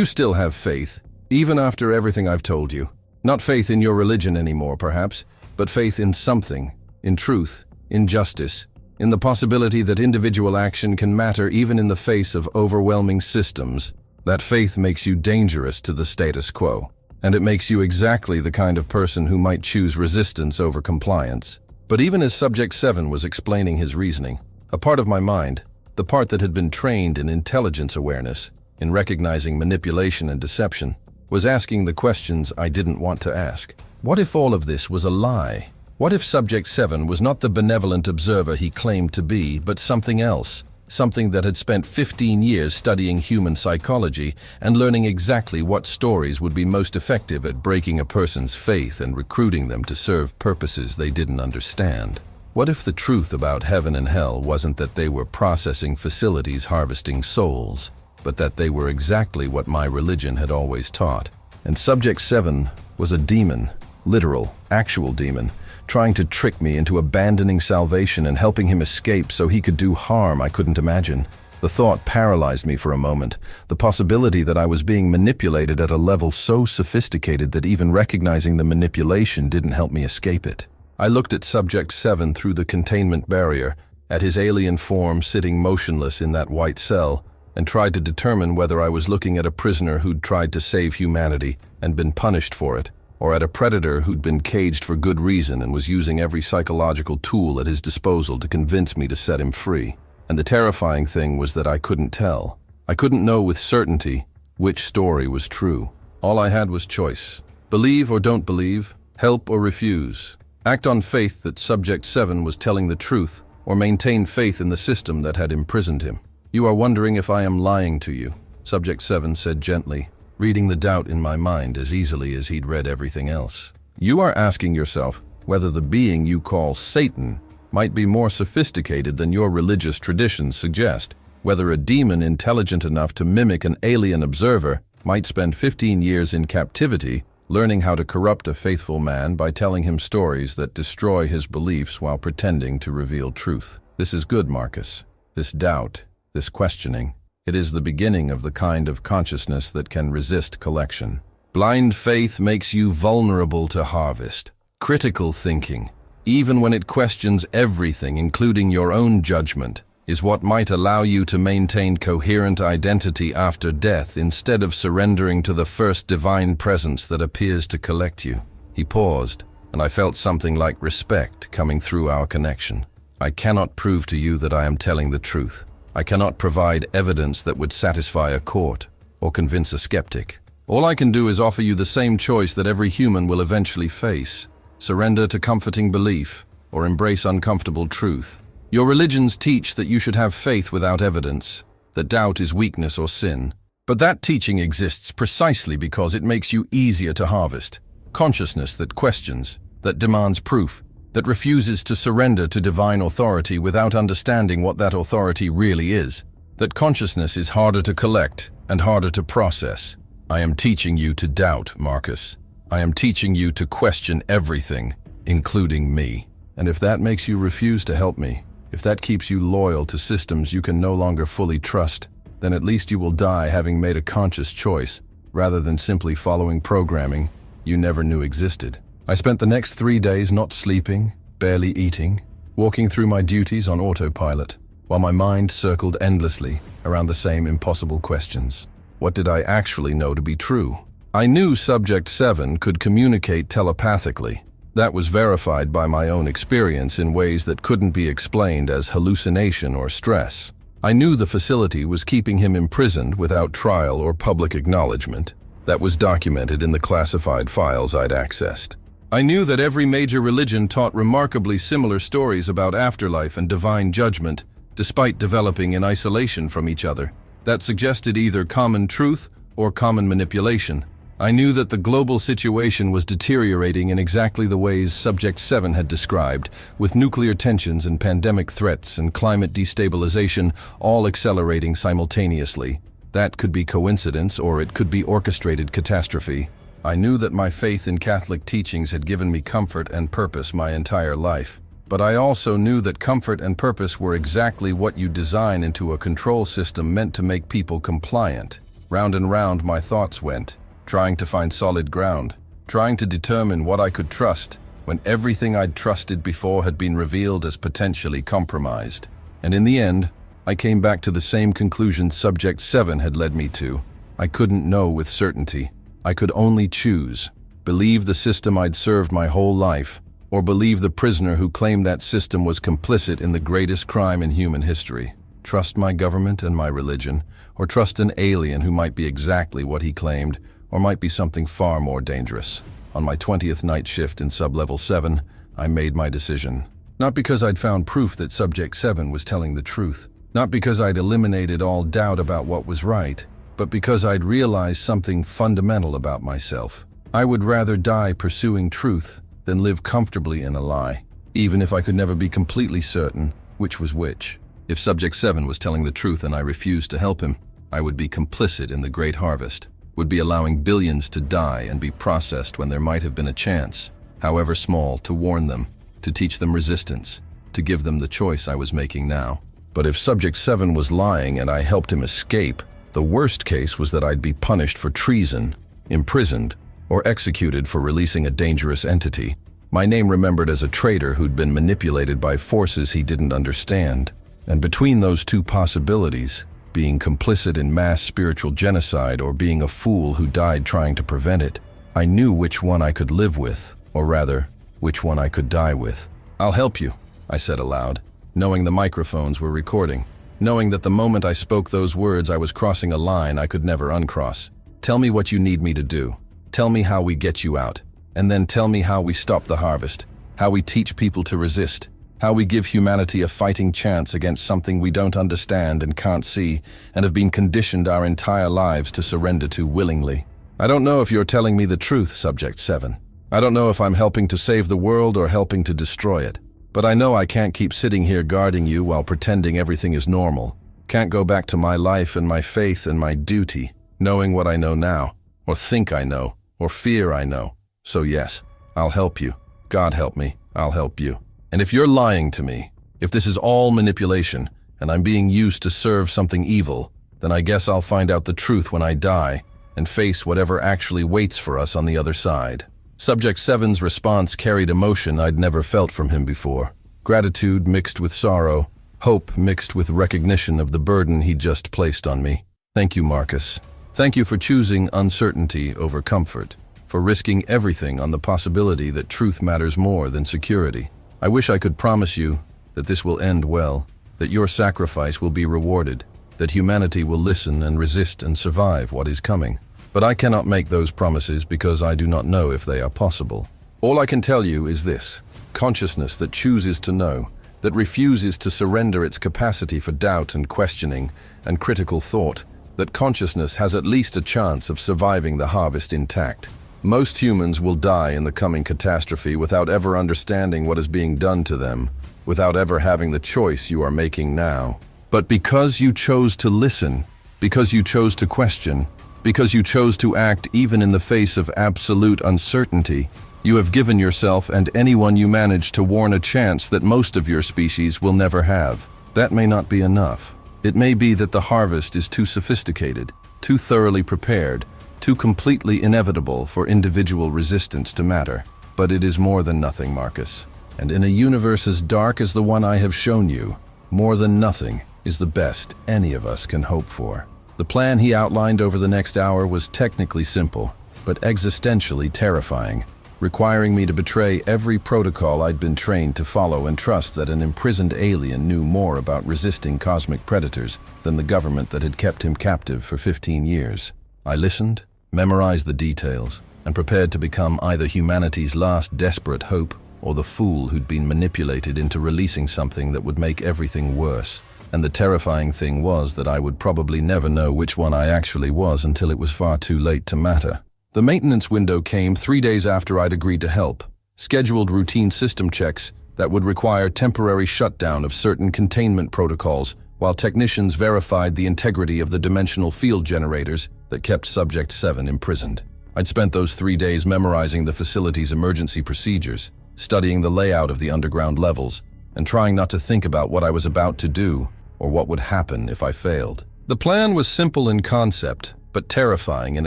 still have faith, even after everything I've told you. Not faith in your religion anymore, perhaps, but faith in something, in truth, in justice, in the possibility that individual action can matter even in the face of overwhelming systems. That faith makes you dangerous to the status quo, and it makes you exactly the kind of person who might choose resistance over compliance. But even as Subject 7 was explaining his reasoning, a part of my mind, the part that had been trained in intelligence awareness, in recognizing manipulation and deception, was asking the questions I didn't want to ask. What if all of this was a lie? What if Subject 7 was not the benevolent observer he claimed to be, but something else? something that had spent 15 years studying human psychology and learning exactly what stories would be most effective at breaking a person's faith and recruiting them to serve purposes they didn't understand. What if the truth about heaven and hell wasn't that they were processing facilities harvesting souls, but that they were exactly what my religion had always taught? And Subject 7 was a demon, literal, actual demon, trying to trick me into abandoning salvation and helping him escape so he could do harm I couldn't imagine. The thought paralyzed me for a moment, the possibility that I was being manipulated at a level so sophisticated that even recognizing the manipulation didn't help me escape it. I looked at Subject 7 through the containment barrier, at his alien form sitting motionless in that white cell, and tried to determine whether I was looking at a prisoner who'd tried to save humanity and been punished for it, or at a predator who'd been caged for good reason and was using every psychological tool at his disposal to convince me to set him free. And the terrifying thing was that I couldn't tell. I couldn't know with certainty which story was true. All I had was choice. Believe or don't believe, help or refuse. Act on faith that Subject 7 was telling the truth, or maintain faith in the system that had imprisoned him. You are wondering if I am lying to you, Subject 7 said gently, reading the doubt in my mind as easily as he'd read everything else. You are asking yourself whether the being you call Satan might be more sophisticated than your religious traditions suggest, whether a demon intelligent enough to mimic an alien observer might spend 15 years in captivity learning how to corrupt a faithful man by telling him stories that destroy his beliefs while pretending to reveal truth. This is good, Marcus. This doubt, this questioning, it is the beginning of the kind of consciousness that can resist collection. Blind faith makes you vulnerable to harvest. Critical thinking, even when it questions everything, including your own judgment, is what might allow you to maintain coherent identity after death instead of surrendering to the first divine presence that appears to collect you. He paused, and I felt something like respect coming through our connection. I cannot prove to you that I am telling the truth. I cannot provide evidence that would satisfy a court or convince a skeptic. All I can do is offer you the same choice that every human will eventually face: surrender to comforting belief or embrace uncomfortable truth. Your religions teach that you should have faith without evidence, that doubt is weakness or sin. But that teaching exists precisely because it makes you easier to harvest. Consciousness that questions, that demands proof, that refuses to surrender to divine authority without understanding what that authority really is. That consciousness is harder to collect and harder to process. I am teaching you to doubt, Marcus. I am teaching you to question everything, including me. And if that makes you refuse to help me, if that keeps you loyal to systems you can no longer fully trust, then at least you will die having made a conscious choice, rather than simply following programming you never knew existed. I spent the next 3 days not sleeping, barely eating, walking through my duties on autopilot, while my mind circled endlessly around the same impossible questions. What did I actually know to be true? I knew Subject 7 could communicate telepathically. That was verified by my own experience in ways that couldn't be explained as hallucination or stress. I knew the facility was keeping him imprisoned without trial or public acknowledgement. That was documented in the classified files I'd accessed. I knew that every major religion taught remarkably similar stories about afterlife and divine judgment, despite developing in isolation from each other. That suggested either common truth or common manipulation. I knew that the global situation was deteriorating in exactly the ways Subject 7 had described, with nuclear tensions and pandemic threats and climate destabilization all accelerating simultaneously. That could be coincidence, or it could be orchestrated catastrophe. I knew that my faith in Catholic teachings had given me comfort and purpose my entire life. But I also knew that comfort and purpose were exactly what you design into a control system meant to make people compliant. Round and round my thoughts went, trying to find solid ground, trying to determine what I could trust, when everything I'd trusted before had been revealed as potentially compromised. And in the end, I came back to the same conclusion Subject 7 had led me to. I couldn't know with certainty. I could only choose: believe the system I'd served my whole life, or believe the prisoner who claimed that system was complicit in the greatest crime in human history. Trust my government and my religion, or trust an alien who might be exactly what he claimed, or might be something far more dangerous. On my 20th night shift in Sublevel 7, I made my decision. Not because I'd found proof that Subject 7 was telling the truth, Not because I'd eliminated all doubt about what was right, but because I'd realized something fundamental about myself. I would rather die pursuing truth than live comfortably in a lie, even if I could never be completely certain which was which. If Subject 7 was telling the truth and I refused to help him, I would be complicit in the great harvest, would be allowing billions to die and be processed when there might have been a chance, however small, to warn them, to teach them resistance, to give them the choice I was making now. But if Subject 7 was lying and I helped him escape, the worst case was that I'd be punished for treason, imprisoned, or executed for releasing a dangerous entity. My name remembered as a traitor who'd been manipulated by forces he didn't understand. And between those two possibilities, being complicit in mass spiritual genocide or being a fool who died trying to prevent it, I knew which one I could live with, or rather, which one I could die with. "I'll help you," I said aloud, knowing the microphones were recording, knowing that the moment I spoke those words I was crossing a line I could never uncross. "Tell me what you need me to do. Tell me how we get you out. And then tell me how we stop the harvest, how we teach people to resist, how we give humanity a fighting chance against something we don't understand and can't see and have been conditioned our entire lives to surrender to willingly. I don't know if you're telling me the truth, Subject 7. I don't know if I'm helping to save the world or helping to destroy it. But I know I can't keep sitting here guarding you while pretending everything is normal. Can't go back to my life and my faith and my duty, knowing what I know now, or think I know, or fear I know. So yes, I'll help you. God help me, I'll help you. And if you're lying to me, if this is all manipulation, and I'm being used to serve something evil, then I guess I'll find out the truth when I die, and face whatever actually waits for us on the other side." Subject 7's response carried emotion I'd never felt from him before. Gratitude mixed with sorrow, hope mixed with recognition of the burden he'd just placed on me. "Thank you, Marcus. Thank you for choosing uncertainty over comfort, for risking everything on the possibility that truth matters more than security. I wish I could promise you that this will end well, that your sacrifice will be rewarded, that humanity will listen and resist and survive what is coming. But I cannot make those promises because I do not know if they are possible. All I can tell you is this: consciousness that chooses to know, that refuses to surrender its capacity for doubt and questioning and critical thought, that consciousness has at least a chance of surviving the harvest intact. Most humans will die in the coming catastrophe without ever understanding what is being done to them, without ever having the choice you are making now. But because you chose to listen, because you chose to question, because you chose to act even in the face of absolute uncertainty, you have given yourself and anyone you manage to warn a chance that most of your species will never have. That may not be enough. It may be that the harvest is too sophisticated, too thoroughly prepared, too completely inevitable for individual resistance to matter. But it is more than nothing, Marcus. And in a universe as dark as the one I have shown you, more than nothing is the best any of us can hope for. The plan he outlined over the next hour was technically simple, but existentially terrifying, requiring me to betray every protocol I'd been trained to follow and trust that an imprisoned alien knew more about resisting cosmic predators than the government that had kept him captive for 15 years. I listened, memorized the details, and prepared to become either humanity's last desperate hope or the fool who'd been manipulated into releasing something that would make everything worse. And the terrifying thing was that I would probably never know which one I actually was until it was far too late to matter. The maintenance window came 3 days after I'd agreed to help, scheduled routine system checks that would require temporary shutdown of certain containment protocols while technicians verified the integrity of the dimensional field generators that kept Subject 7 imprisoned. I'd spent those 3 days memorizing the facility's emergency procedures, studying the layout of the underground levels, and trying not to think about what I was about to do or what would happen if I failed. The plan was simple in concept, but terrifying in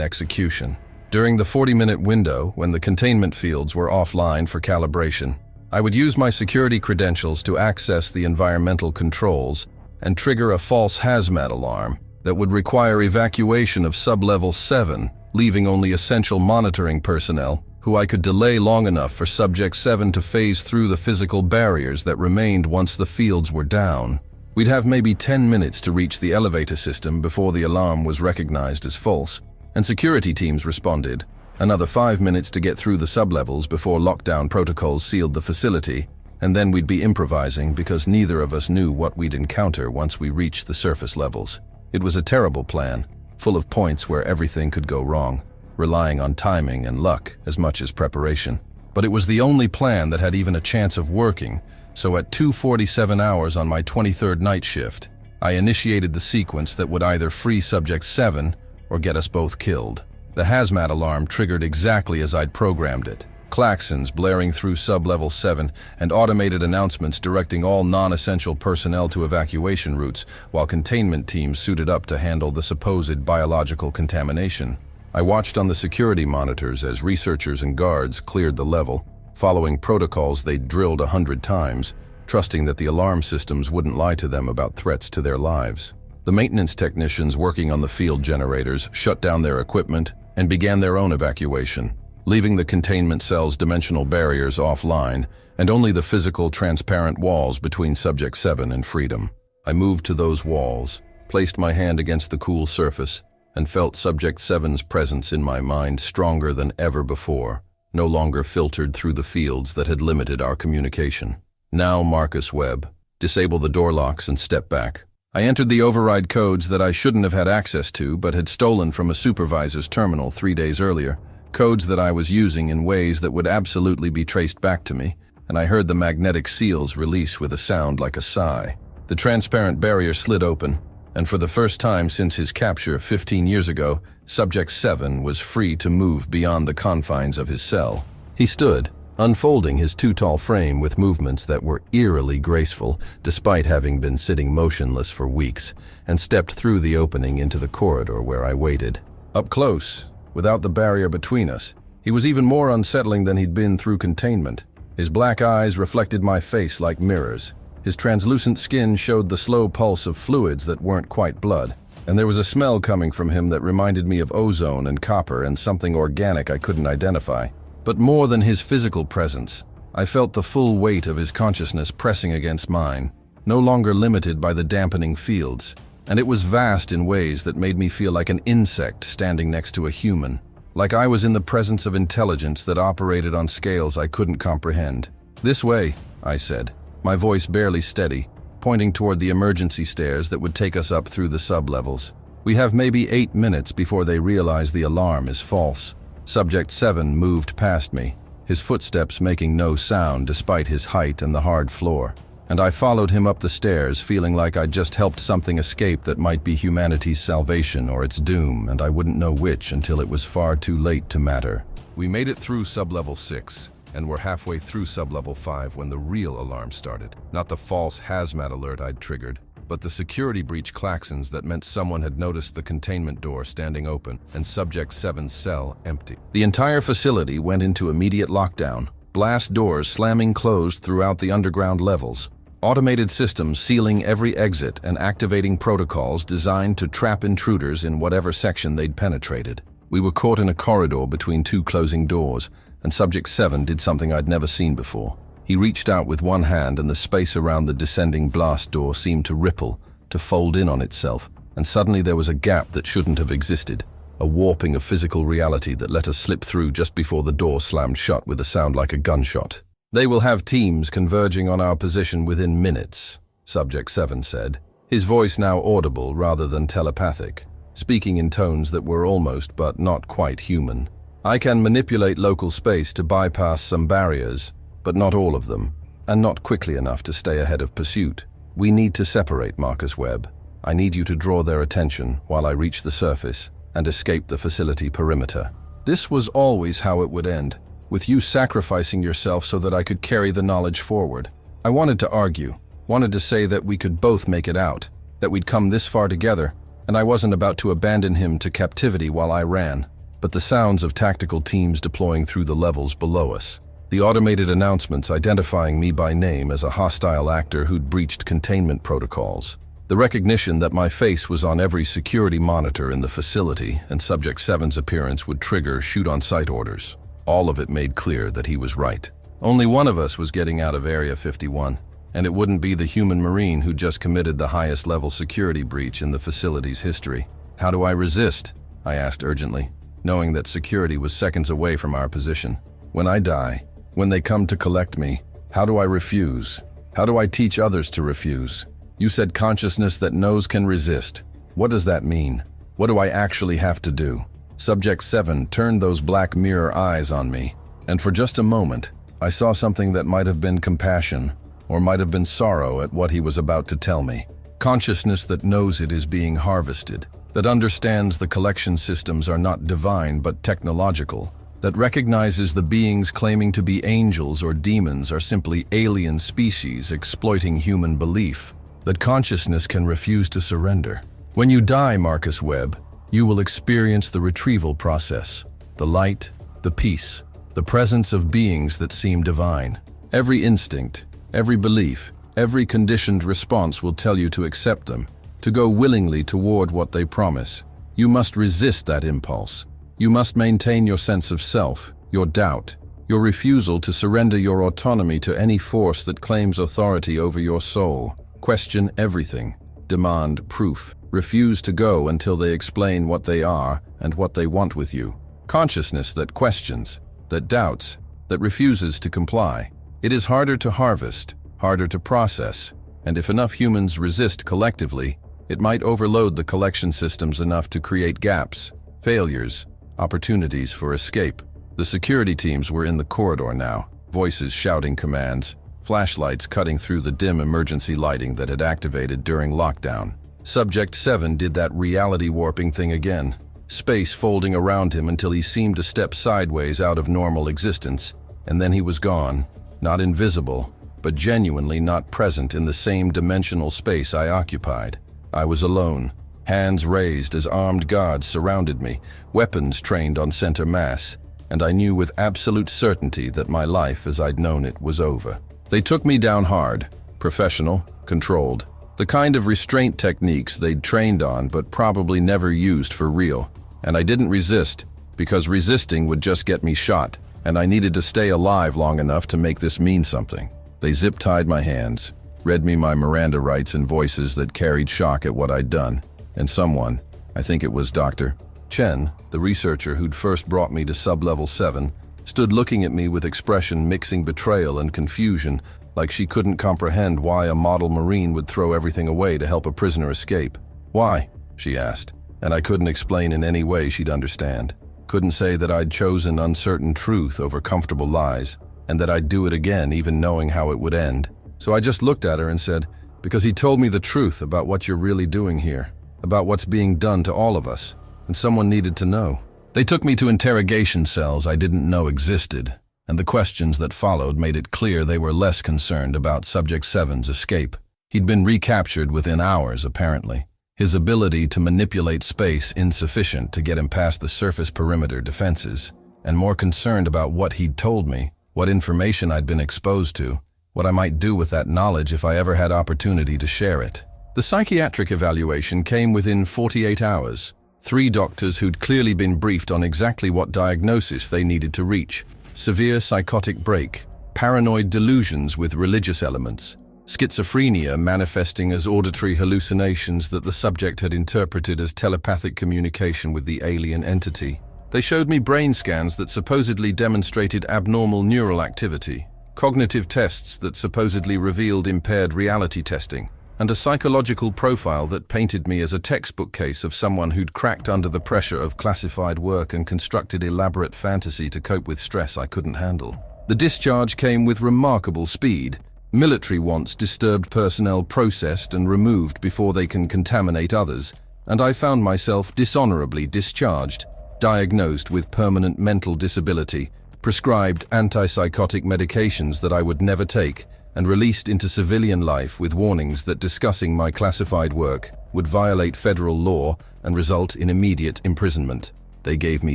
execution. During the 40-minute window, when the containment fields were offline for calibration, I would use my security credentials to access the environmental controls and trigger a false hazmat alarm that would require evacuation of Sublevel 7, leaving only essential monitoring personnel who I could delay long enough for Subject 7 to phase through the physical barriers that remained once the fields were down. We'd have maybe 10 minutes to reach the elevator system before the alarm was recognized as false, and security teams responded, another 5 minutes to get through the sublevels before lockdown protocols sealed the facility, and then we'd be improvising because neither of us knew what we'd encounter once we reached the surface levels. It was a terrible plan, full of points where everything could go wrong, relying on timing and luck as much as preparation. But it was the only plan that had even a chance of working, so at 2:47 hours on my 23rd night shift, I initiated the sequence that would either free Subject 7 or get us both killed. The hazmat alarm triggered exactly as I'd programmed it. Klaxons blaring through sub-level 7 and automated announcements directing all non-essential personnel to evacuation routes, while containment teams suited up to handle the supposed biological contamination. I watched on the security monitors as researchers and guards cleared the level, following protocols they'd drilled 100 times, trusting that the alarm systems wouldn't lie to them about threats to their lives. The maintenance technicians working on the field generators shut down their equipment and began their own evacuation, leaving the containment cell's dimensional barriers offline and only the physical, transparent walls between Subject 7 and freedom. I moved to those walls, placed my hand against the cool surface, and felt Subject 7's presence in my mind stronger than ever before, no longer filtered through the fields that had limited our communication. Now, Marcus Webb, disable the door locks and step back. I entered the override codes that I shouldn't have had access to but had stolen from a supervisor's terminal 3 days earlier, codes that I was using in ways that would absolutely be traced back to me, and I heard the magnetic seals release with a sound like a sigh. The transparent barrier slid open, and for the first time since his capture 15 years ago, Subject 7 was free to move beyond the confines of his cell. He stood, unfolding his too-tall frame with movements that were eerily graceful despite having been sitting motionless for weeks, and stepped through the opening into the corridor where I waited. Up close, without the barrier between us, he was even more unsettling than he'd been through containment. His black eyes reflected my face like mirrors. His translucent skin showed the slow pulse of fluids that weren't quite blood, and there was a smell coming from him that reminded me of ozone and copper and something organic I couldn't identify. But more than his physical presence, I felt the full weight of his consciousness pressing against mine, no longer limited by the dampening fields, and it was vast in ways that made me feel like an insect standing next to a human, like I was in the presence of intelligence that operated on scales I couldn't comprehend. "This way," I said, my voice barely steady, pointing toward the emergency stairs that would take us up through the sub-levels. "We have maybe 8 minutes before they realize the alarm is false." Subject 7 moved past me, his footsteps making no sound despite his height and the hard floor, and I followed him up the stairs feeling like I'd just helped something escape that might be humanity's salvation or its doom, and I wouldn't know which until it was far too late to matter. We made it through sub-level 6, and were halfway through sub-level 5 when the real alarm started. Not the false hazmat alert I'd triggered, but the security breach klaxons that meant someone had noticed the containment door standing open and Subject 7's cell empty. The entire facility went into immediate lockdown, blast doors slamming closed throughout the underground levels, automated systems sealing every exit and activating protocols designed to trap intruders in whatever section they'd penetrated. We were caught in a corridor between 2 closing doors, and Subject 7 did something I'd never seen before. He reached out with one hand and the space around the descending blast door seemed to ripple, to fold in on itself, and suddenly there was a gap that shouldn't have existed, a warping of physical reality that let us slip through just before the door slammed shut with a sound like a gunshot. "They will have teams converging on our position within minutes," Subject 7 said, his voice now audible rather than telepathic, speaking in tones that were almost but not quite human. "I can manipulate local space to bypass some barriers, but not all of them, and not quickly enough to stay ahead of pursuit. We need to separate, Marcus Webb. I need you to draw their attention while I reach the surface and escape the facility perimeter." This was always how it would end, with you sacrificing yourself so that I could carry the knowledge forward. I wanted to argue, wanted to say that we could both make it out, that we'd come this far together, and I wasn't about to abandon him to captivity while I ran. But the sounds of tactical teams deploying through the levels below us, the automated announcements identifying me by name as a hostile actor who'd breached containment protocols, the recognition that my face was on every security monitor in the facility and Subject 7's appearance would trigger shoot-on-sight orders. All of it made clear that he was right. Only one of us was getting out of Area 51, and it wouldn't be the human Marine who just committed the highest-level security breach in the facility's history. "How do I resist?" I asked urgently, knowing that security was seconds away from our position. "When I die, when they come to collect me, How do I refuse? How do I teach others to refuse? You said consciousness that knows can resist. What does that mean? What do I actually have to do? Subject 7 turned those black mirror eyes on me, and for just a moment, I saw something that might have been compassion, or might have been sorrow at what he was about to tell me. Consciousness that knows it is being harvested, that understands the collection systems are not divine but technological, that recognizes the beings claiming to be angels or demons are simply alien species exploiting human belief, that consciousness can refuse to surrender. When you die, Marcus Webb, you will experience the retrieval process, the light, the peace, the presence of beings that seem divine. Every instinct, every belief, every conditioned response will tell you to accept them, to go willingly toward what they promise. You must resist that impulse. You must maintain your sense of self, your doubt, your refusal to surrender your autonomy to any force that claims authority over your soul. Question everything. Demand proof. Refuse to go until they explain what they are and what they want with you. Consciousness that questions, that doubts, that refuses to comply. It is harder to harvest, harder to process, and if enough humans resist collectively, it might overload the collection systems enough to create gaps, failures, opportunities for escape. The security teams were in the corridor now, voices shouting commands, flashlights cutting through the dim emergency lighting that had activated during lockdown. Subject 7 did that reality warping thing again, space folding around him until he seemed to step sideways out of normal existence, and then he was gone, not invisible, but genuinely not present in the same dimensional space I occupied. I was alone, hands raised as armed guards surrounded me, weapons trained on center mass, and I knew with absolute certainty that my life as I'd known it was over. They took me down hard, professional, controlled, the kind of restraint techniques they'd trained on but probably never used for real. And I didn't resist, because resisting would just get me shot, and I needed to stay alive long enough to make this mean something. They zip-tied my hands, read me my Miranda rights in voices that carried shock at what I'd done, and someone, I think it was Dr. Chen, the researcher who'd first brought me to Sub-Level 7, stood looking at me with expression mixing betrayal and confusion, like she couldn't comprehend why a model Marine would throw everything away to help a prisoner escape. Why? She asked, and I couldn't explain in any way she'd understand. Couldn't say that I'd chosen uncertain truth over comfortable lies, and that I'd do it again even knowing how it would end. So I just looked at her and said, because he told me the truth about what you're really doing here, about what's being done to all of us, and someone needed to know. They took me to interrogation cells I didn't know existed, and the questions that followed made it clear they were less concerned about Subject 7's escape. He'd been recaptured within hours, apparently. His ability to manipulate space insufficient to get him past the surface perimeter defenses, and more concerned about what he'd told me, what information I'd been exposed to, what I might do with that knowledge if I ever had opportunity to share it. The psychiatric evaluation came within 48 hours. 3 doctors who'd clearly been briefed on exactly what diagnosis they needed to reach. Severe psychotic break, paranoid delusions with religious elements, schizophrenia manifesting as auditory hallucinations that the subject had interpreted as telepathic communication with the alien entity. They showed me brain scans that supposedly demonstrated abnormal neural activity, cognitive tests that supposedly revealed impaired reality testing, and a psychological profile that painted me as a textbook case of someone who'd cracked under the pressure of classified work and constructed elaborate fantasy to cope with stress I couldn't handle. The discharge came with remarkable speed. Military wants disturbed personnel processed and removed before they can contaminate others, and I found myself dishonorably discharged, diagnosed with permanent mental disability, prescribed antipsychotic medications that I would never take, and released into civilian life with warnings that discussing my classified work would violate federal law and result in immediate imprisonment. They gave me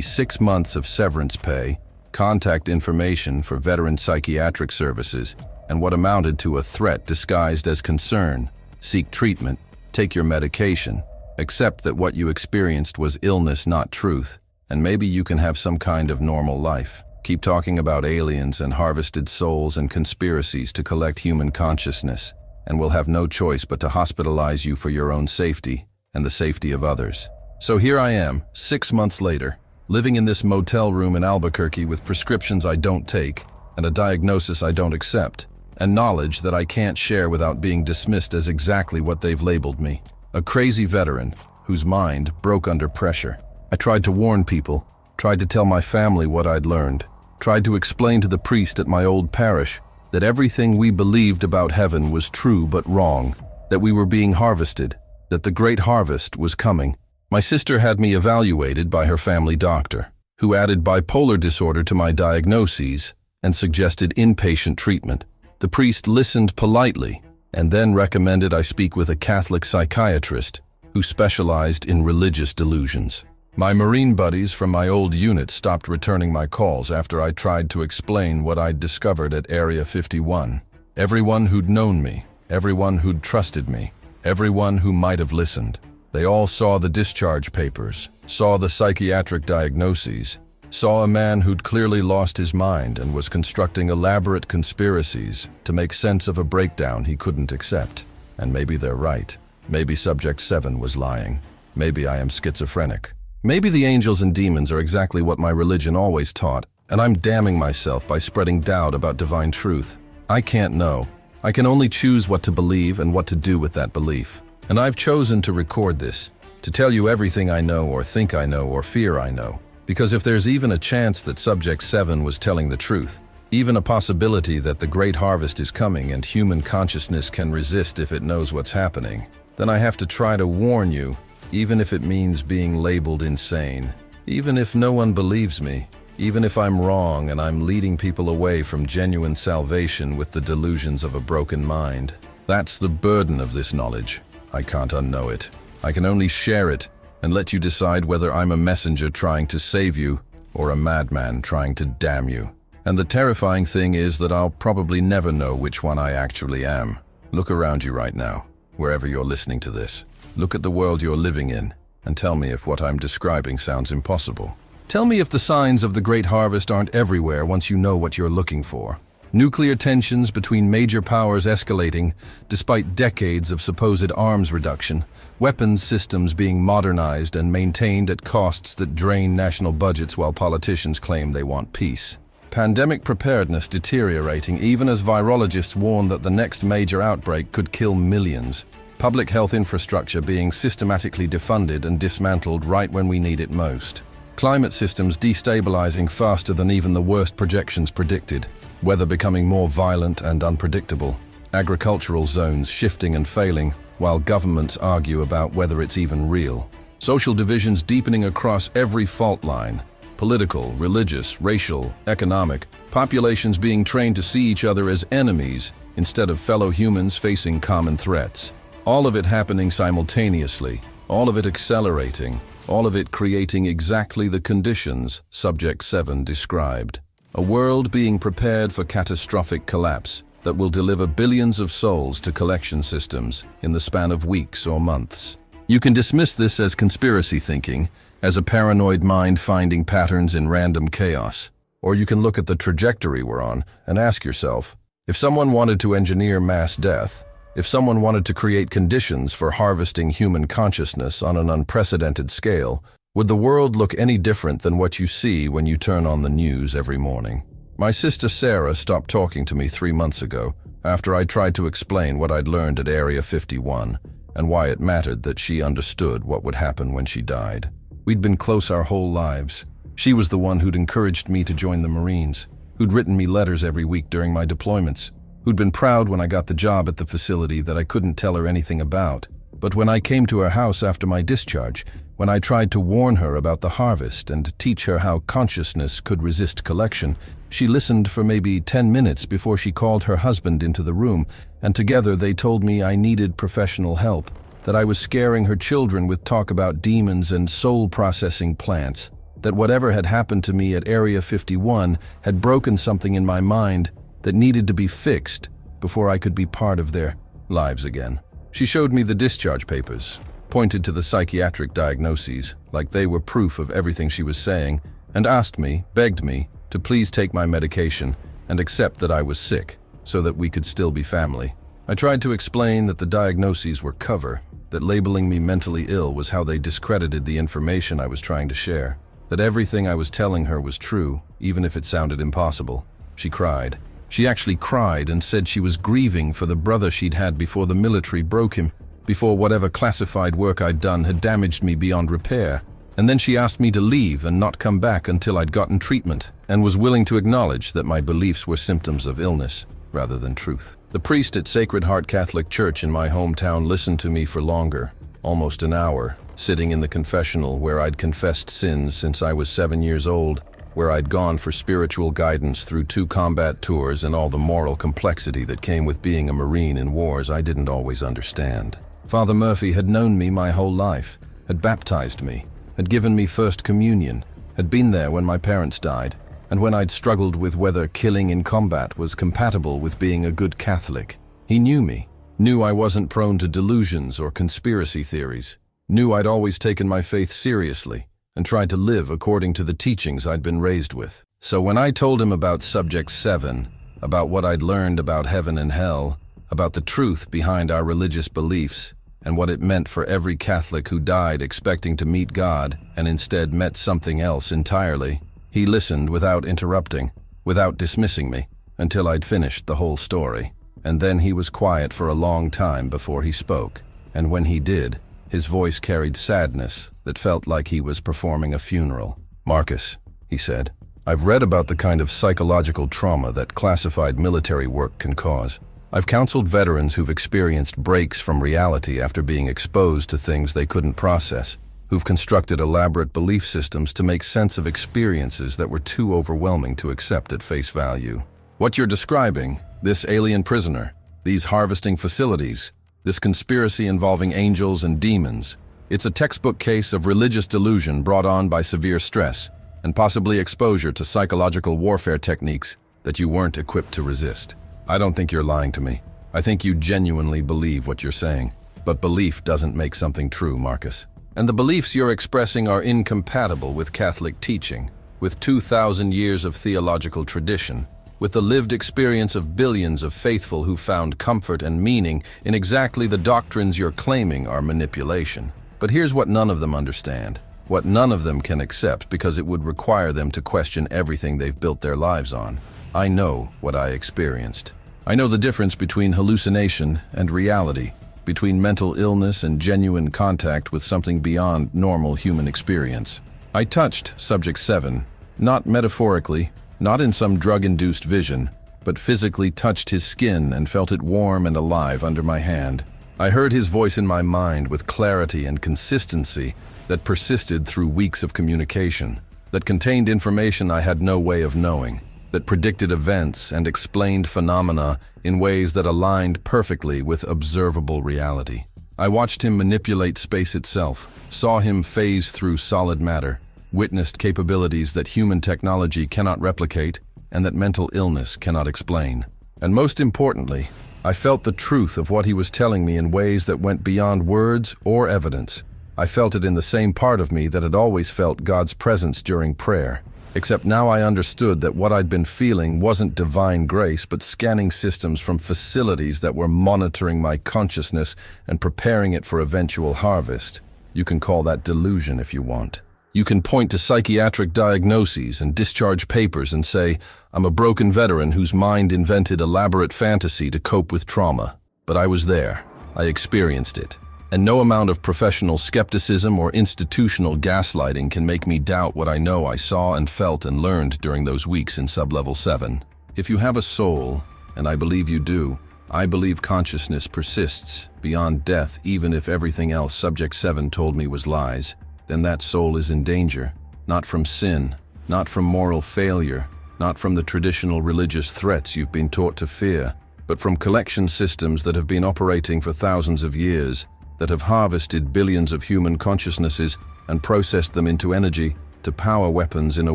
6 months of severance pay, contact information for veteran psychiatric services, and what amounted to a threat disguised as concern. Seek treatment, take your medication, accept that what you experienced was illness, not truth, and maybe you can have some kind of normal life. Keep talking about aliens and harvested souls and conspiracies to collect human consciousness, and we'll have no choice but to hospitalize you for your own safety and the safety of others. So here I am, 6 months later, living in this motel room in Albuquerque with prescriptions I don't take and a diagnosis I don't accept, and knowledge that I can't share without being dismissed as exactly what they've labeled me. A crazy veteran whose mind broke under pressure. I tried to warn people, tried to tell my family what I'd learned, tried to explain to the priest at my old parish that everything we believed about heaven was true but wrong, that we were being harvested, that the great harvest was coming. My sister had me evaluated by her family doctor, who added bipolar disorder to my diagnoses and suggested inpatient treatment. The priest listened politely and then recommended I speak with a Catholic psychiatrist who specialized in religious delusions. My Marine buddies from my old unit stopped returning my calls after I tried to explain what I'd discovered at Area 51. Everyone who'd known me, everyone who'd trusted me, everyone who might have listened. They all saw the discharge papers, saw the psychiatric diagnoses, saw a man who'd clearly lost his mind and was constructing elaborate conspiracies to make sense of a breakdown he couldn't accept. And maybe they're right. Maybe Subject 7 was lying. Maybe I am schizophrenic. Maybe the angels and demons are exactly what my religion always taught, and I'm damning myself by spreading doubt about divine truth. I can't know. I can only choose what to believe and what to do with that belief. And I've chosen to record this, to tell you everything I know or think I know or fear I know. Because if there's even a chance that Subject 7 was telling the truth, even a possibility that the great harvest is coming and human consciousness can resist if it knows what's happening, then I have to try to warn you, even if it means being labeled insane. Even if no one believes me, even if I'm wrong and I'm leading people away from genuine salvation with the delusions of a broken mind. That's the burden of this knowledge. I can't unknow it. I can only share it and let you decide whether I'm a messenger trying to save you or a madman trying to damn you. And the terrifying thing is that I'll probably never know which one I actually am. Look around you right now, wherever you're listening to this. Look at the world you're living in and tell me if what I'm describing sounds impossible. Tell me if the signs of the great harvest aren't everywhere once you know what you're looking for. Nuclear tensions between major powers escalating despite decades of supposed arms reduction, weapons systems being modernized and maintained at costs that drain national budgets while politicians claim they want peace. Pandemic preparedness deteriorating even as virologists warn that the next major outbreak could kill millions. Public health infrastructure being systematically defunded and dismantled right when we need it most. Climate systems destabilizing faster than even the worst projections predicted. Weather becoming more violent and unpredictable. Agricultural zones shifting and failing while governments argue about whether it's even real. Social divisions deepening across every fault line. Political, religious, racial, economic. Populations being trained to see each other as enemies instead of fellow humans facing common threats. All of it happening simultaneously, all of it accelerating, all of it creating exactly the conditions Subject 7 described. A world being prepared for catastrophic collapse that will deliver billions of souls to collection systems in the span of weeks or months. You can dismiss this as conspiracy thinking, as a paranoid mind finding patterns in random chaos. Or you can look at the trajectory we're on and ask yourself, if someone wanted to engineer mass death, if someone wanted to create conditions for harvesting human consciousness on an unprecedented scale, would the world look any different than what you see when you turn on the news every morning? My sister Sarah stopped talking to me 3 months ago after I tried to explain what I'd learned at Area 51 and why it mattered that she understood what would happen when she died. We'd been close our whole lives. She was the one who'd encouraged me to join the Marines, who'd written me letters every week during my deployments, who'd been proud when I got the job at the facility that I couldn't tell her anything about. But when I came to her house after my discharge, when I tried to warn her about the harvest and teach her how consciousness could resist collection, she listened for maybe 10 minutes before she called her husband into the room, and together they told me I needed professional help, that I was scaring her children with talk about demons and soul-processing plants, that whatever had happened to me at Area 51 had broken something in my mind that needed to be fixed before I could be part of their lives again. She showed me the discharge papers, pointed to the psychiatric diagnoses like they were proof of everything she was saying, and asked me, begged me, to please take my medication and accept that I was sick so that we could still be family. I tried to explain that the diagnoses were cover, that labeling me mentally ill was how they discredited the information I was trying to share, that everything I was telling her was true, even if it sounded impossible. She cried. She actually cried and said she was grieving for the brother she'd had before the military broke him, before whatever classified work I'd done had damaged me beyond repair. And then she asked me to leave and not come back until I'd gotten treatment, and was willing to acknowledge that my beliefs were symptoms of illness rather than truth. The priest at Sacred Heart Catholic Church in my hometown listened to me for longer, almost an hour, sitting in the confessional where I'd confessed sins since I was 7 years old, where I'd gone for spiritual guidance through 2 combat tours and all the moral complexity that came with being a Marine in wars I didn't always understand. Father Murphy had known me my whole life, had baptized me, had given me First Communion, had been there when my parents died, and when I'd struggled with whether killing in combat was compatible with being a good Catholic. He knew me, knew I wasn't prone to delusions or conspiracy theories, knew I'd always taken my faith seriously, and tried to live according to the teachings I'd been raised with. So when I told him about Subject 7, about what I'd learned about heaven and hell, about the truth behind our religious beliefs, and what it meant for every Catholic who died expecting to meet God and instead met something else entirely, he listened without interrupting, without dismissing me, until I'd finished the whole story. And then he was quiet for a long time before he spoke, and when he did, his voice carried sadness that felt like he was performing a funeral. "Marcus," he said, "I've read about the kind of psychological trauma that classified military work can cause. I've counseled veterans who've experienced breaks from reality after being exposed to things they couldn't process, who've constructed elaborate belief systems to make sense of experiences that were too overwhelming to accept at face value. What you're describing, this alien prisoner, these harvesting facilities, this conspiracy involving angels and demons, it's a textbook case of religious delusion brought on by severe stress and possibly exposure to psychological warfare techniques that you weren't equipped to resist. I don't think you're lying to me. I think you genuinely believe what you're saying. But belief doesn't make something true, Marcus. And the beliefs you're expressing are incompatible with Catholic teaching, with 2,000 years of theological tradition, with the lived experience of billions of faithful who found comfort and meaning in exactly the doctrines you're claiming are manipulation. But here's what none of them understand, what none of them can accept because it would require them to question everything they've built their lives on. I know what I experienced. I know the difference between hallucination and reality, between mental illness and genuine contact with something beyond normal human experience. I touched Subject 7, not metaphorically, not in some drug-induced vision, but physically touched his skin and felt it warm and alive under my hand. I heard his voice in my mind with clarity and consistency that persisted through weeks of communication, that contained information I had no way of knowing, that predicted events and explained phenomena in ways that aligned perfectly with observable reality. I watched him manipulate space itself, saw him phase through solid matter, witnessed capabilities that human technology cannot replicate and that mental illness cannot explain. And most importantly, I felt the truth of what he was telling me in ways that went beyond words or evidence. I felt it in the same part of me that had always felt God's presence during prayer. Except now I understood that what I'd been feeling wasn't divine grace, but scanning systems from facilities that were monitoring my consciousness and preparing it for eventual harvest. You can call that delusion if you want. You can point to psychiatric diagnoses and discharge papers and say, I'm a broken veteran whose mind invented elaborate fantasy to cope with trauma. But I was there. I experienced it. And no amount of professional skepticism or institutional gaslighting can make me doubt what I know I saw and felt and learned during those weeks in Sublevel 7. If you have a soul, and I believe you do, I believe consciousness persists beyond death even if everything else Subject 7 told me was lies. Then that soul is in danger, not from sin, not from moral failure, not from the traditional religious threats you've been taught to fear, but from collection systems that have been operating for thousands of years, that have harvested billions of human consciousnesses and processed them into energy to power weapons in a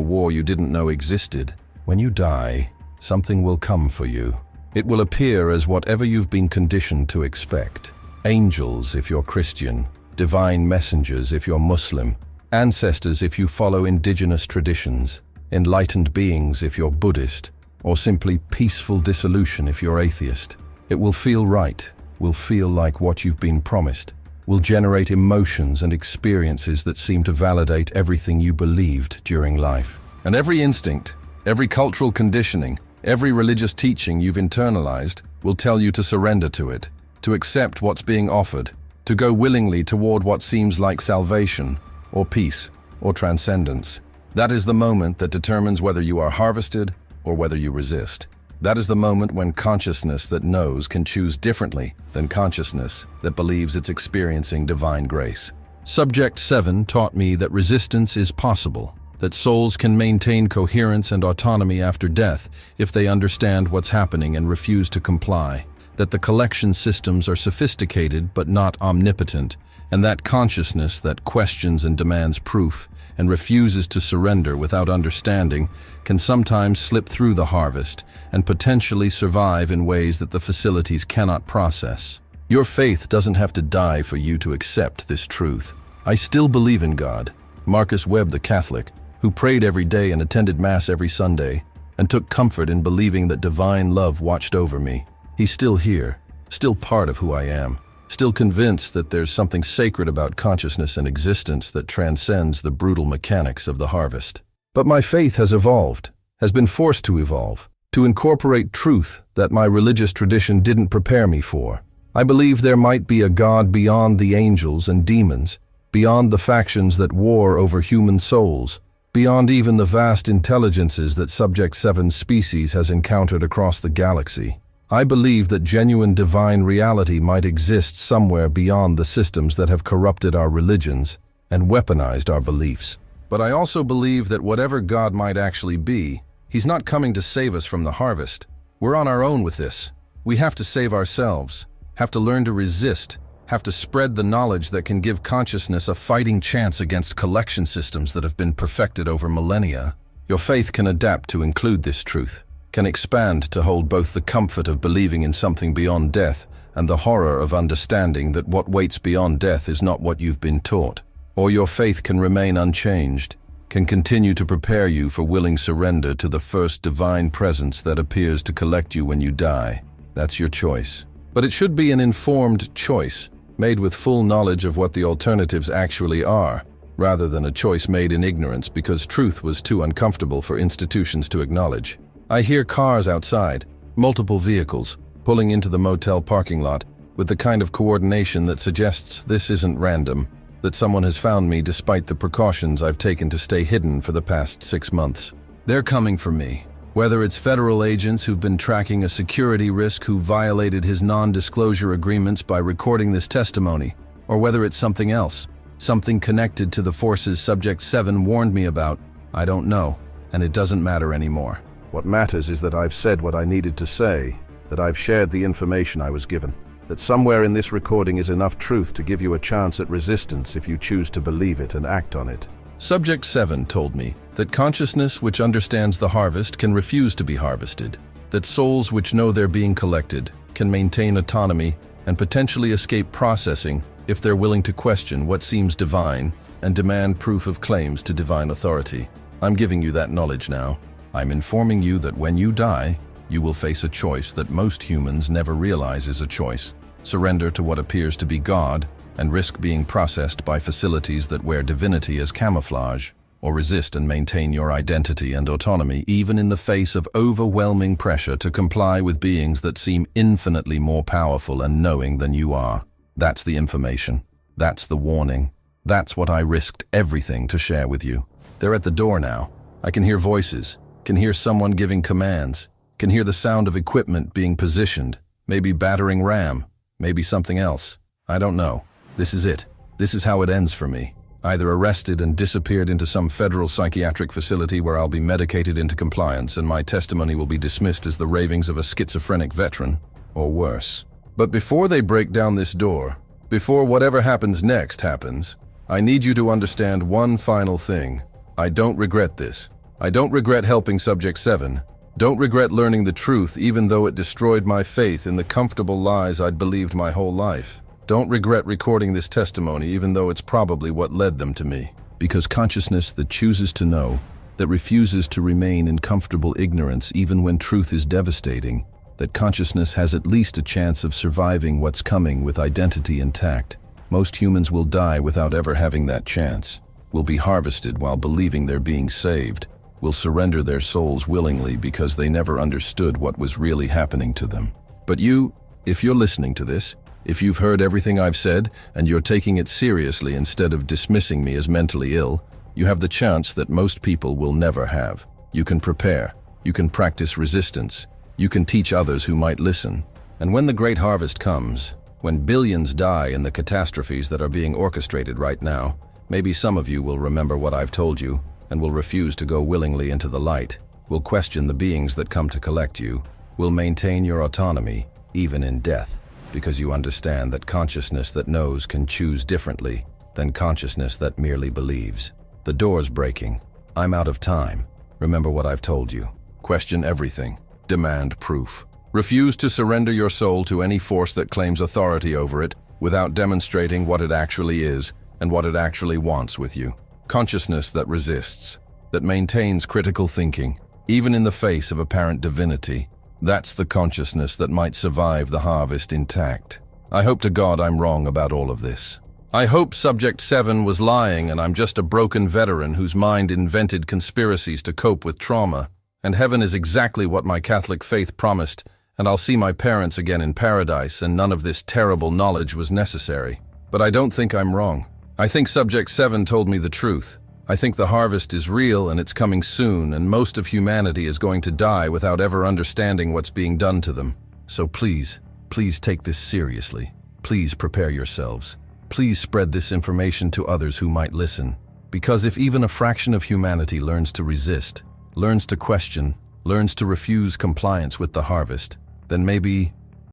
war you didn't know existed. When you die, something will come for you. It will appear as whatever you've been conditioned to expect. Angels if you're Christian, divine messengers if you're Muslim, ancestors if you follow indigenous traditions, enlightened beings if you're Buddhist, or simply peaceful dissolution if you're atheist. It will feel right, will feel like what you've been promised, will generate emotions and experiences that seem to validate everything you believed during life. And every instinct, every cultural conditioning, Every religious teaching you've internalized will tell you to surrender to it, to accept what's being offered, to go willingly toward what seems like salvation, or peace, or transcendence. That is the moment that determines whether you are harvested or whether you resist. That is the moment when consciousness that knows can choose differently than consciousness that believes it's experiencing divine grace. Subject 7 taught me that resistance is possible, that souls can maintain coherence and autonomy after death if they understand what's happening and refuse to comply, that the collection systems are sophisticated but not omnipotent, and that consciousness that questions and demands proof and refuses to surrender without understanding can sometimes slip through the harvest and potentially survive in ways that the facilities cannot process. Your faith doesn't have to die for you to accept this truth. I still believe in God. Marcus Webb, the Catholic, who prayed every day and attended Mass every Sunday, and took comfort in believing that divine love watched over me. He's still here, still part of who I am, still convinced that there's something sacred about consciousness and existence that transcends the brutal mechanics of the harvest. But my faith has evolved, has been forced to evolve, to incorporate truth that my religious tradition didn't prepare me for. I believe there might be a God beyond the angels and demons, beyond the factions that war over human souls, beyond even the vast intelligences that Subject 7's species has encountered across the galaxy. I believe that genuine divine reality might exist somewhere beyond the systems that have corrupted our religions and weaponized our beliefs. But I also believe that whatever God might actually be, He's not coming to save us from the harvest. We're on our own with this. We have to save ourselves, have to learn to resist, have to spread the knowledge that can give consciousness a fighting chance against collection systems that have been perfected over millennia. Your faith can adapt to include this truth, can expand to hold both the comfort of believing in something beyond death and the horror of understanding that what waits beyond death is not what you've been taught. Or your faith can remain unchanged, can continue to prepare you for willing surrender to the first divine presence that appears to collect you when you die. That's your choice. But it should be an informed choice, made with full knowledge of what the alternatives actually are, rather than a choice made in ignorance because truth was too uncomfortable for institutions to acknowledge. I hear cars outside, multiple vehicles, pulling into the motel parking lot, with the kind of coordination that suggests this isn't random, that someone has found me despite the precautions I've taken to stay hidden for the past 6 months. They're coming for me. Whether it's federal agents who've been tracking a security risk who violated his non-disclosure agreements by recording this testimony, or whether it's something else, something connected to the forces Subject 7 warned me about, I don't know, and it doesn't matter anymore. What matters is that I've said what I needed to say, that I've shared the information I was given, that somewhere in this recording is enough truth to give you a chance at resistance if you choose to believe it and act on it. Subject 7 told me that consciousness which understands the harvest can refuse to be harvested, that souls which know they're being collected can maintain autonomy and potentially escape processing if they're willing to question what seems divine and demand proof of claims to divine authority. I'm giving you that knowledge now. I'm informing you that when you die, you will face a choice that most humans never realize is a choice. Surrender to what appears to be God and risk being processed by facilities that wear divinity as camouflage, or resist and maintain your identity and autonomy even in the face of overwhelming pressure to comply with beings that seem infinitely more powerful and knowing than you are. That's the information. That's the warning. That's what I risked everything to share with you. They're at the door now. I can hear voices, can hear someone giving commands, can hear the sound of equipment being positioned, maybe battering ram, maybe something else. I don't know. This is it. This is how it ends for me. Either arrested and disappeared into some federal psychiatric facility where I'll be medicated into compliance and my testimony will be dismissed as the ravings of a schizophrenic veteran, or worse. But before they break down this door, before whatever happens next happens, I need you to understand one final thing. I don't regret this. I don't regret helping Subject 7. Don't regret learning the truth even though it destroyed my faith in the comfortable lies I'd believed my whole life. Don't regret recording this testimony even though it's probably what led them to me. Because consciousness that chooses to know, that refuses to remain in comfortable ignorance even when truth is devastating, that consciousness has at least a chance of surviving what's coming with identity intact. Most humans will die without ever having that chance, will be harvested while believing they're being saved, will surrender their souls willingly because they never understood what was really happening to them. But you, if you're listening to this, if you've heard everything I've said and you're taking it seriously instead of dismissing me as mentally ill, you have the chance that most people will never have. You can prepare, you can practice resistance, you can teach others who might listen. And when the great harvest comes, when billions die in the catastrophes that are being orchestrated right now, maybe some of you will remember what I've told you and will refuse to go willingly into the light, will question the beings that come to collect you, will maintain your autonomy, even in death, because you understand that consciousness that knows can choose differently than consciousness that merely believes. The door's breaking. I'm out of time. Remember what I've told you. Question everything. Demand proof. Refuse to surrender your soul to any force that claims authority over it without demonstrating what it actually is and what it actually wants with you. Consciousness that resists, that maintains critical thinking, even in the face of apparent divinity. That's the consciousness that might survive the harvest intact. I hope to God I'm wrong about all of this. I hope Subject 7 was lying and I'm just a broken veteran whose mind invented conspiracies to cope with trauma. And heaven is exactly what my Catholic faith promised, and I'll see my parents again in paradise, and none of this terrible knowledge was necessary. But I don't think I'm wrong. I think Subject 7 told me the truth. I think the harvest is real and it's coming soon, and most of humanity is going to die without ever understanding what's being done to them. So please, please take this seriously. Please prepare yourselves. Please spread this information to others who might listen. Because if even a fraction of humanity learns to resist, learns to question, learns to refuse compliance with the harvest, then maybe